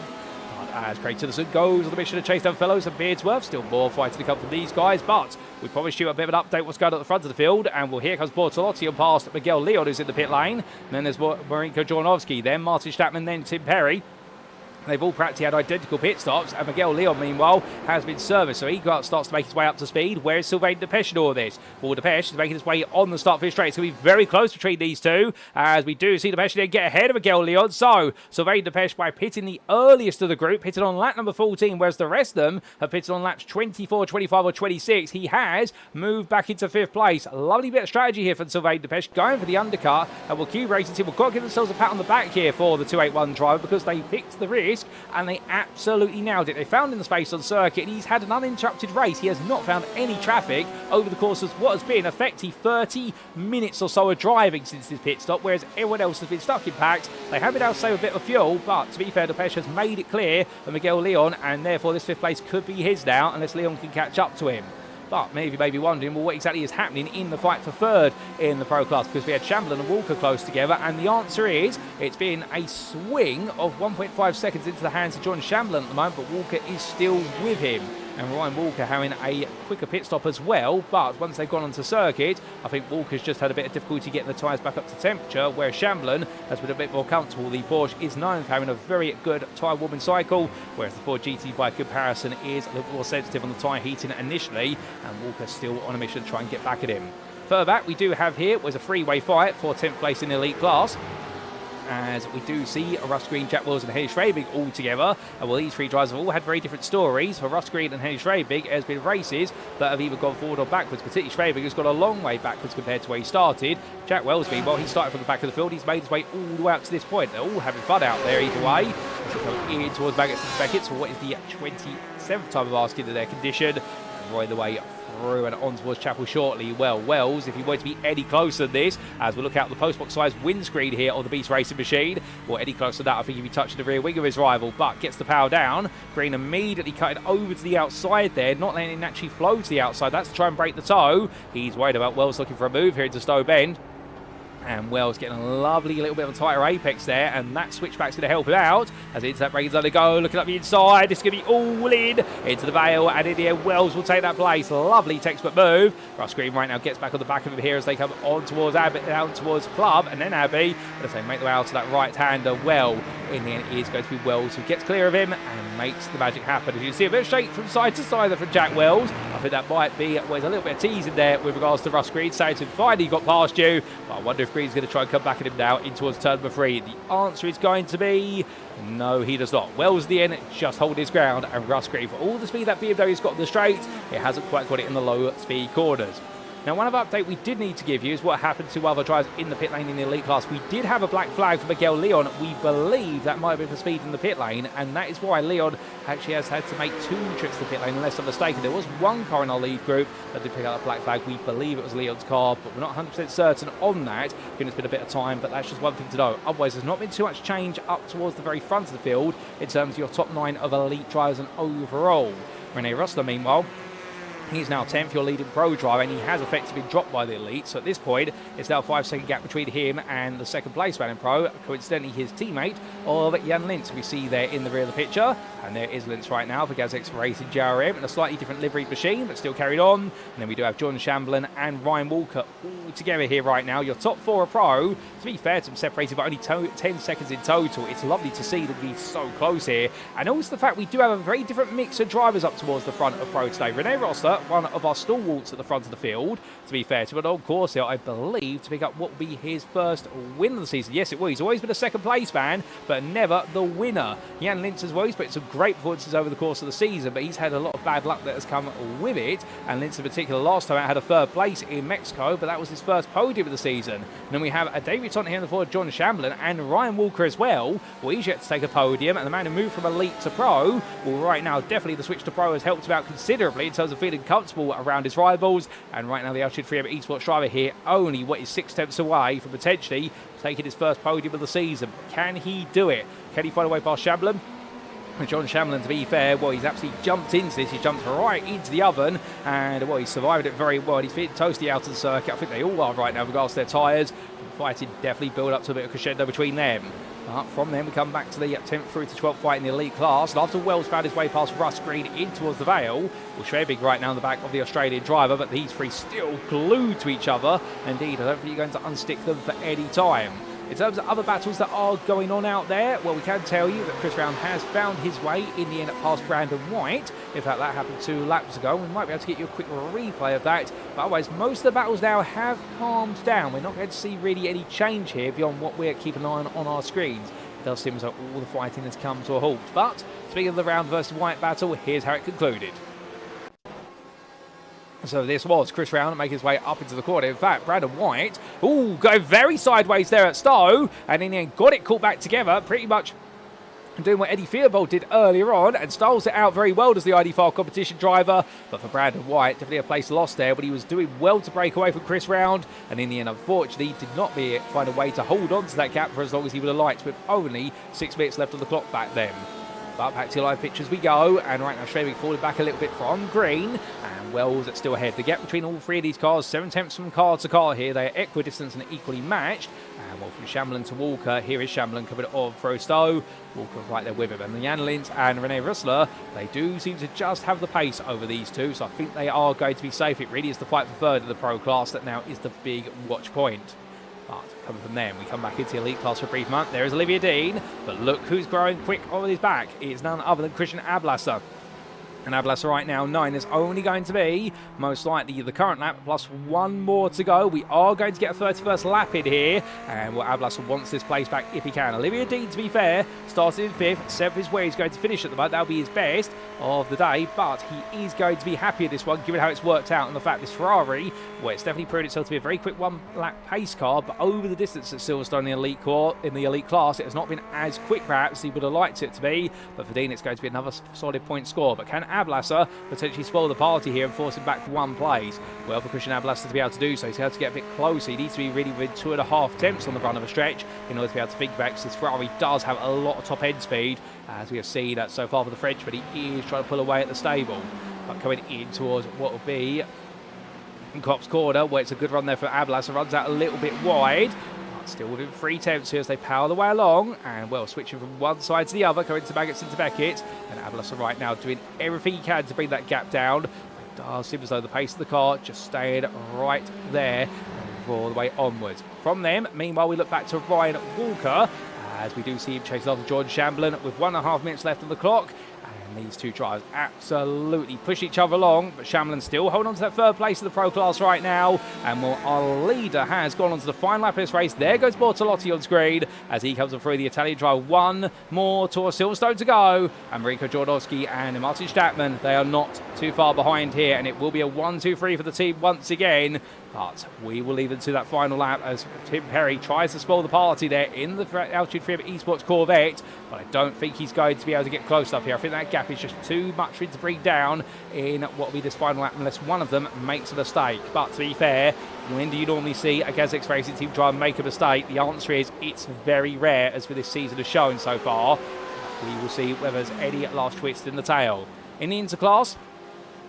A: As Craig Tillotson goes on the mission to chase down Fellows and Beardsworth, still more fighting to come from these guys, but we promised you a bit of an update what's going on at the front of the field, and well, here comes Bortolotti and past Miguel Leon, who's in the pit lane, and then there's Marinko Jornovsky, then Martin Stattmann, then Tim Perry. They've all practically had identical pit stops, and Miguel Leon, meanwhile, has been serviced, so he starts to make his way up to speed. Where is Sylvain Depeche in all of this? Well, Depeche is making his way on the start finish straight. It's going to be very close between these two, as we do see Depeche then get ahead of Miguel Leon. So, Sylvain Depeche, by pitting the earliest of the group, pitted on lap number 14, whereas the rest of them have pitted on laps 24, 25, or 26. He has moved back into 5th place. A lovely bit of strategy here from Sylvain Depeche, going for the undercut, and well, Cube Racing Team will got to give themselves a pat on the back here for the 281 driver, because they picked the risk, and they absolutely nailed it. They found in the space on circuit, and he's had an uninterrupted race. He has not found any traffic over the course of what has been effectively 30 minutes or so of driving since his pit stop, whereas everyone else has been stuck in packs. They have been able to save a bit of fuel, but to be fair, Depeche has made it clear for Miguel Leon, and therefore this 5th place could be his now, unless Leon can catch up to him. But many of you may be wondering, well, what exactly is happening in the fight for 3rd in the Pro class? Because we had Chamberlain and Walker close together, and the answer is it's been a swing of 1.5 seconds into the hands of John Chamberlain at the moment, but Walker is still with him. And Ryan Walker having a quicker pit stop as well, but once they've gone onto circuit, I think Walker's just had a bit of difficulty getting the tyres back up to temperature, where Chamberlain has been a bit more comfortable. The Porsche is known for having a very good tyre warming cycle, whereas the Ford GT by comparison is a little more sensitive on the tyre heating initially, and Walker's still on a mission to try and get back at him. Further back, we do have here was a 3-way fight for 10th place in the elite class. as we do see Russ Green, Jack Wells and Henny Schwabig all together. And well, these three drivers have all had very different stories. For Russ Green and Henny Schwabig, has been races that have either gone forward or backwards, particularly Schwabig has gone a long way backwards compared to where he started. Jack Wells, meanwhile, he started from the back of the field. He's made his way all the way up to this point. They're all having fun out there either way. As we go in towards Baggett's and Beckett's for what is the 27th time of asking to their condition. And right the way through and on towards Chapel shortly. Well, Wells, if he were to be any closer than this, as we look out the postbox size windscreen here on the Beast Racing machine, well, any closer to that, I think he'd be touching the rear wing of his rival, but gets the power down. Green immediately cutting over to the outside there, not letting it naturally flow to the outside. That's to try and break the toe. He's worried about Wells looking for a move here into Stowe Bend. And Wells getting a lovely little bit of a tighter apex there, and that switchback's going to help him out as into that brake's on the go, looking up the inside. It's going to be all in into the Vale, and in the end, Wells will take that place. Lovely textbook move. Russ Green right now gets back on the back of him here as they come on towards Abbey, down towards Club, and then Abbey, as they make their way out to that right-hander. Well, in the end, it is going to be Wells who gets clear of him and makes the magic happen. As you can see, a bit of shake from side to side there from Jack Wells. I think that might be, well, there's a little bit of tease in there with regards to Russ Green, saying to him, finally got past you, but I wonder if Green's going to try and come back at him now in towards turn number 3. The answer is going to be no, he does not. Wells, the end, just hold his ground, and Russ Green, for all the speed that BMW's got in the straight, it hasn't quite got it in the low speed corners. Now, one other update we did need to give you is what happened to other drivers in the pit lane in the elite class. We did have a black flag for Miguel Leon. We believe that might have been for speed in the pit lane, and that is why Leon actually has had to make 2 trips to the pit lane, unless I'm mistaken. There was one car in our lead group that did pick up a black flag. We believe it was Leon's car, but we're not 100% certain on that. I think it's been a bit of time, but that's just one thing to know. Otherwise, there's not been too much change up towards the very front of the field in terms of your top 9 of elite drivers and overall. Rene Rustler, meanwhile, he's now 10th, your leading pro driver, and he has effectively been dropped by the elite. So at this point, it's now a 5-second gap between him and the second place man in pro. Coincidentally, his teammate of Jan Lintz, we see there in the rear of the picture. And there is Lintz right now for GazX Racing JRM in a slightly different livery machine, but still carried on. And then we do have John Shamblin and Ryan Walker all together here right now. Your top 4 are pro. To be fair to them, separated by only 10 seconds in total. It's lovely to see them be so close here. And also the fact we do have a very different mix of drivers up towards the front of pro today. Rene Rosler, one of our stalwarts at the front of the field, to be fair to him, of course, here, I believe, to pick up what will be his first win of the season. Yes, it will. He's always been a second place man, but never the winner. Jan Lintz as well, he's put some great performances over the course of the season, but he's had a lot of bad luck that has come with it. And Lintz in particular, last time out, had a 3rd place in Mexico, but that was his first podium of the season. And then we have a debutant here in the forward, John Shamblin, and Ryan Walker as well. Well, he's yet to take a podium, and the man who moved from elite to pro, well, right now, definitely the switch to pro has helped him out considerably in terms of feeling comfortable around his rivals. And right now, the Altitude 3M eSports driver here, only what is 6 tenths away from potentially taking his first podium of the season. Can he do it? Can he find a way past Shamblin? John Shamblin, to be fair, well, he's absolutely jumped into this. He jumped right into the oven, and well, he's survived it very well. He's feeling toasty out of the circuit. I think they all are right now, with regards to their tyres. The fighting definitely build up to a bit of crescendo between them. But from then, we come back to the 10th through to 12th fight in the elite class. And after Wells found his way past Russ Green in towards the Vale, well, Schwabig right now in the back of the Australian driver, but these three still glued to each other. Indeed, I don't think you're going to unstick them for any time. In terms of other battles that are going on out there, well, we can tell you that Chris Round has found his way in the end past Brandon White. In fact, that happened 2 laps ago. We might be able to get you a quick replay of that. But otherwise, most of the battles now have calmed down. We're not going to see really any change here beyond what we're keeping an eye on our screens. It does seem as though all the fighting has come to a halt. But speaking of the Round versus White battle, here's how it concluded. So this was Chris Round making his way up into the corner. In fact, Brandon White, going very sideways there at Stowe, and in the end got it caught back together, pretty much doing what Eddie Theobald did earlier on, and Stoles it out very well as the ID5 competition driver. But for Brandon White, definitely a place lost there, but he was doing well to break away from Chris Round, and in the end, unfortunately, did not find a way to hold on to that gap for as long as he would have liked, with only 6 minutes left on the clock back then. But back to live pictures we go, and right now Schwabig falling back a little bit from green, and Wells still ahead. The gap between all 3 of these cars, 7 tenths from car to car here. They are equidistant and equally matched. And well, from Shamblin to Walker, here is Shamblin coming off for Stowe. Walker right there with him. And Jan Lintz and Rene Rustler, they do seem to just have the pace over these two, so I think they are going to be safe. It really is the fight for third in the pro class that now is the big watch point. But coming from them, we come back into the elite class for a brief moment. There is Olivia Dean, but look who's growing quick on his back. It is none other than Christian Ablasser. And Ablas right now, 9 is only going to be, most likely, the current lap, plus 1 more to go. We are going to get a 31st lap in here, and Ablas wants this place back if he can. Olivia Dean, to be fair, started in 5th. 7th is where he's going to finish at the moment. That'll be his best of the day, but he is going to be happy at this one, given how it's worked out, and the fact this Ferrari, well, it's definitely proved itself to be a very quick 1-lap pace car, but over the distance at Silverstone in the elite class, it has not been as quick, perhaps, as he would have liked it to be, but for Dean, it's going to be another solid point score. But can Ablasser potentially spoil the party here and force him back 1 place? Well, for Christian Ablasser to be able to do so, he's got to get a bit closer. He needs to be really within 2.5 tenths on the run of a stretch in order to be able to think back, because this Ferrari does have a lot of top end speed, as we have seen so far for the French, but he is trying to pull away at the stable. But coming in towards what will be Kopp's corner, where it's a good run there for Ablasser, runs out a little bit wide. Still within 3 tenths here as they power the way along, and well, switching from one side to the other, coming to Maggots into Beckett, and Ablasser right now doing everything he can to bring that gap down. It does seem as though the pace of the car just stayed right there all the way onwards. From them, meanwhile, we look back to Ryan Walker, as we do see him chasing after George Shamblin with 1.5 minutes left on the clock. These two drivers absolutely push each other along, but Shamblin still holding on to that 3rd place of the Pro Class right now. And well, our leader has gone on to the final lap of this race. There goes Bortolotti on screen as he comes up through the Italian driver. 1 more towards Silverstone to go. And Mariko Jordowski and Martin Stattmann, they are not too far behind here, and it will be a 1-2-3 for the team once again. But we will leave it to that final lap as Tim Perry tries to spoil the party there in the Altitude Freedom Esports Corvette. But I don't think he's going to be able to get close enough here. I think that gap is just too much for him to bring down in what will be this final lap unless one of them makes a mistake. But to be fair, when do you normally see a GazX Racing Team try and make a mistake? The answer is it's very rare, as for this season has shown so far. We will see whether there's any last twist in the tail. In the interclass,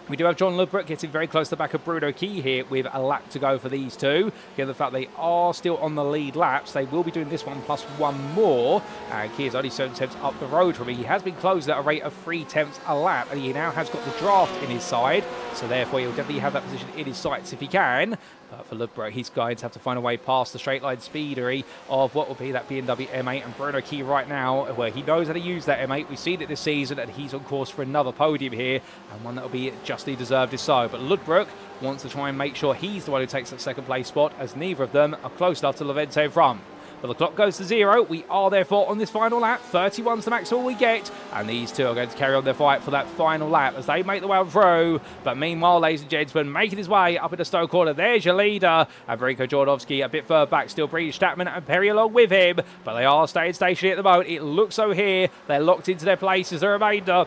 A: we do have John Ludbrook getting very close to the back of Bruno Key here with a lap to go for these two. Given the fact they are still on the lead laps, they will be doing this one plus 1 more. And Key is only 7 tenths up the road from me. He has been closed at a rate of 3 tenths a lap, and he now has got the draft in his side. So therefore, he'll definitely have that position in his sights if he can. But for Ludbrook, he's going to have to find a way past the straight line speedery of what will be that BMW M8 and Bruno Key right now, where he knows how to use that M8. We've seen it this season, and he's on course for another podium here, and one that will be justly deserved is so. But Ludbrook wants to try and make sure he's the one who takes that 2nd place spot, as neither of them are close enough to Levente in front. But the clock goes to 0. We are therefore on this final lap. 31's the maximum we get. And these two are going to carry on their fight for that final lap as they make the way through. But meanwhile, ladies and gentlemen, making his way up in the Stowe corner, there's your leader. And Mariko Jordowski a bit further back, still bringing Stattmann and Perry along with him. But they are staying stationary at the moment. It looks so here. They're locked into their places, the remainder.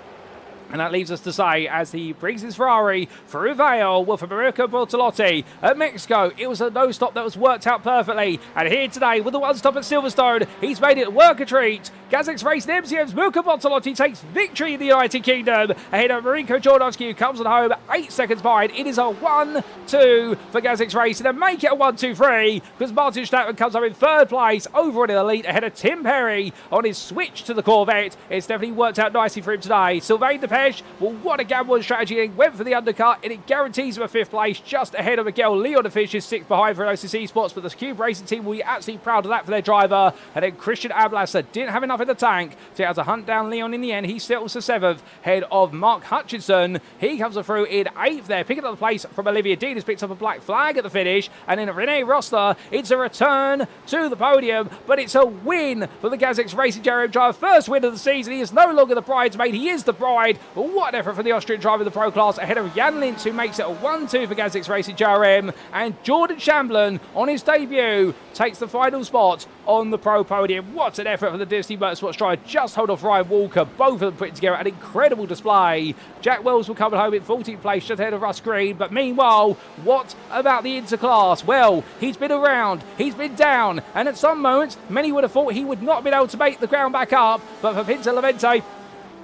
A: And that leaves us to say, as he brings his Ferrari through Vale, well, for Mariko Bortolotti at Mexico, it was a no-stop that was worked out perfectly. And here today, with the one-stop at Silverstone, he's made it work a treat. GazX Racing MCM's Mariko Bortolotti takes victory in the United Kingdom ahead of Mariko Jordowski, who comes on home 8 seconds behind. It is a 1-2 for GazX Racing, and make it a 1-2-3 because Martin Stattmann comes up in 3rd place over in the elite ahead of Tim Perry on his switch to the Corvette. It's definitely worked out nicely for him today. Sylvain Depeche, well, what a gambling strategy. He went for the undercut, and it guarantees him a 5th place just ahead of Miguel Leon, who finishes 6th behind for Relentless Esports. But the Cube Racing Team will be absolutely proud of that for their driver. And then Christian Ablasser didn't have enough in the tank to be able to hunt down Leon in the end. He settles for 7th, ahead of Mark Hutchinson. He comes through in 8th there, picking up the place from Olivia Dean, who's picked up a black flag at the finish. And then Renee Rosler, it's a return to the podium, but it's a win for the GazX Racing JRM driver. First win of the season. He is no longer the bridesmaid, he is the bride. What an effort from the Austrian driver in the Pro Class, ahead of Jan Lintz, who makes it a 1-2 for GazX Racing JRM. And Jordan Shamblin, on his debut, takes the final spot on the Pro Podium. What an effort for the Disney Motorsports driver. Just hold off Ryan Walker. Both of them putting together an incredible display. Jack Wells will come home in 14th place, just ahead of Russ Green. But meanwhile, what about the interclass? Well, he's been around, he's been down, and at some moments, many would have thought he would not have been able to make the ground back up. But for Pinto Levente,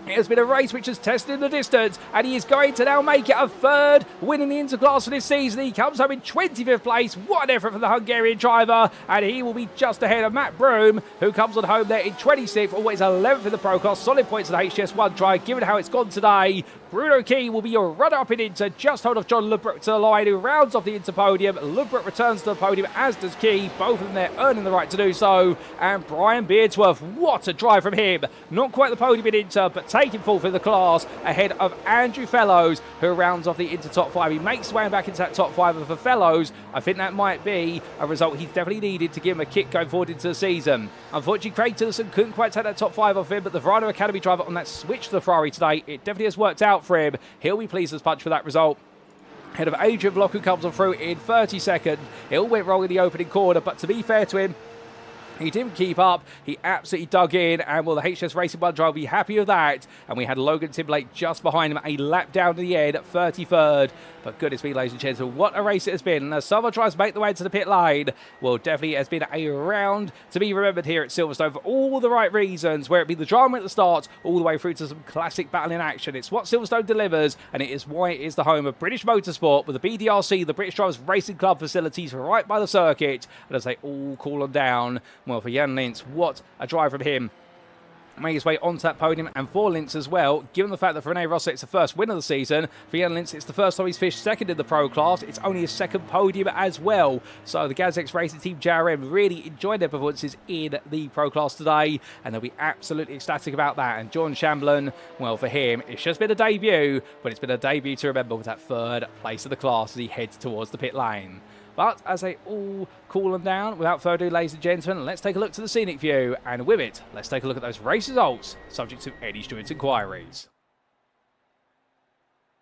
A: it has been a race which has tested the distance, and he is going to now make it a 3rd win in the interclass for this season. He comes home in 25th place. What an effort from the Hungarian driver, and he will be just ahead of Matt Broom, who comes on home there in 26th, always 11th in the Pro Class. Solid points in the HTS1 try, given how it's gone today. Bruno Key will be your runner-up in Inter, just hold off John Ludbrook to the line, who rounds off the Inter podium. Ludbrook returns to the podium, as does Key. Both of them there earning the right to do so. And Brian Beardsworth, what a drive from him. Not quite the podium in Inter, but taking fourth in the class ahead of Andrew Fellows, who rounds off the into top 5. He makes his way back into that top 5, and for Fellows, I think that might be a result he's definitely needed to give him a kick going forward into the season. Unfortunately, Craig Tillotson couldn't quite take that top 5 off him, but the Verano Academy driver on that switch to the Ferrari today, it definitely has worked out for him. He'll be pleased as punch for that result. Ahead of Adrian Vlok, who comes on through in 32nd. It all went wrong in the opening corner, but to be fair to him, he didn't keep up. He absolutely dug in, and will the HS Racing 1 driver be happy with that? And we had Logan Timberlake just behind him, a lap down to the end at 33rd. But goodness me, ladies and gentlemen, what a race it has been. And as Silva tries to make the way to the pit lane, well, definitely has been a round to be remembered here at Silverstone for all the right reasons, where it be the drama at the start, all the way through to some classic battle in action. It's what Silverstone delivers, and it is why it is the home of British motorsport, with the BDRC, the British Drivers Racing Club facilities right by the circuit. And as they all cool on down, well, for Jan Lintz, what a drive from him. Made his way onto that podium, and for Lintz as well, given the fact that for Rene Rosset's the first win of the season, for Jan Lintz it's the first time he's finished second in the pro class. It's only his second podium as well. So the GazX Racing Team JRM really enjoyed their performances in the pro class today, and they'll be absolutely ecstatic about that. And John Shamblin, well, for him, it's just been a debut, but it's been a debut to remember with that third place of the class as he heads towards the pit lane. But as they all cool them down, without further ado, ladies and gentlemen, let's take a look to the scenic view. And with it, let's take a look at those race results, subject to Eddie Stewart's inquiries.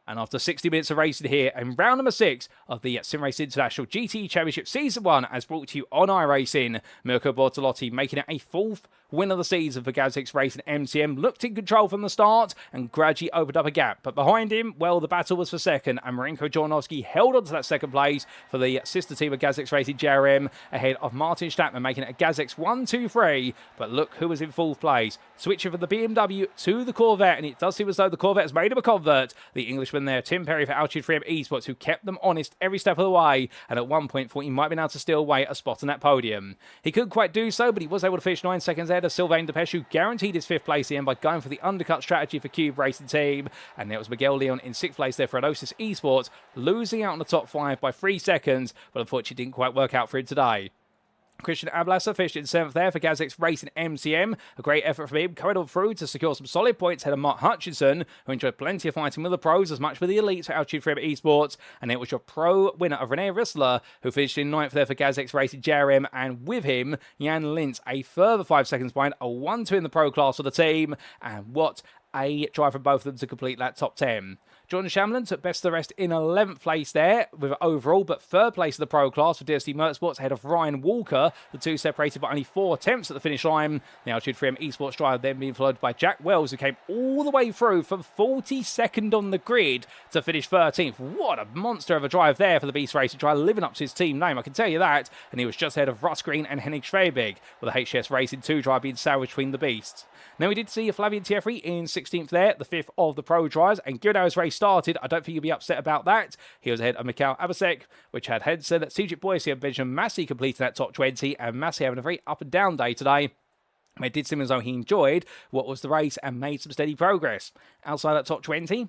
A: And after 60 minutes of racing here in round number 6 of the SimRacing International GTE Championship Season 1, as brought to you on iRacing, Mirko Bortolotti making it a 4th win of the season for GazX Racing MCM, looked in control from the start and gradually opened up a gap. But behind him, well, the battle was for second, and Marinko Jornowski held on to that second place for the sister team of GazX Racing JRM, ahead of Martin Stattmann, making it a GazX 1-2-3. But look who was in 4th place, switching from the BMW to the Corvette, and it does seem as though the Corvette has made him a convert. The Englishman there, Tim Perry for Altitude Freedom Esports, who kept them honest every step of the way, and at one point thought he might have been able to steal away a spot on that podium. He couldn't quite do so, but he was able to finish 9 seconds ahead of Sylvain Depeche, who guaranteed his 5th place in by going for the undercut strategy for Cube Racing Team. And there was Miguel Leon in 6th place there for Alosis Esports, losing out on the top 5 by 3 seconds, but unfortunately didn't quite work out for him today. Christian Ablasser finished in 7th there for GazX Racing MCM. A great effort from him, coming on through to secure some solid points ahead of Mark Hutchinson, who enjoyed plenty of fighting with the pros as much with the elites for Altitude Freedom Esports. And it was your pro winner of Rene Rissler, who finished in 9th there for GazX Racing JRM, and with him, Jan Lintz, a further 5 seconds behind, a 1-2 in the pro class for the team. And what a drive from both of them to complete that top 10. Jordan Shamlin took best of the rest in 11th place there with overall, but 3rd place in the pro class for DSD Motorsports ahead of Ryan Walker. The two separated by only 4 attempts at the finish line. The Altitude Freedom Esports driver then being followed by Jack Wells, who came all the way through from 42nd on the grid to finish 13th. What a monster of a drive there for the Beast Racing driver, living up to his team name, I can tell you that. And he was just ahead of Russ Green and Henning Schwebig, with the HS Racing 2 driver being sandwiched between the beasts. Now we did see Flavian Thierry in 16th there, the 5th of the pro drivers, and given how his race started, I don't think you'll be upset about that. He was ahead of Mikhail Abasek, which had Henson, Cedric Boyce and Benjamin Massey completing that top 20, and Massey having a very up and down day today. It did seem as though he enjoyed what was the race and made some steady progress. Outside that top 20,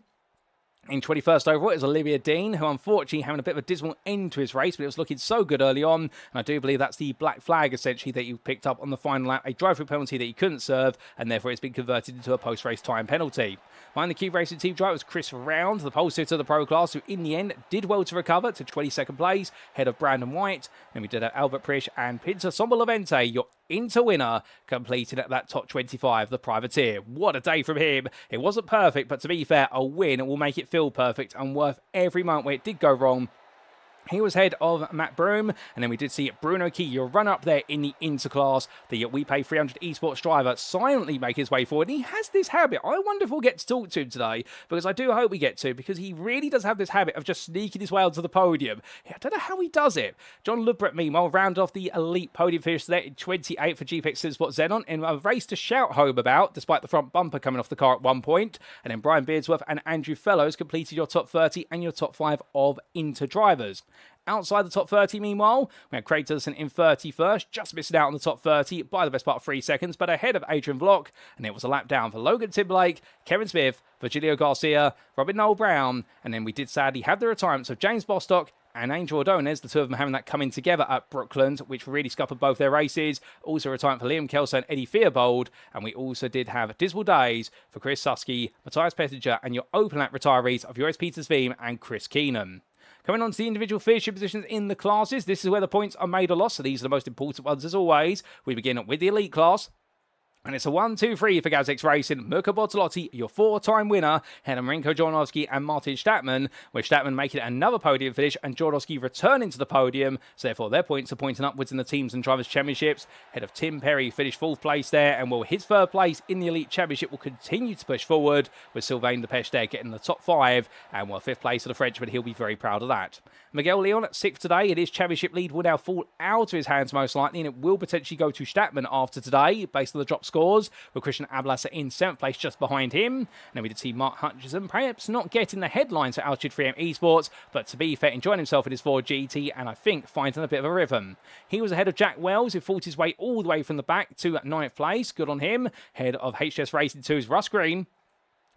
A: in 21st overall, it was Olivia Dean, who unfortunately having a bit of a dismal end to his race, but it was looking so good early on. And I do believe that's the black flag, essentially, that you picked up on the final lap, a drive-through penalty that he couldn't serve, and therefore it's been converted into a post-race time penalty. Behind the Cube Racing Team driver was Chris Round, the pole sitter of the pro class, who in the end did well to recover to 22nd place, ahead of Brandon White. Then we did have Albert Prish and Pinter Sombolavente, your Inter winner, completed at that top 25, the privateer. What a day from him. It wasn't perfect, but to be fair, a win will make it feel perfect and worth every moment where it did go wrong. He was ahead of Matt Broom, and then we did see Bruno Key, your run-up there in the Interclass, the We Pay 300 esports driver, silently make his way forward. And he has this habit. I wonder if we'll get to talk to him today, because I do hope we get to, because he really does have this habit of just sneaking his way onto the podium. I don't know how he does it. John Lubret, meanwhile, rounded off the elite podium finish there in 28 for GPX Sport Xenon, in a race to shout home about, despite the front bumper coming off the car at one point. And then Brian Beardsworth and Andrew Fellows completed your top 30 and your top 5 of Inter drivers. Outside the top 30, meanwhile, we had Craig Tillotson in 31st, just missing out on the top 30 by the best part of 3 seconds, but ahead of Adrian Vlok, and it was a lap down for Logan Timberlake, Kevin Smith, Virgilio Garcia, Robin Noel Brown, and then we did sadly have the retirements of James Bostock, and Angel Ordonez, the two of them having that coming together at Brookland, which really scuppered both their races. Also retirement for Liam Kelso and Eddie Theobald. And we also did have dismal days for Chris Susky, Matthias Pettinger, and your open lap retirees of Joris Peters Veem and Chris Keenan. Coming on to the individual finishing positions in the classes, this is where the points are made or lost, so these are the most important ones as always. We begin with the elite class. And it's a 1-2-3 for GazX Racing. Mirko Bortolotti, your 4-time winner, ahead of Marinko Jordanowski and Martin Stattmann, with Stattmann making it another podium finish and Jordanowski returning to the podium. So therefore, their points are pointing upwards in the Teams and Drivers' Championships. Ahead of Tim Perry, finished 4th place there, and his 3rd place in the Elite Championship will continue to push forward, with Sylvain Depeche there getting the top 5, and 5th place for the Frenchman. He'll be very proud of that. Miguel Leon at 6th today, and his championship lead will now fall out of his hands most likely, and it will potentially go to Stattmann after today, based on the drop scores, with Christian Ablasser in 7th place just behind him. And then we did see Mark Hutchinson perhaps not getting the headlines for Altitude 3M Esports, but to be fair, enjoying himself in his Ford GT, and I think finding a bit of a rhythm. He was ahead of Jack Wells, who fought his way all the way from the back to 9th place. Good on him. Ahead of HS Racing 2's Russ Green,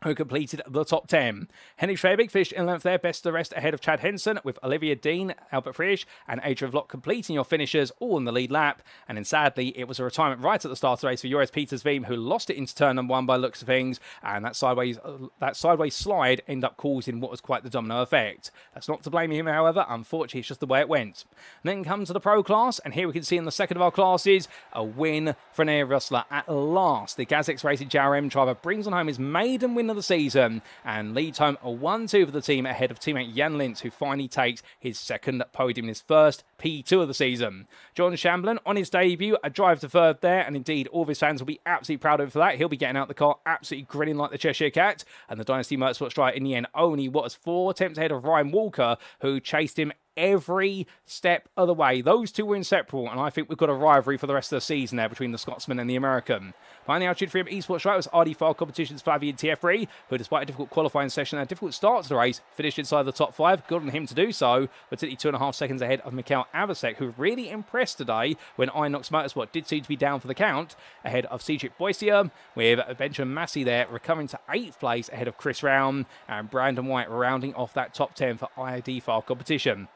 A: who completed the top 10. Henrik Schwebig finished in 11th there, best of the rest ahead of Chad Henson, with Olivia Dean, Albert Frisch, and Adrian Vlok completing your finishers all in the lead lap. And then sadly, it was a retirement right at the start of the race for Joris Peters Veem, who lost it into turn number 1 by looks of things, and that sideways slide ended up causing what was quite the domino effect. That's not to blame him, however. Unfortunately, it's just the way it went. And then comes to the pro class, and here we can see in the second of our classes, a win for an air wrestler at last. The GazX Racing JRM driver brings on home his maiden win of the season and leads home a 1-2 for the team ahead of teammate Jan Lintz, who finally takes his 2nd podium in his first P2 of the season. John Shamblin on his debut, a drive to 3rd there, and indeed all of his fans will be absolutely proud of him for that. He'll be getting out the car absolutely grinning like the Cheshire Cat, and the Dynasty Motorsports driver in the end only was 4 attempts ahead of Ryan Walker, who chased him every step of the way. Those two were inseparable, and I think we've got a rivalry for the rest of the season there between the Scotsman and the American. Finally, Altitude 3M Esports driver was RD5 Competitions Flavien Tiefri, who despite a difficult qualifying session and a difficult start to the race, finished inside the top 5. Good on him to do so, but only 2.5 seconds ahead of Mikhail Avasek, who really impressed today when Inox Motorsport did seem to be down for the count, ahead of Cedric Boissier, with Benjamin Massey there recovering to 8th place ahead of Chris Round, and Brandon White rounding off that top 10 for ID5 competition.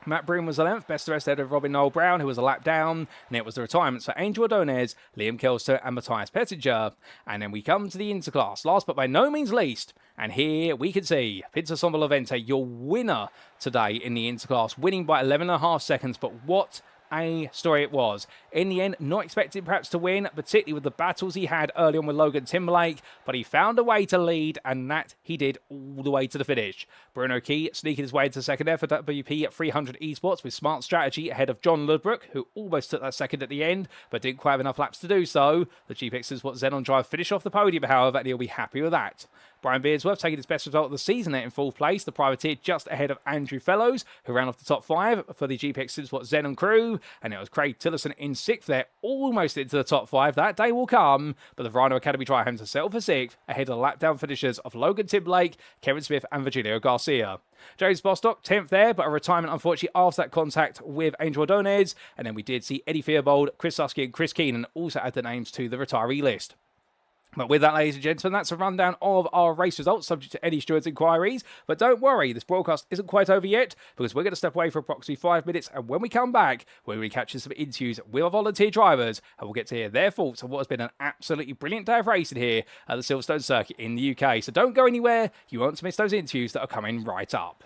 A: Matt Broom was 11th, best of the rest ahead of Robin Noel Brown, who was a lap down, and it was the retirements for Angel Ordonez, Liam Kelso, and Matthias Pettinger. And then we come to the interclass, last but by no means least, and here we can see Pinto Sombolavente, your winner today in the interclass, winning by 11.5 seconds, but what a story it was. In the end, not expecting perhaps to win, particularly with the battles he had early on with Logan Timberlake, but he found a way to lead, and that he did all the way to the finish. Bruno Key sneaking his way into second there for WP at 300 Esports with smart strategy ahead of John Ludbrook, who almost took that second at the end, but didn't quite have enough laps to do so. The GPX is what Xenon Drive finished off the podium, however, and he'll be happy with that. Brian Beardsworth taking his best result of the season there in 4th place, the privateer just ahead of Andrew Fellows, who ran off the top 5 for the GPX Supersport Xenon crew, and it was Craig Tillison in 6th there, almost into the top 5. That day will come, but the Rhino Academy driver having to settle for 6th, ahead of the lap down finishers of Logan Timberlake, Kevin Smith, and Virgilio Garcia. James Bostock, 10th there, but a retirement, unfortunately, after that contact with Angel Ordonez, and then we did see Eddie Theobald, Chris Susky, and Chris Keenan also add their names to the retiree list. But with that, ladies and gentlemen, that's a rundown of our race results, subject to Eddie Stewart's inquiries. But don't worry, this broadcast isn't quite over yet, because we're going to step away for approximately 5 minutes, and when we come back, we'll be catching some interviews with our volunteer drivers, and we'll get to hear their thoughts on what has been an absolutely brilliant day of racing here at the Silverstone circuit in the UK. So don't go anywhere, you won't miss those interviews that are coming right up.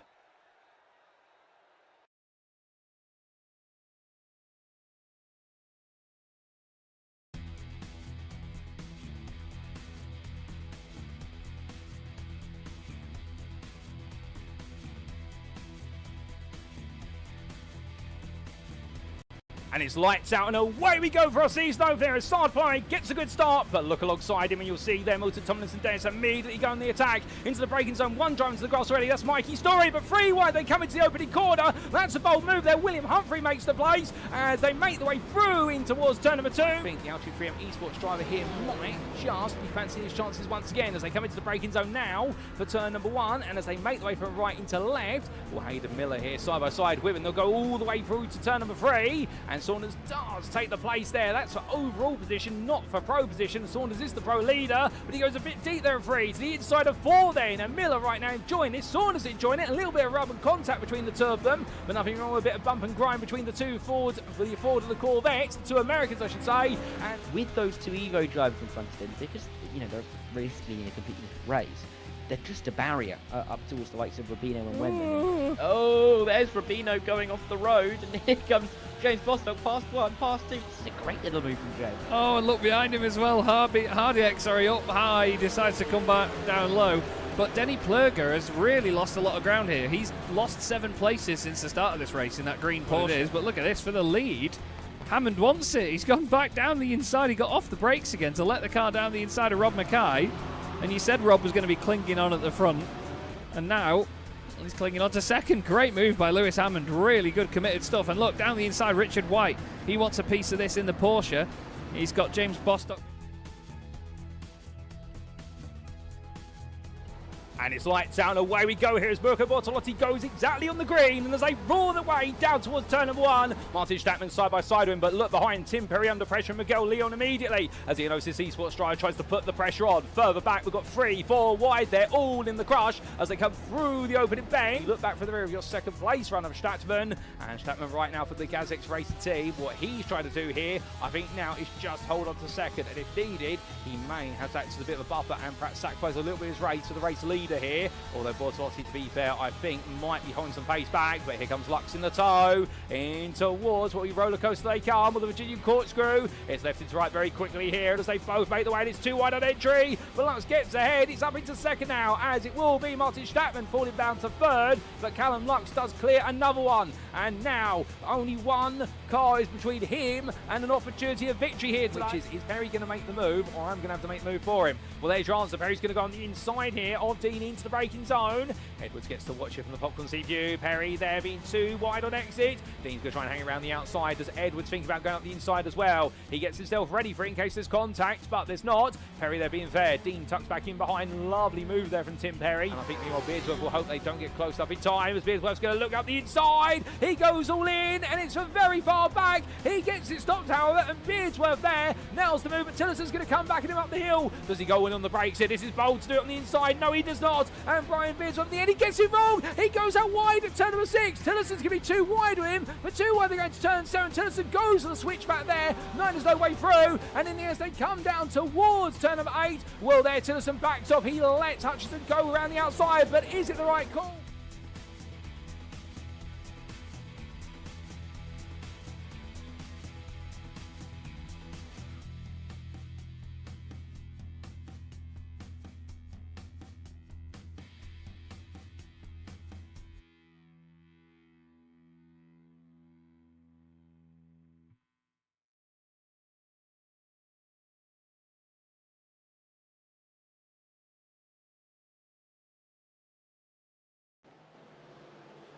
A: And it's lights out and away we go for our season opener as Stattmann gets a good start, but look alongside him and you'll see there Milton Tomlinson Dennis immediately go on the attack into the braking zone. One drive into the grass already, that's Mikey Story, but 3 wide they come into the opening corner. That's a bold move there. William Humphrey makes the place as they make the way through in towards turn number 2. I think the Altitude 3M Esports driver here might just be fancying his chances once again as they come into the braking zone now for turn number 1, and as they make the way from right into left, well, Hayden Miller here side by side with him. They'll go all the way through to turn number 3, and And Saunders does take the place there. That's for overall position, not for pro position. Saunders is the pro leader, but he goes a bit deep there in 3 to the inside of 4 then. And Miller right now enjoying this. Saunders enjoying it. A little bit of rub and contact between the two of them, but nothing wrong with a bit of bump and grind between the two Ford, for the Ford and the Corvettes, the two Americans I should say. And
B: with those two Evo drivers in front of them, they're just, you know, they're realistically in a completely different race. They're just a barrier up towards the likes of Rubino and Wendell. Oh, there's Rubino going off the road, and here comes James Bostock, past 1, past 2. This is a great little move from James.
C: Oh, and look behind him as well. Hardiak, sorry, up high. He decides to come back down low. But Denny Plurger has really lost a lot of ground here. He's lost 7 places since the start of this race in that green Porsche. But look at this, for the lead. Hammond wants it. He's gone back down the inside. He got off the brakes again to let the car down the inside of Rob Mackay. And you said Rob was going to be clinging on at the front. And now he's clinging on to second. Great move by Lewis Hammond. Really good committed stuff. And look, down the inside, Richard White. He wants a piece of this in the Porsche. He's got James Bostock.
A: And it's lights out and away we go here as Mirko Bortolotti goes exactly on the green, and as they roar the way down towards turn number 1, Martin Stattmann side by side with him, but look behind, Tim Perry under pressure and Miguel Leon immediately as the Enosis Esports driver tries to put the pressure on. Further back we've got 3, 4 wide, they're all in the crush as they come through the opening bank. Look back for the rear of your second place runner of Stattmann, and Stattmann right now for the GazX Racing Team. What he's trying to do here, I think now, is just hold on to second, and if needed, he may have that to a bit of a buffer and perhaps sacrifice a little bit of his race for the race leader here. Although Bortolotti, to be fair, I think might be holding some pace back, but here comes Lux in the tow, in towards what we roller coaster they come with the Virginian corkscrew. It's left into right very quickly here as they both make the way, and it's too wide on entry, but Lux gets ahead. It's up into second now, as it will be Martin Stattmann falling down to third, but Callum Lux does clear another one, and now only one car is between him and an opportunity of victory here today. Which is Perry going to make the move, or I'm going to have to make the move for him? Well, there's your answer. Perry's going to go on the inside here of Dean into the braking zone. Edwards gets to watch it from the popcorn seat view. Perry there being too wide on exit. Dean's going to try and hang around the outside. Does Edwards think about going up the inside as well? He gets himself ready for it in case there's contact, but there's not. Perry there being fair. Dean tucks back in behind. Lovely move there from Tim Perry. And I think meanwhile Beardsworth will hope they don't get close up in time as Beardsworth's going to look up the inside. He goes all in, and it's from very far back. He gets it stopped, however, and Beardsworth there nails the move, but Tillerson's going to come back at him up the hill. Does he go in on the brakes here? This is bold to do it on the inside. No, he does not. And Brian Beardsworth at the end, he gets it wrong. He goes out wide at turn number 6. Tillerson's going to be too wide with him, but too wide they're going to turn 7. Tillerson goes on the switch back there. 9 is no way through, and in the end they come down towards turn number 8. Well, there Tillerson backs off. He lets Hutchinson go around the outside, but is it the right call?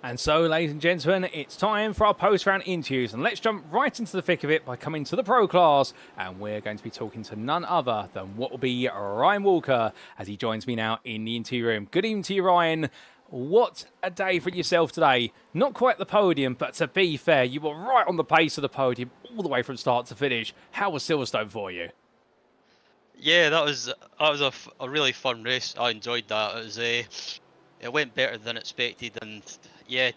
A: And so, ladies and gentlemen, it's time for our post-round interviews, and let's jump right into the thick of it by coming to the pro class, and we're going to be talking to none other than what will be Ryan Walker as he joins me now in the interview room. Good evening to you, Ryan. What a day for yourself today. Not quite the podium, but to be fair, you were right on the pace of the podium all the way from start to finish. How was Silverstone for you?
D: Yeah, that was a really fun race. I enjoyed that. It went better than expected, and yeah,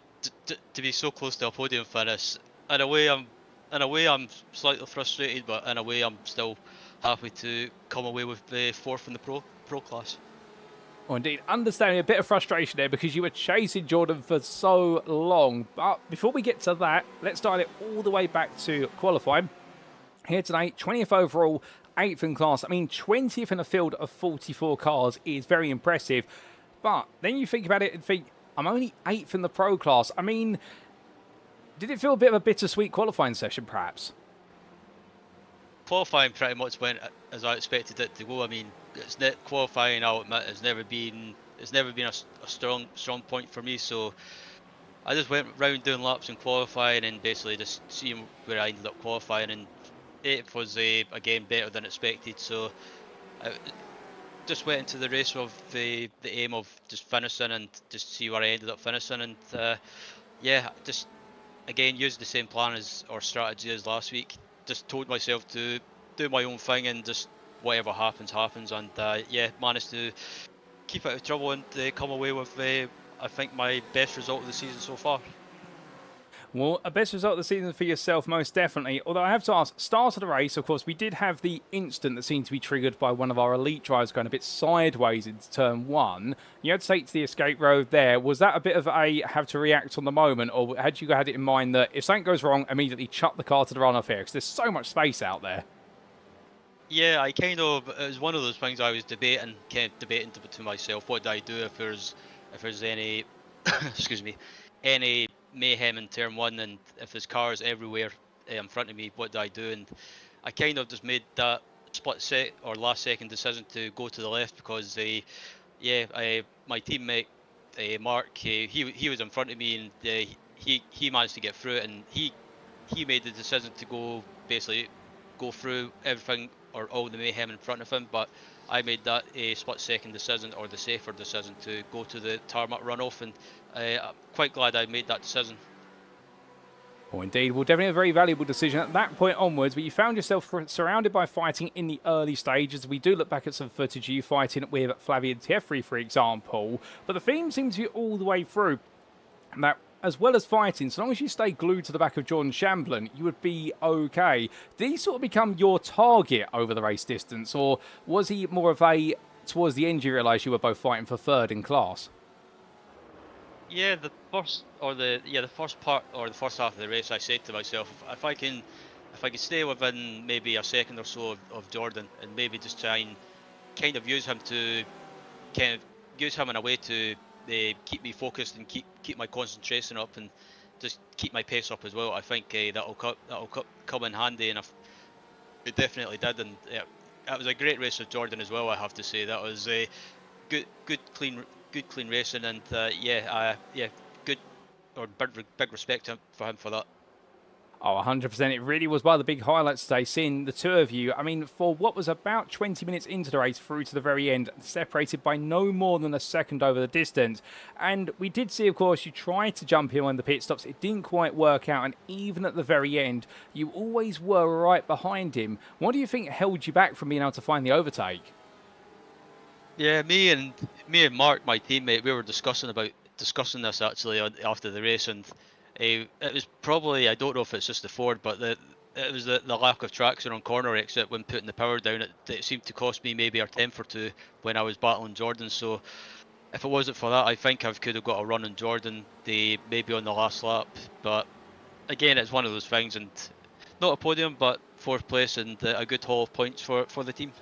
D: to be so close to a podium finish, in a way I'm slightly frustrated, but in a way I'm still happy to come away with the 4th in the pro class.
A: Oh, indeed, understanding a bit of frustration there because you were chasing Jordan for so long. But before we get to that, let's dial it all the way back to qualifying. Here today, 20th overall, 8th in class. I mean, 20th in a field of 44 cars is very impressive. But then you think about it and think, I'm only 8th in the pro class. I mean, did it feel a bit of a bittersweet qualifying session, perhaps?
D: Qualifying pretty much went as I expected it to go. I mean, qualifying, I'll admit, has never been a strong point for me. So I just went round doing laps in qualifying and basically just seeing where I ended up qualifying. And 8th was again better than expected. So I just went into the race with the aim of just finishing and just see where I ended up finishing. And yeah, just again, used the same plan as or strategy as last week. Just told myself to do my own thing and just whatever happens, happens. And yeah, managed to keep out of trouble and come away with, I think, my best result of the season so far.
A: Well, a best result of the season for yourself, most definitely. Although I have to ask, start of the race, of course, we did have the incident that seemed to be triggered by one of our elite drivers going a bit sideways into turn 1. You had to take to the escape road there. Was that a bit of a have to react on the moment, or had you had it in mind that if something goes wrong, immediately chuck the car to the runoff here? Because there's so much space out there.
D: Yeah, I kind of, it was one of those things I was debating to myself. What do I do if there's any, excuse me, any mayhem in turn 1, and if there's cars everywhere in front of me, what do I do? And I kind of just made that last second decision to go to the left because my teammate Mark, he was in front of me, and he managed to get through it, and he made the decision to basically go through everything or all the mayhem in front of him, but I made that a split-second decision, or the safer decision, to go to the tarmac runoff, and I'm quite glad I made that decision.
A: Oh, indeed. Well, definitely a very valuable decision at that point onwards, but you found yourself surrounded by fighting in the early stages. We do look back at some footage of you fighting with Flavio Tiefri, for example, but the theme seems to be all the way through. And that, as well as fighting, so long as you stay glued to the back of Jordan Shamblin, you would be okay. Did he sort of become your target over the race distance, or was he more of a, towards the end you realised you were both fighting for third in class?
D: Yeah, the first part or the first half of the race, I said to myself, if I can stay within maybe a second or so of Jordan, and maybe just try and kind of use him in a way to keep me focused and keep my concentration up, and just keep my pace up as well. I think that'll come in handy, and it definitely did. And yeah, it was a great race with Jordan as well. I have to say that was a good clean racing, and big respect for him for that.
A: Oh, 100%. It really was one of the big highlights today, seeing the two of you. I mean, for what was about 20 minutes into the race through to the very end, separated by no more than a second over the distance. And we did see, of course, you tried to jump in on the pit stops. It didn't quite work out. And even at the very end, you always were right behind him. What do you think held you back from being able to find the overtake?
D: Yeah, me and Mark, my teammate, we were discussing this actually after the race, and it was probably, I don't know if it's just the Ford, but it was the lack of traction on corner exit when putting the power down. It seemed to cost me maybe a tenth or two when I was battling Jordan. So if it wasn't for that, I think I could have got a run on Jordan, maybe on the last lap. But again, it's one of those things, and not a podium, but fourth place and a good haul of points for the team.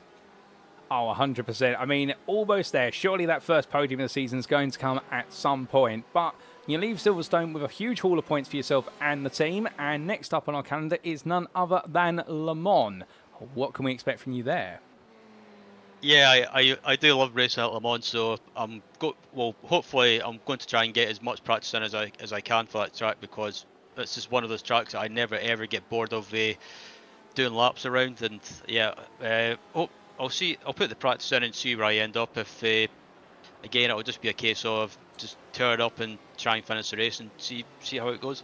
A: Oh, 100%. I mean, almost there. Surely that first podium of the season is going to come at some point. But you leave Silverstone with a huge haul of points for yourself and the team. And next up on our calendar is none other than Le Mans. What can we expect from you there?
D: Yeah, I do love racing at Le Mans, so hopefully I'm going to try and get as much practice in as I can for that track, because it's just one of those tracks that I never ever get bored of doing laps around. And yeah, I'll put the practice in and see where I end up. If again, it'll just be a case of just tear it up and try and finish the race and see how it goes.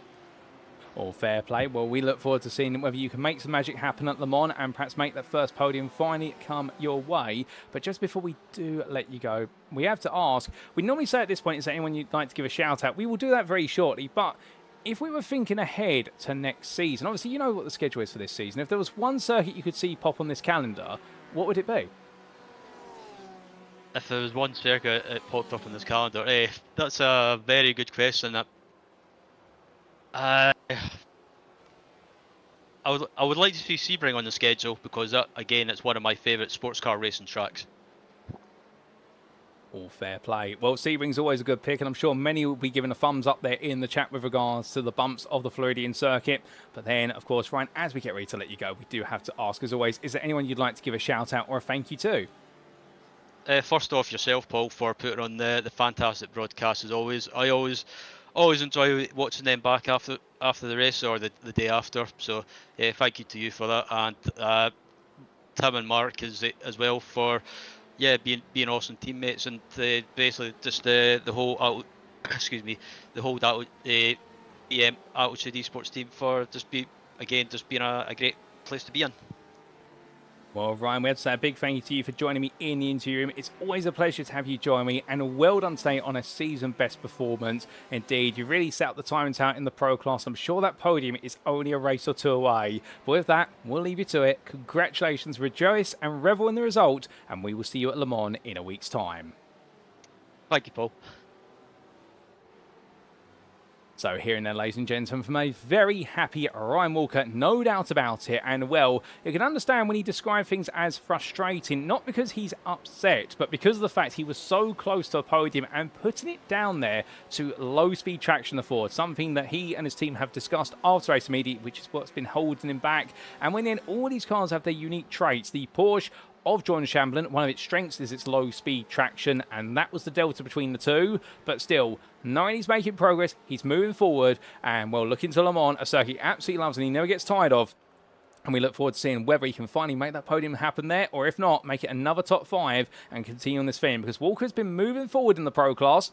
A: All fair play. Well, we look forward to seeing whether you can make some magic happen at Le Mans and perhaps make that first podium finally come your way. But just before we do let you go, we have to ask, we normally say at this point, is there anyone you'd like to give a shout out? We will do that very shortly, but if we were thinking ahead to next season, obviously you know what the schedule is for this season. If there was one circuit you could see pop on this calendar, what would it be?
D: If there was one circuit it popped up on this calendar, that's a very good question. I would like to see Sebring on the schedule, because that, again, it's one of my favourite sports car racing tracks.
A: All fair play. Well, Sebring's always a good pick, and I'm sure many will be giving a thumbs up there in the chat with regards to the bumps of the Floridian circuit. But then, of course, Ryan, as we get ready to let you go, we do have to ask, as always, is there anyone you'd like to give a shout out or a thank you to?
D: First off, yourself, Paul, for putting on the fantastic broadcast as always. I always enjoy watching them back after the race or the day after. So thank you to you for that, and Tim and Mark as well for being awesome teammates, and basically just the whole the Altitude Esports team for just being a great place to be in.
A: Well, Ryan, we have to say a big thank you to you for joining me in the interview room. It's always a pleasure to have you join me, and well done today on a season best performance. Indeed, you really set up the timings out in the pro class. I'm sure that podium is only a race or two away. But with that, we'll leave you to it. Congratulations, rejoice and revel in the result, and we will see you at Le Mans in a week's time.
D: Thank you, Paul.
A: So hearing there, ladies and gentlemen, from a very happy Ryan Walker, no doubt about it. And well, you can understand when he described things as frustrating, not because he's upset, but because of the fact he was so close to a podium and putting it down there to low-speed traction the Ford, something that he and his team have discussed after race immediately, which is what's been holding him back. And when then all these cars have their unique traits, the Porsche of John Chamberlain, one of its strengths is its low-speed traction, and that was the delta between the two. But still, knowing he's making progress, he's moving forward, and well, looking to Le Mans, a circuit he absolutely loves and he never gets tired of. And we look forward to seeing whether he can finally make that podium happen there, or if not, make it another top 5 and continue on this theme, because Walker's been moving forward in the pro class.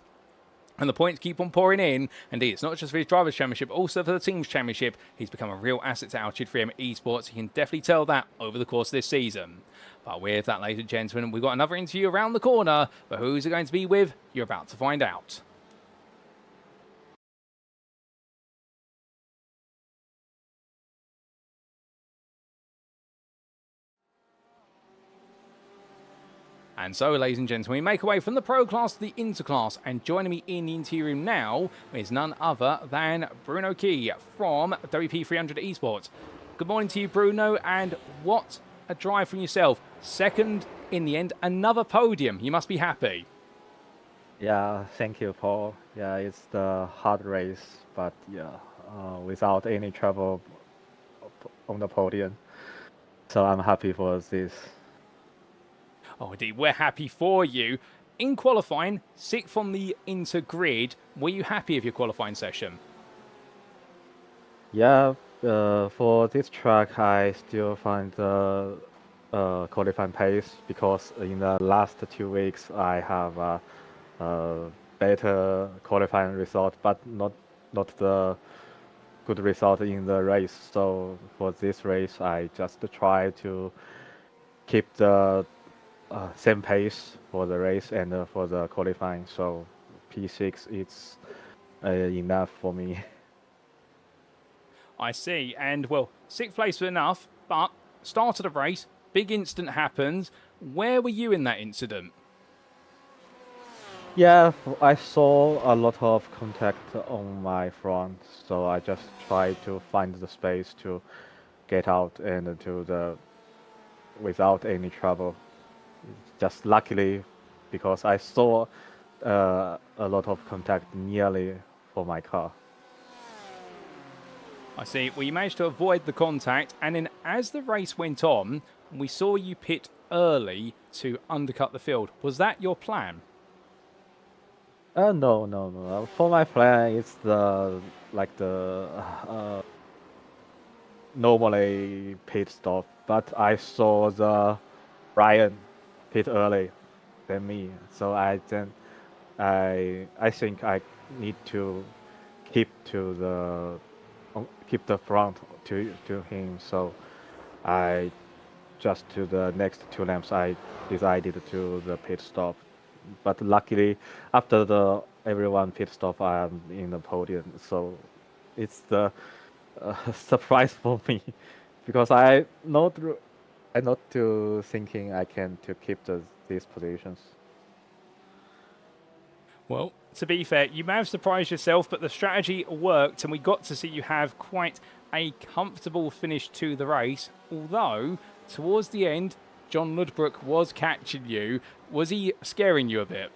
A: And the points keep on pouring in. Indeed, it's not just for his Drivers' Championship, also for the Teams' Championship. He's become a real asset to Altitude 3M Esports. You can definitely tell that over the course of this season. But with that, ladies and gentlemen, we've got another interview around the corner. But who's it going to be with? You're about to find out. And so, ladies and gentlemen, we make our way from the pro class to the interclass, and joining me in the interview room now is none other than Bruno Key from WP300 Esports. Good morning to you, Bruno, and what a drive from yourself. Second in the end, another podium. You must be happy.
E: Yeah, thank you, Paul. Yeah, it's the hard race, but yeah, without any trouble on the podium. So I'm happy for this.
A: Oh, indeed, we're happy for you. In qualifying, 6th on the inter-grid, were you happy with your qualifying session?
E: Yeah, for this track, I still find the qualifying pace, because in the last 2 weeks, I have a better qualifying result, but not the good result in the race. So for this race, I just try to keep the same pace for the race and for the qualifying, so P6 is enough for me.
A: I see, and well, 6th place was enough, but start of the race, big incident happens. Where were you in that incident?
E: Yeah, I saw a lot of contact on my front, so I just tried to find the space to get out and to the without any trouble. Just luckily, because I saw a lot of contact nearly for my car.
A: I see. Well, you managed to avoid the contact, and then as the race went on, we saw you pit early to undercut the field. Was that your plan?
E: No. For my plan, it's the normally pit stop, but I saw the Ryan pit early than me, so I think I need to keep the front to him. So I just to the next 2 laps I decided to the pit stop. But luckily, after everyone pit stop, I am in the podium. So it's the surprise for me, because I not to thinking I can to keep these positions.
A: Well, to be fair, you may have surprised yourself, but the strategy worked, and we got to see you have quite a comfortable finish to the race. Although, towards the end, John Ludbrook was catching you. Was he scaring you a bit?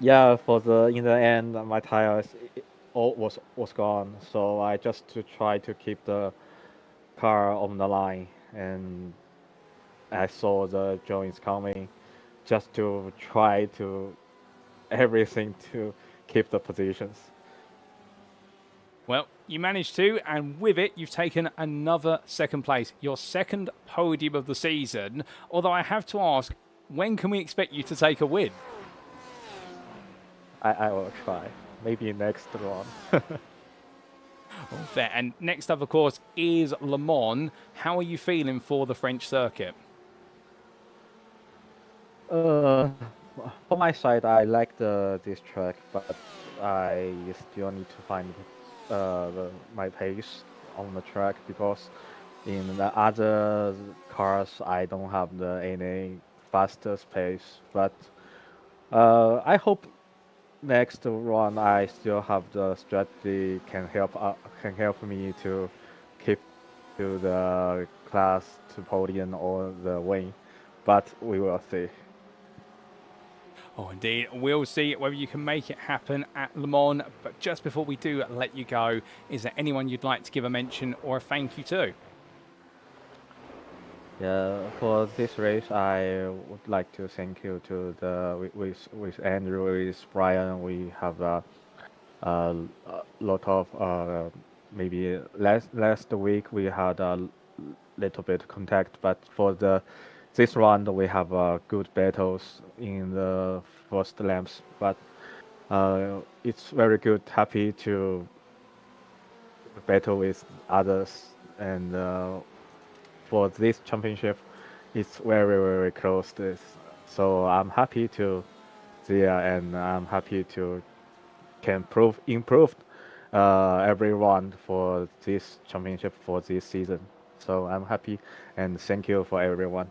E: Yeah, in the end, my tires all was gone, so I just to try to keep the car on the line, and I saw the joints coming, just to try to everything to keep the positions.
A: Well, you managed to, and with it, you've taken another 2nd place, your 2nd podium of the season. Although I have to ask, when can we expect you to take a win?
E: I will try. Maybe next one.
A: All fair. And next up, of course, is Le Mans. How are you feeling for the French circuit?
E: For my side, I like this track, but I still need to find my pace on the track because in the other cars I don't have any fastest pace. But I hope next run I still have the strategy can help me to keep to the class to podium or the win. But we will see.
A: Oh, indeed. We'll see whether you can make it happen at Le Mans. But just before we do let you go, is there anyone you'd like to give a mention or a thank you to?
E: Yeah, for this race, I would like to thank you to with Andrew, with Brian. We have a lot of maybe last week we had a little bit contact, but for this round we have good battles in the first laps. But it's very good, happy to battle with others, and for this championship, it's very close. So I'm happy to there, and I'm happy to can improve every round for this championship for this season. So I'm happy, and thank you for everyone.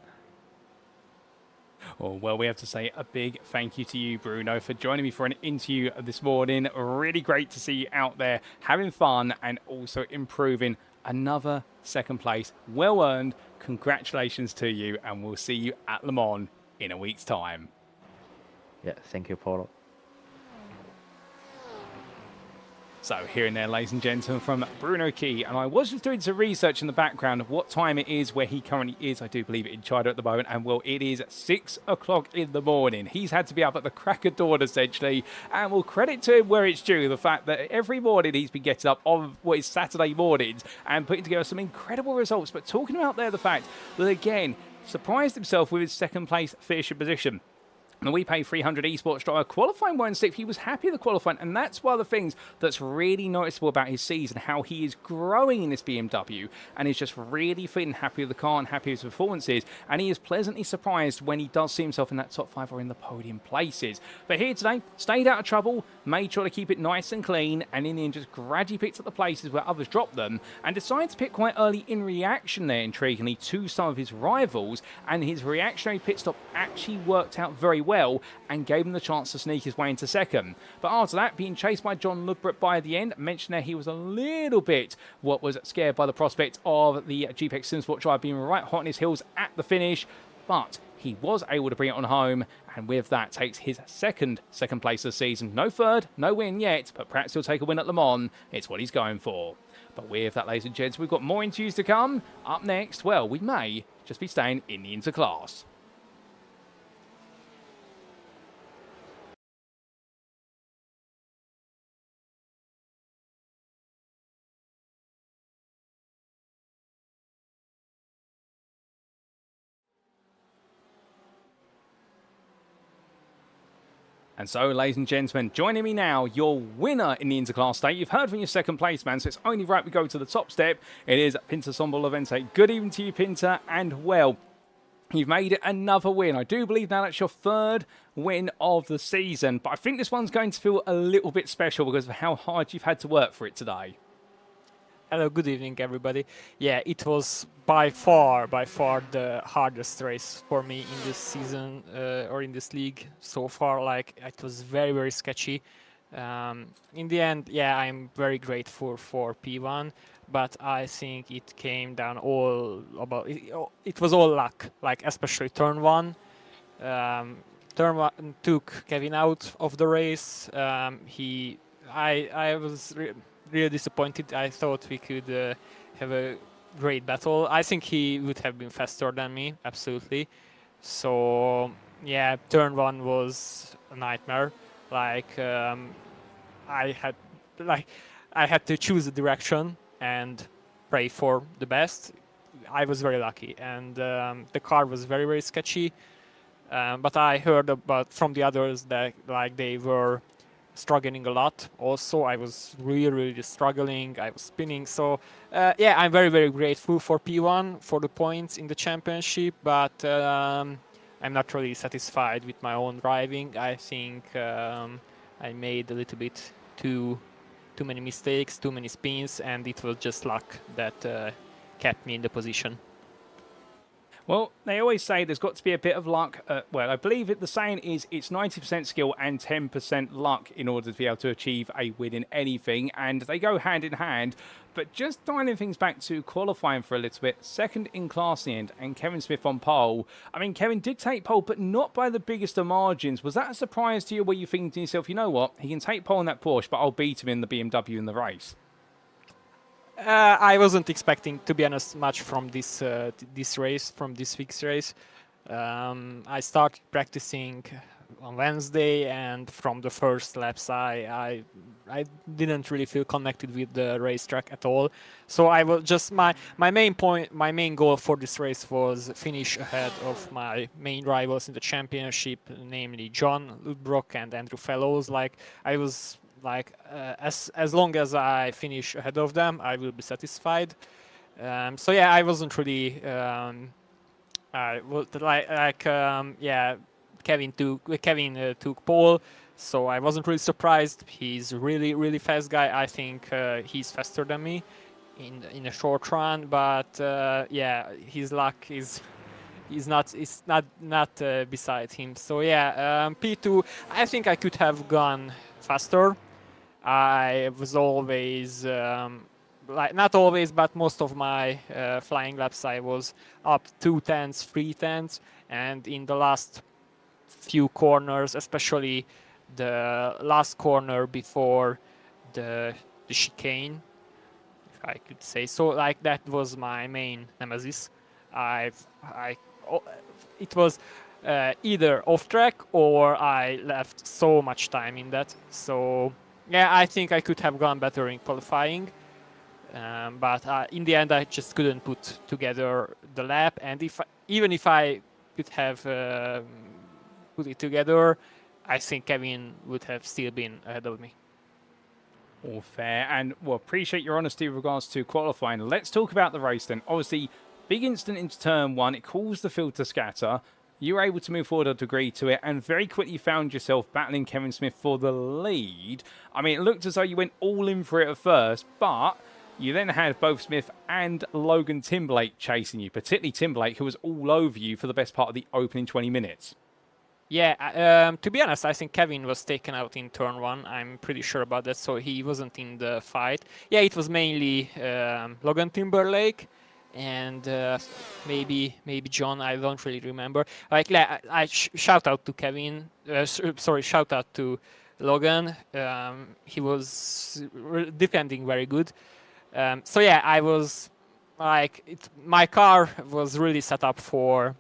A: Oh, well, we have to say a big thank you to you, Bruno, for joining me for an interview this morning. Really great to see you out there having fun and also improving. Another second place, well earned. Congratulations to you, and we'll see you at Le Mans in a week's time.
E: Yeah, thank you, Paulo.
A: So hearing there, ladies and gentlemen, from Bruno Key, and I was just doing some research in the background of what time it is where he currently is. I do believe it in China at the moment, and well, it is 6 o'clock in the morning. He's had to be up at the crack of dawn, essentially, and we'll credit to him where it's due, the fact that every morning he's been getting up on what is Saturday mornings and putting together some incredible results. But talking about there the fact that, again, surprised himself with his second place finishing position. And we pay 300 esports driver qualifying 1/6. He was happy with the qualifying, and that's one of the things that's really noticeable about his season, how he is growing in this BMW and is just really feeling happy with the car and happy with his performances. And he is pleasantly surprised when he does see himself in that top 5 or in the podium places. But here today, stayed out of trouble, made sure to keep it nice and clean, and in the end just gradually picked up the places where others dropped them, and decided to pit quite early in reaction there, intriguingly, to some of his rivals. And his reactionary pit stop actually worked out very well and gave him the chance to sneak his way into second. But after that, being chased by John Ludbrook by the end, mentioned there he was a little bit scared by the prospect of the GPX SimSport drive being right hot on his heels at the finish, but he was able to bring it on home, and with that takes his second place of the season. No third, no win yet, but perhaps he'll take a win at Le Mans. It's what he's going for. But with that, ladies and gents, we've got more interviews to come. Up next, well, we may just be staying in the interclass. And so, ladies and gentlemen, joining me now, your winner in the interclass state. You've heard from your second place man, so it's only right we go to the top step. It is Pinta Sombolavente. Good evening to you, Pinta, and well, you've made it another win. I do believe now that's your third win of the season, but I think this one's going to feel a little bit special because of how hard you've had to work for it today.
F: Hello, good evening, everybody. Yeah, it was by far the hardest race for me in this season or in this league so far. Like, it was very sketchy. In the end, yeah, I'm very grateful for P1, but I think it came down all about it was all luck. Like, especially turn one. Turn one took Kevin out of the race. I was really disappointed. I thought we could have a great battle. I think he would have been faster than me, absolutely. So yeah, turn one was a nightmare. Like I had to choose a direction and pray for the best. I was very lucky, and the car was very sketchy. But I heard from the others that like they were struggling a lot. Also, I was really struggling. I was spinning. So yeah, I'm very grateful for P1 for the points in the championship, but I'm not really satisfied with my own driving. I think I made a little bit too many mistakes, too many spins, and it was just luck that kept me in the position.
A: Well, they always say there's got to be a bit of luck. Well, I believe the saying is it's 90% skill and 10% luck in order to be able to achieve a win in anything, and they go hand in hand. But just dialing things back to qualifying for a little bit, second in class in the end, and Kevin Smith on pole. I mean, Kevin did take pole, but not by the biggest of margins. Was that a surprise to you, where you thinking to yourself, you know what, he can take pole in that Porsche, but I'll beat him in the BMW in the race?
F: I wasn't expecting, to be honest, much from this race, from this week's race. I started practicing on Wednesday, and from the first laps, I didn't really feel connected with the racetrack at all. So I was just my main goal for this race was finish ahead of my main rivals in the championship, namely John Lubrock and Andrew Fellows. Like I was. As long as I finish ahead of them, I will be satisfied. So yeah, I wasn't really Kevin took pole, so I wasn't really surprised. He's really fast guy. I think he's faster than me in a short run, but yeah, his luck is not beside him. So yeah, P2. I think I could have gone faster. I was always, not always, but most of my flying laps I was up 2 tenths, 3 tenths, and in the last few corners, especially the last corner before the chicane, if I could say so, like that was my main nemesis. It was either off track or I left so much time in that. So yeah, I think I could have gone better in qualifying, but in the end I just couldn't put together the lap. And even if I could have put it together, I think Kevin would have still been ahead of me.
A: All fair, and well, appreciate your honesty with regards to qualifying. Let's talk about the race then. Obviously, big incident into turn 1. It caused the field to scatter. You were able to move forward a degree to it, and very quickly found yourself battling Kevin Smith for the lead. I mean, it looked as though you went all in for it at first, but you then had both Smith and Logan Timberlake chasing you, particularly Timberlake, who was all over you for the best part of the opening 20 minutes.
F: Yeah, to be honest, I think Kevin was taken out in turn 1. I'm pretty sure about that, so he wasn't in the fight. Yeah, it was mainly Logan Timberlake. And maybe John, I don't really remember. Like I shout out to Kevin. Shout out to Logan. He was defending very good. So yeah, I was like my car was really set up for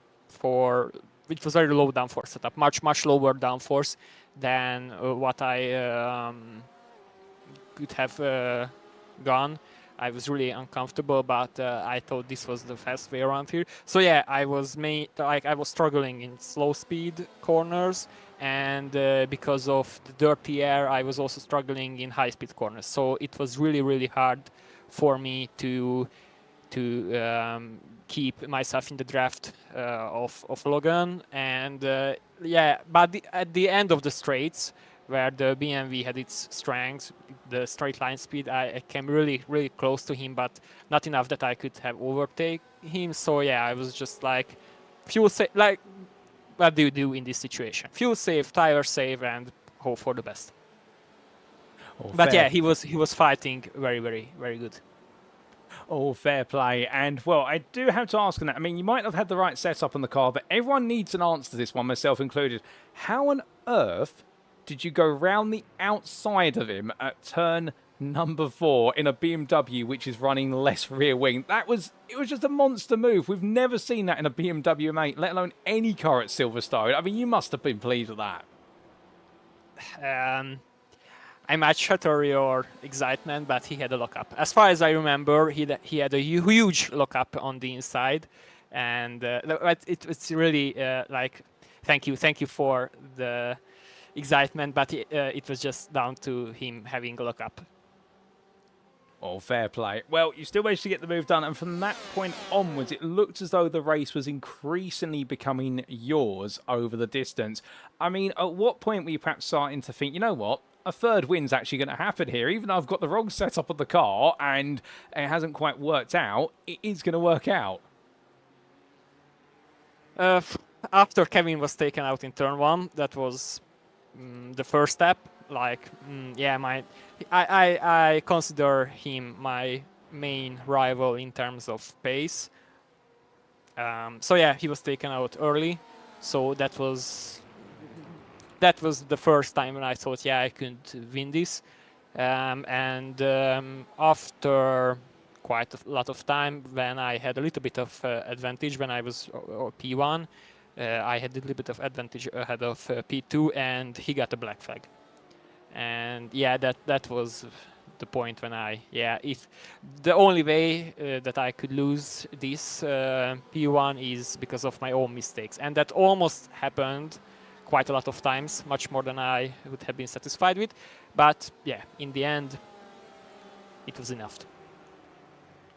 F: it was very low downforce setup, much lower downforce than what I could have gone. I was really uncomfortable, but I thought this was the fast way around here. So yeah, I was struggling in slow speed corners, and because of the dirty air, I was also struggling in high speed corners. So it was really hard for me to keep myself in the draft of Logan. And yeah, but at the end of the straights, where the BMW had its strengths, the straight line speed, I came really close to him, but not enough that I could have overtaken him. So yeah, I was just like, fuel safe, like, what do you do in this situation? Fuel save, tire save, and hope for the best.
A: Oh,
F: but
A: fair.
F: yeah, he was fighting very good.
A: Oh, fair play. And, well, I do have to ask on that. I mean, you might have had the right setup on the car, but everyone needs an answer to this one, myself included. How on earth did you go round the outside of him at turn number 4 in a BMW which is running less rear wing? It was just a monster move. We've never seen that in a BMW, mate, let alone any car at Silverstone. I mean, you must have been pleased with that.
F: I might shatter your excitement, but he had a lockup. As far as I remember, he had a huge lockup on the inside, and it's really like thank you for the excitement, but it was just down to him having a lockup.
A: Oh, fair play. Well, you still managed to get the move done, and from that point onwards, it looked as though the race was increasingly becoming yours over the distance. I mean, at what point were you perhaps starting to think, you know what, a third win's actually going to happen here, even though I've got the wrong setup of the car and it hasn't quite worked out, it is going to work out?
F: After Kevin was taken out in turn 1, that was the first step. Like, I consider him my main rival in terms of pace. So yeah, he was taken out early. So that was the first time when I thought, yeah, I could win this. After quite a lot of time, when I had a little bit of advantage when I was P1, I had a little bit of advantage ahead of P2, and he got a black flag. And yeah, that was the point when if the only way that I could lose this P1 is because of my own mistakes, and that almost happened quite a lot of times, much more than I would have been satisfied with. But yeah, in the end, it was enough.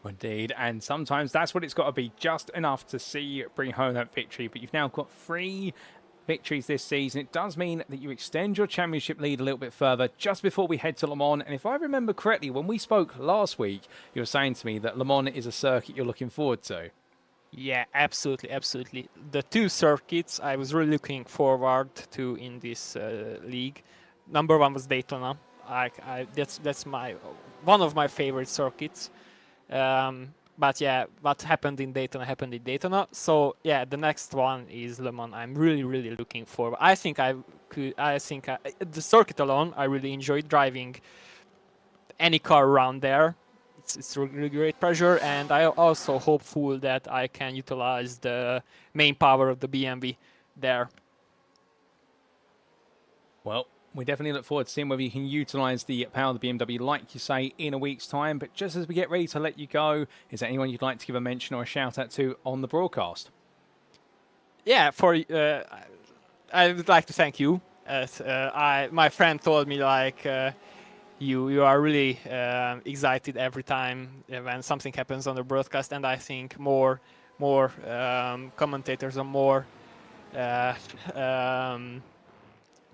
A: Indeed, and sometimes that's what it's got to be, just enough to see you bring home that victory. But you've now got 3 victories this season. It does mean that you extend your championship lead a little bit further just before we head to Le Mans. And if I remember correctly, when we spoke last week, you were saying to me that Le Mans is a circuit you're looking forward to.
F: Yeah, absolutely. The 2 circuits I was really looking forward to in this league. Number 1 was Daytona. That's one of my favorite circuits. But yeah, what happened in Daytona happened in Daytona. So yeah, the next one is Le Mans. I'm really looking forward. I think the circuit alone, I really enjoyed driving any car around there. It's really great pressure, and I also hopeful that I can utilize the main power of the BMW there.
A: Well, we definitely look forward to seeing whether you can utilise the power of the BMW, like you say, in a week's time. But just as we get ready to let you go, is there anyone you'd like to give a mention or a shout out to on the broadcast?
F: Yeah, I would like to thank you. My friend told me like you are really excited every time when something happens on the broadcast, and I think more commentators or more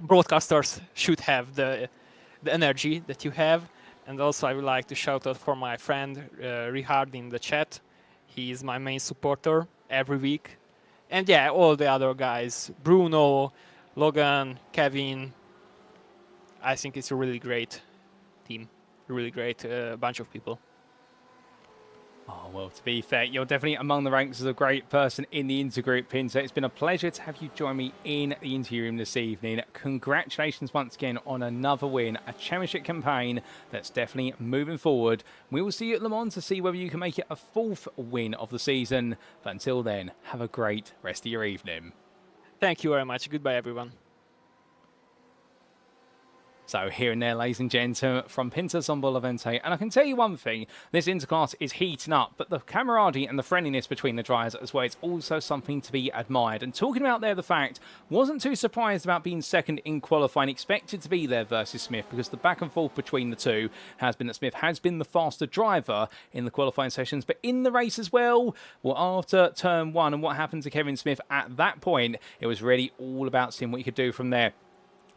F: broadcasters should have the energy that you have. And also I would like to shout out for my friend Richard in the chat. He is my main supporter every week. And yeah, all the other guys, Bruno, Logan, Kevin. I think it's a really great team, a really great bunch of people.
A: Oh, well, to be fair, you're definitely among the ranks as a great person in the intergroup, Pinto. It's been a pleasure to have you join me in the interview room this evening. Congratulations once again on another win, a championship campaign that's definitely moving forward. We will see you at Le Mans to see whether you can make it a 4th win of the season. But until then, have a great rest of your evening.
F: Thank you very much. Goodbye, everyone.
A: So here and there, ladies and gentlemen, from Pintus on Bolavente. And I can tell you one thing, this interclass is heating up, but the camaraderie and the friendliness between the drivers as well is also something to be admired. And talking about there the fact, wasn't too surprised about being second in qualifying, expected to be there versus Smith, because the back and forth between the two has been that Smith has been the faster driver in the qualifying sessions, but in the race as well, after turn 1 and what happened to Kevin Smith at that point, it was really all about seeing what he could do from there.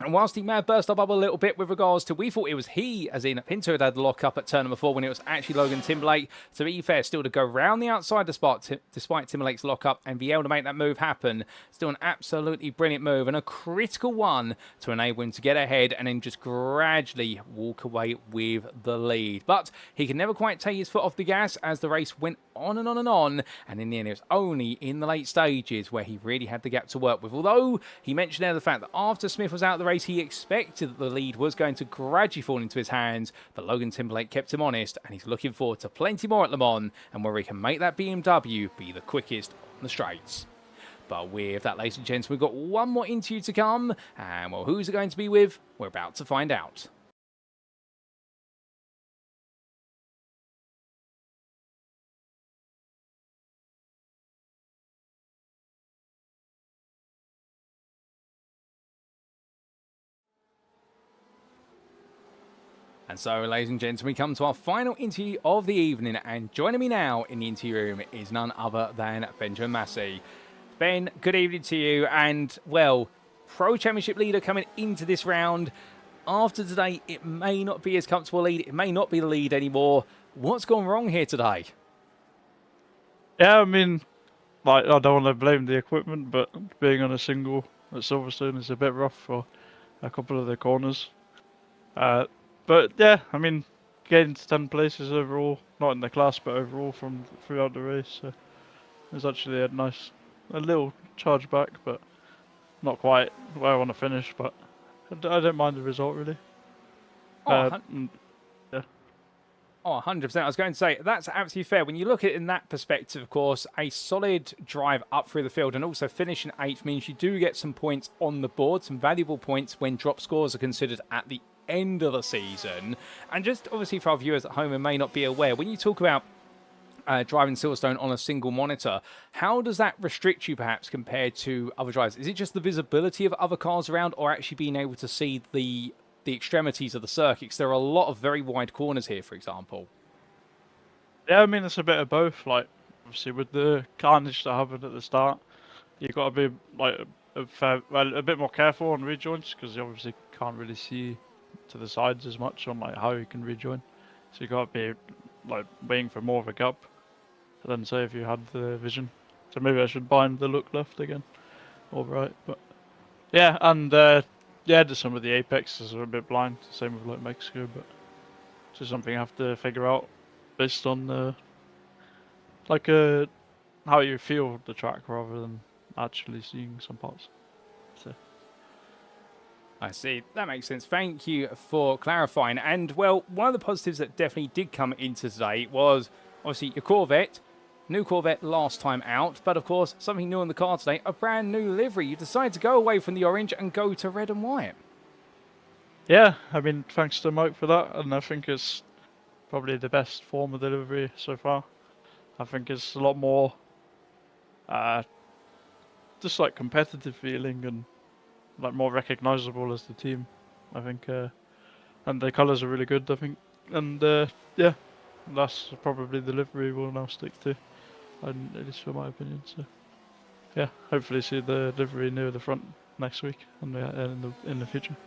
A: And whilst he may have burst our bubble a little bit with regards to, we thought it was he, as in Pinto had the lock up at turn number 4 when it was actually Logan Timberlake. To be fair, still to go round the outside despite Timberlake's lock up and be able to make that move happen. Still an absolutely brilliant move and a critical one to enable him to get ahead and then just gradually walk away with the lead. But he could never quite take his foot off the gas as the race went on and on and on. And in the end, it was only in the late stages where he really had the gap to work with. Although he mentioned there the fact that after Smith was out of the race, he expected that the lead was going to gradually fall into his hands, but Logan Timberlake kept him honest, and he's looking forward to plenty more at Le Mans, and where he can make that BMW be the quickest on the straights. But with that, ladies and gents, we've got one more interview to come, and well, who's it going to be with? We're about to find out. And so, ladies and gents, we come to our final interview of the evening, and joining me now in the interview room is none other than Benjamin Massey. Ben, good evening to you, and, well, Pro Championship leader coming into this round. After today, it may not be as comfortable a lead, it may not be the lead anymore. What's gone wrong here today?
G: Yeah, I mean, like, I don't want to blame the equipment, but being on a single at Silverstone is a bit rough for a couple of the corners. But yeah, I mean, getting to 10 places overall, not in the class, but overall from throughout the race, it was actually a little charge back, but not quite where I want to finish. But I don't mind the result really.
A: Oh, 100%. I was going to say, that's absolutely fair. When you look at it in that perspective, of course, a solid drive up through the field and also finishing 8th means you do get some points on the board, some valuable points when drop scores are considered at the end of the season. And just obviously for our viewers at home who may not be aware, when you talk about driving Silverstone on a single monitor, how does that restrict you perhaps compared to other drivers? Is it just the visibility of other cars around, or actually being able to see the extremities of the circuits? There are a lot of very wide corners here, for example.
G: Yeah, I mean, it's a bit of both. Like, obviously with the carnage that happened at the start, you've got to be like a bit more careful on rejoins, because you obviously can't really see to the sides as much on like how you can rejoin. So you got to be like waiting for more of a gap than say if you had the vision. So maybe I should bind the look left again, or right. But yeah, and yeah, there's some of the apexes are a bit blind. Same with like Mexico, but it's just something I have to figure out based on how you feel the track rather than actually seeing some parts. So.
A: I see. That makes sense. Thank you for clarifying. And, well, one of the positives that definitely did come into today was, obviously, your Corvette. New Corvette last time out. But, of course, something new on the car today, a brand new livery. You decided to go away from the orange and go to red and white.
G: Yeah, I mean, thanks to Mike for that. And I think it's probably the best form of the livery so far. I think it's a lot more just like competitive feeling and like more recognizable as the team, I think, and the colours are really good, I think, and yeah, that's probably the livery we'll now stick to, and at least for my opinion. So yeah, hopefully see the livery near the front next week and in the future.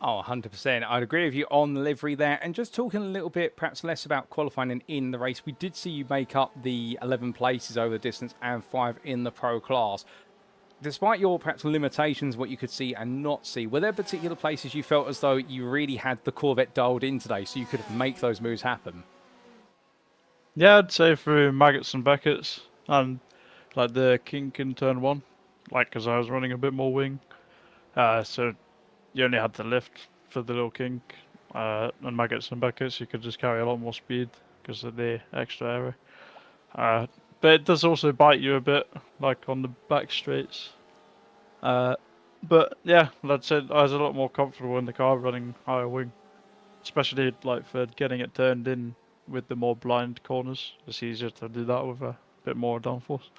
A: Oh, 100%. I'd agree with you on the livery there. And just talking a little bit, perhaps less about qualifying and in the race, we did see you make up the 11 places over the distance and 5 in the pro class. Despite your perhaps limitations, what you could see and not see, were there particular places you felt as though you really had the Corvette dialed in today so you could make those moves happen?
G: Yeah, I'd say through Maggots and Beckett's and like the kink in turn 1, like because I was running a bit more wing, so you only had to lift for the little kink, and Maggots and Beckett's you could just carry a lot more speed because of the extra aero. But it does also bite you a bit, like on the back straights. But yeah, like I said, I was a lot more comfortable in the car running higher wing, especially like for getting it turned in with the more blind corners. It's easier to do that with a bit more downforce.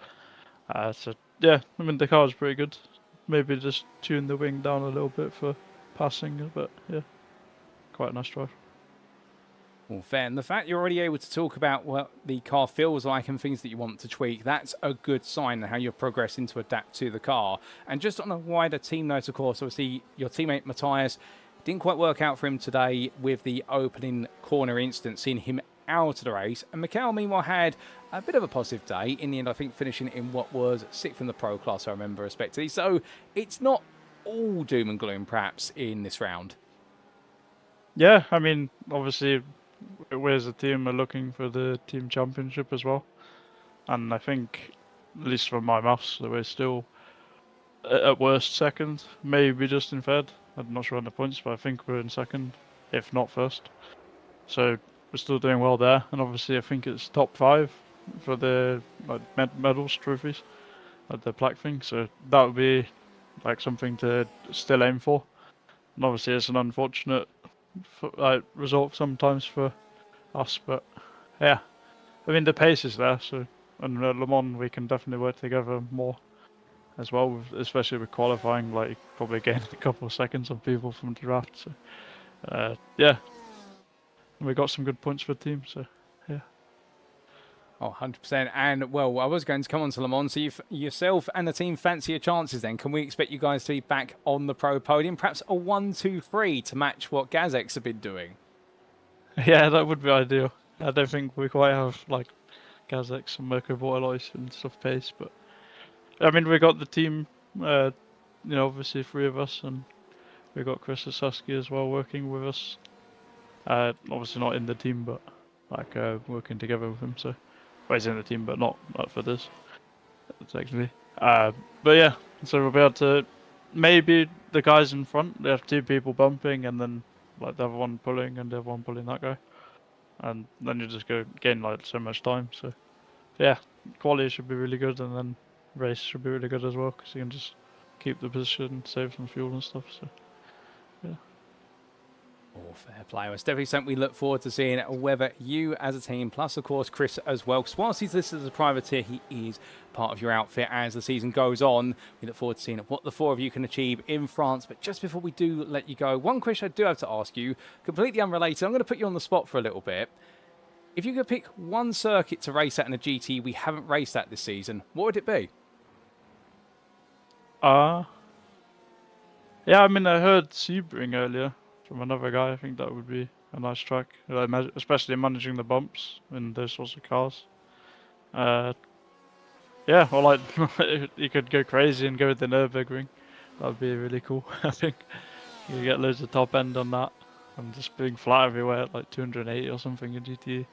G: So yeah, I mean the car is pretty good. Maybe just tune the wing down a little bit for passing, but yeah, quite a nice drive.
A: Well, fair. And the fact you're already able to talk about what the car feels like and things that you want to tweak, that's a good sign of how you're progressing to adapt to the car. And just on a wider team note, of course, obviously your teammate Matthias didn't quite work out for him today with the opening corner instance, seeing him out of the race. And Miguel, meanwhile, had a bit of a positive day. In the end, I think finishing in what was 6th in the pro class, I remember respectively. So it's not all doom and gloom, perhaps, in this round.
G: Yeah, I mean, obviously, we as a team are looking for the team championship as well, and I think, at least from my maths, that we're still at worst second, maybe just in third. I'm not sure on the points, but I think we're in second, if not first. So we're still doing well there, and obviously I think it's top 5 for the like medals, trophies, like the plaque thing. So that would be like something to still aim for. And obviously it's an unfortunate result sometimes for us, but yeah, I mean the pace is there, so and Le Mans we can definitely work together more as well, especially with qualifying, like probably gain a couple of seconds on people from the draft. So yeah, We got some good points for the team, so yeah.
A: Oh, 100%. And, well, I was going to come on to Le Mans. So yourself and the team fancy your chances then. Can we expect you guys to be back on the pro podium? Perhaps a 1-2-3 to match what GazX have been doing?
G: Yeah, that would be ideal. I don't think we quite have like GazX and Mirko Bortolois and stuff pace, but I mean we got the team, obviously 3 of us, and we got Chris Asuski as well working with us. Obviously not in the team, but like working together with him. So, well, he's in the team, but not for this, technically. But yeah, so we'll be able to maybe the guys in front. They have 2 people bumping, and then like the other one pulling, and the other one pulling that guy, and then you just gain like so much time. So yeah, quality should be really good, and then race should be really good as well, because you can just keep the position, save some fuel and stuff. So yeah.
A: Oh, fair play. Well, it's definitely something we look forward to seeing, whether you as a team, plus of course Chris as well, because whilst he's listed as a privateer, he is part of your outfit as the season goes on. We look forward to seeing what the 4 of you can achieve in France. But just before we do let you go, one question I do have to ask you, completely unrelated. I'm going to put you on the spot for a little bit. If you could pick one circuit to race at in a GT we haven't raced at this season, what would it be?
G: Yeah, I mean I heard Sebring earlier from another guy. I think that would be a nice track, especially managing the bumps in those sorts of cars. Yeah, or like you could go crazy and go with the Nürburgring. That would be really cool. I think you get loads of top end on that, and just being flat everywhere at like 280 or something in GTE,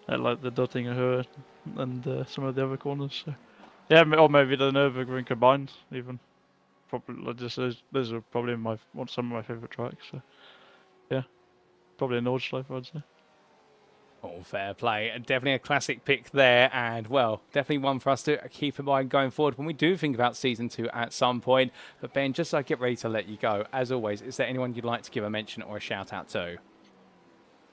G: at like the Dottinger and some of the other corners. So yeah, or maybe the Nürburgring combined even. Probably like just those are probably some of my favorite tracks. So yeah, probably a Nordschleife, I'd say.
A: Oh, fair play. Definitely a classic pick there, and, well, definitely one for us to keep in mind going forward when we do think about Season 2 at some point. But, Ben, just so I get ready to let you go, as always, is there anyone you'd like to give a mention or a shout-out to?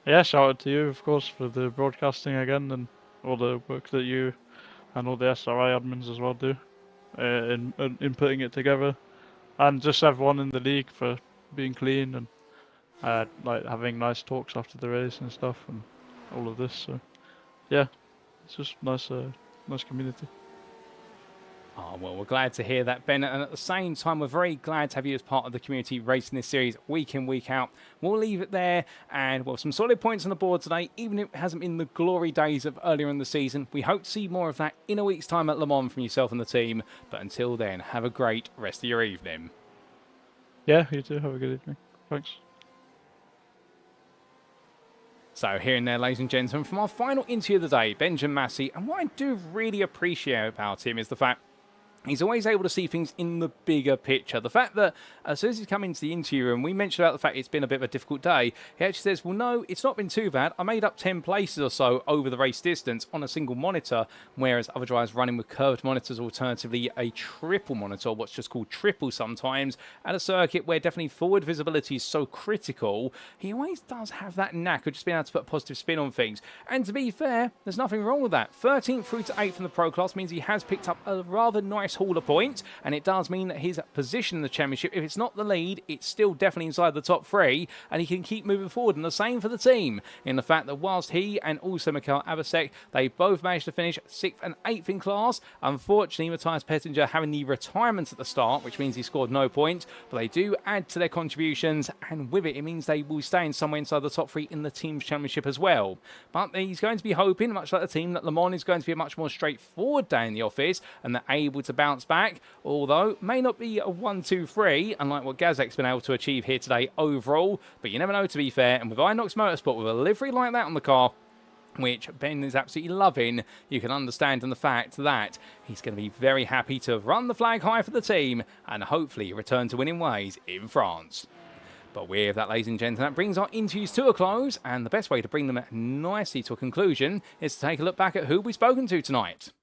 G: Yeah, shout out to you, of course, for the broadcasting again, and all the work that you and all the SRI admins as well do in putting it together. And just everyone in the league for being clean and like having nice talks after the race and stuff, and all of this. So yeah, it's just nice community.
A: Oh, well, we're glad to hear that, Ben. And at the same time, we're very glad to have you as part of the community racing this series week in, week out. We'll leave it there. And, well, some solid points on the board today, even if it hasn't been the glory days of earlier in the season. We hope to see more of that in a week's time at Le Mans from yourself and the team. But until then, have a great rest of your evening.
G: Yeah, you too. Have a good evening. Thanks.
A: So here and there, ladies and gentlemen, from our final interview of the day, Benjamin Massey. And what I do really appreciate about him is the fact he's always able to see things in the bigger picture. The fact that as soon as he's come into the interview room, we mentioned about the fact it's been a bit of a difficult day. He actually says, well, no, it's not been too bad. I made up 10 places or so over the race distance on a single monitor, whereas other drivers running with curved monitors, alternatively a triple monitor, what's just called triple sometimes, at a circuit where definitely forward visibility is so critical. He always does have that knack of just being able to put a positive spin on things. And to be fair, there's nothing wrong with that. 13th through to 8th in the Pro Class means he has picked up a rather nice haul of points, and it does mean that his position in the championship, if it's not the lead, it's still definitely inside the top 3, and he can keep moving forward. And the same for the team, in the fact that whilst he and also Mikael Abasek, they both managed to finish 6th and 8th in class. Unfortunately, Matthias Pettinger having the retirement at the start, which means he scored no points, but they do add to their contributions, and with it, it means they will stay in somewhere inside the top 3 in the team's championship as well. But he's going to be hoping, much like the team, that Le Mans is going to be a much more straightforward day in the office, and they're able to bounce back. Although may not be a 1-2-3, unlike what GazX's been able to achieve here today overall, but you never know, to be fair. And with Inox Motorsport, with a livery like that on the car, which Ben is absolutely loving, you can understand in the fact that he's going to be very happy to run the flag high for the team and hopefully return to winning ways in France. But with that, ladies and gentlemen, that brings our interviews to a close, and the best way to bring them nicely to a conclusion is to take a look back at who we've spoken to tonight.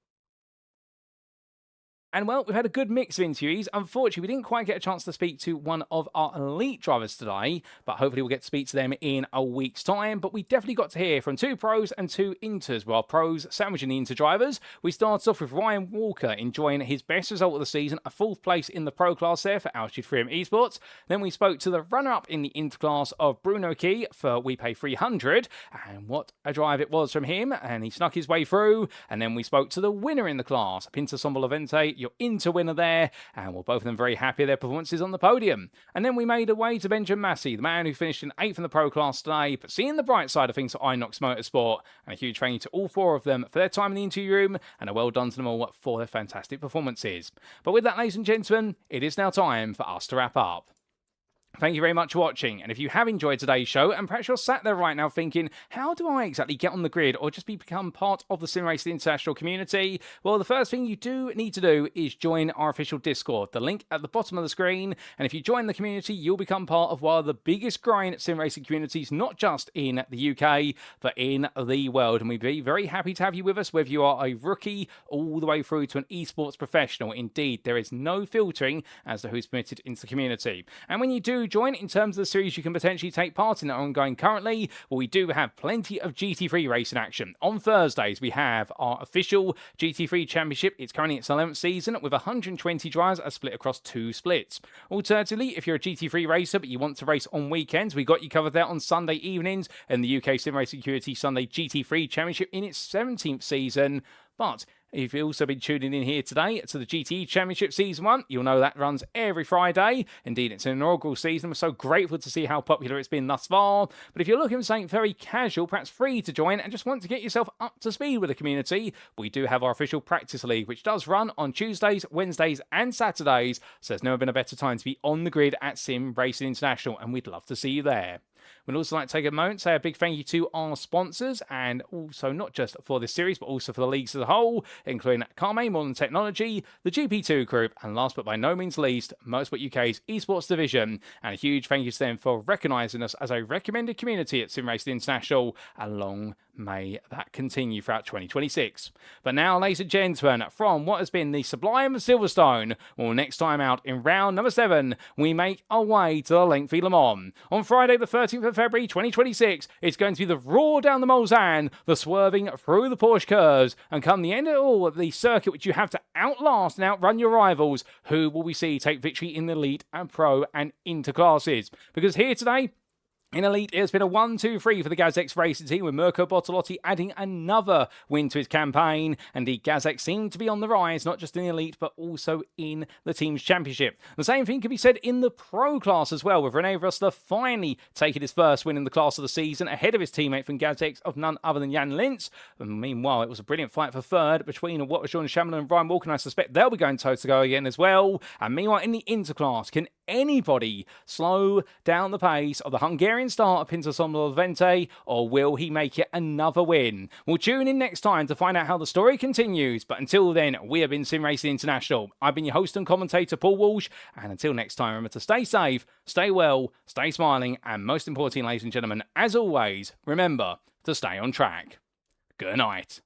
A: And well, we've had a good mix of interviews. Unfortunately, we didn't quite get a chance to speak to one of our elite drivers today, but hopefully we'll get to speak to them in a week's time. But we definitely got to hear from 2 pros and 2 inters. Well, pros sandwiching the inter drivers. We started off with Ryan Walker enjoying his best result of the season, a 4th place in the pro class there for Altitude Freedom Esports. Then we spoke to the runner-up in the inter class of Bruno Key for We Pay 300, and what a drive it was from him, and he snuck his way through. And then we spoke to the winner in the class, Pinto Sombolavente, your inter winner there, and we're both of them very happy with their performances on the podium. And then we made our way to Benjamin Massey, the man who finished in 8th in the pro class today, but seeing the bright side of things for Inox Motorsport. And a huge thank you to all 4 of them for their time in the interview room, and a well done to them all for their fantastic performances. But with that, ladies and gentlemen, it is now time for us to wrap up. Thank you very much for watching, and if you have enjoyed today's show, and perhaps you're sat there right now thinking, how do I exactly get on the grid or just become part of the SimRacing International community? Well, the first thing you do need to do is join our official Discord, the link at the bottom of the screen, and if you join the community, you'll become part of one of the biggest growing SimRacing communities, not just in the UK, but in the world, and we'd be very happy to have you with us, whether you are a rookie all the way through to an esports professional. Indeed, there is no filtering as to who's permitted into the community. And when you do join, in terms of the series you can potentially take part in that are ongoing currently, well, we do have plenty of GT3 racing action. On Thursdays, we have our official GT3 Championship. It's currently its 11th season with 120 drivers are split across 2 splits. Alternatively, if you're a GT3 racer but you want to race on weekends, we got you covered there on Sunday evenings in the UK SimRacing Community Sunday GT3 Championship in its 17th season. But if you've also been tuning in here today to the GTE Championship Season 1, you'll know that runs every Friday. Indeed, it's an inaugural season. We're so grateful to see how popular it's been thus far. But if you're looking for something very casual, perhaps free to join, and just want to get yourself up to speed with the community, we do have our official Practice League, which does run on Tuesdays, Wednesdays, and Saturdays. So there's never been a better time to be on the grid at SimRacing International, and we'd love to see you there. We'd also like to take a moment to say a big thank you to our sponsors, and also not just for this series, but also for the leagues as a whole, including Carme Modern Technology, the GP2 Group, and last but by no means least, Motorsport UK's esports division. And a huge thank you to them for recognising us as a recommended community at SimRacing International, and long may that continue throughout 2026. But now, ladies and gentlemen, from what has been the sublime Silverstone, well, next time out in round number 7, we make our way to the lengthy Le Mans. On Friday the 13th of February 2026, it's going to be the roar down the Mulsanne, the swerving through the Porsche curves, and come the end of it all, the circuit which you have to outlast and outrun your rivals, who will we see take victory in the elite and pro and inter classes? Because here today, in Elite, it's been a 1-2-3 for the GazX Racing Team, with Mirko Bortolotti adding another win to his campaign. And the GazX seem to be on the rise, not just in the Elite, but also in the Team's Championship. The same thing can be said in the Pro class as well, with Rene Rustler finally taking his first win in the class of the season, ahead of his teammate from GazX of none other than Jan Lintz. And meanwhile, it was a brilliant fight for third between what was Sean Shamlin and Ryan Walker, and I suspect they'll be going toe-to-go again as well. And meanwhile, in the Interclass, can anybody slow down the pace of the Hungarian starter Pinto Sombolavente, or will he make it another win? We'll tune in next time to find out how the story continues, but until then, we have been SimRacing International. I've been your host and commentator, Paul Walsh, and until next time, remember to stay safe, stay well, stay smiling, and most importantly, ladies and gentlemen, as always, remember to stay on track. Good night.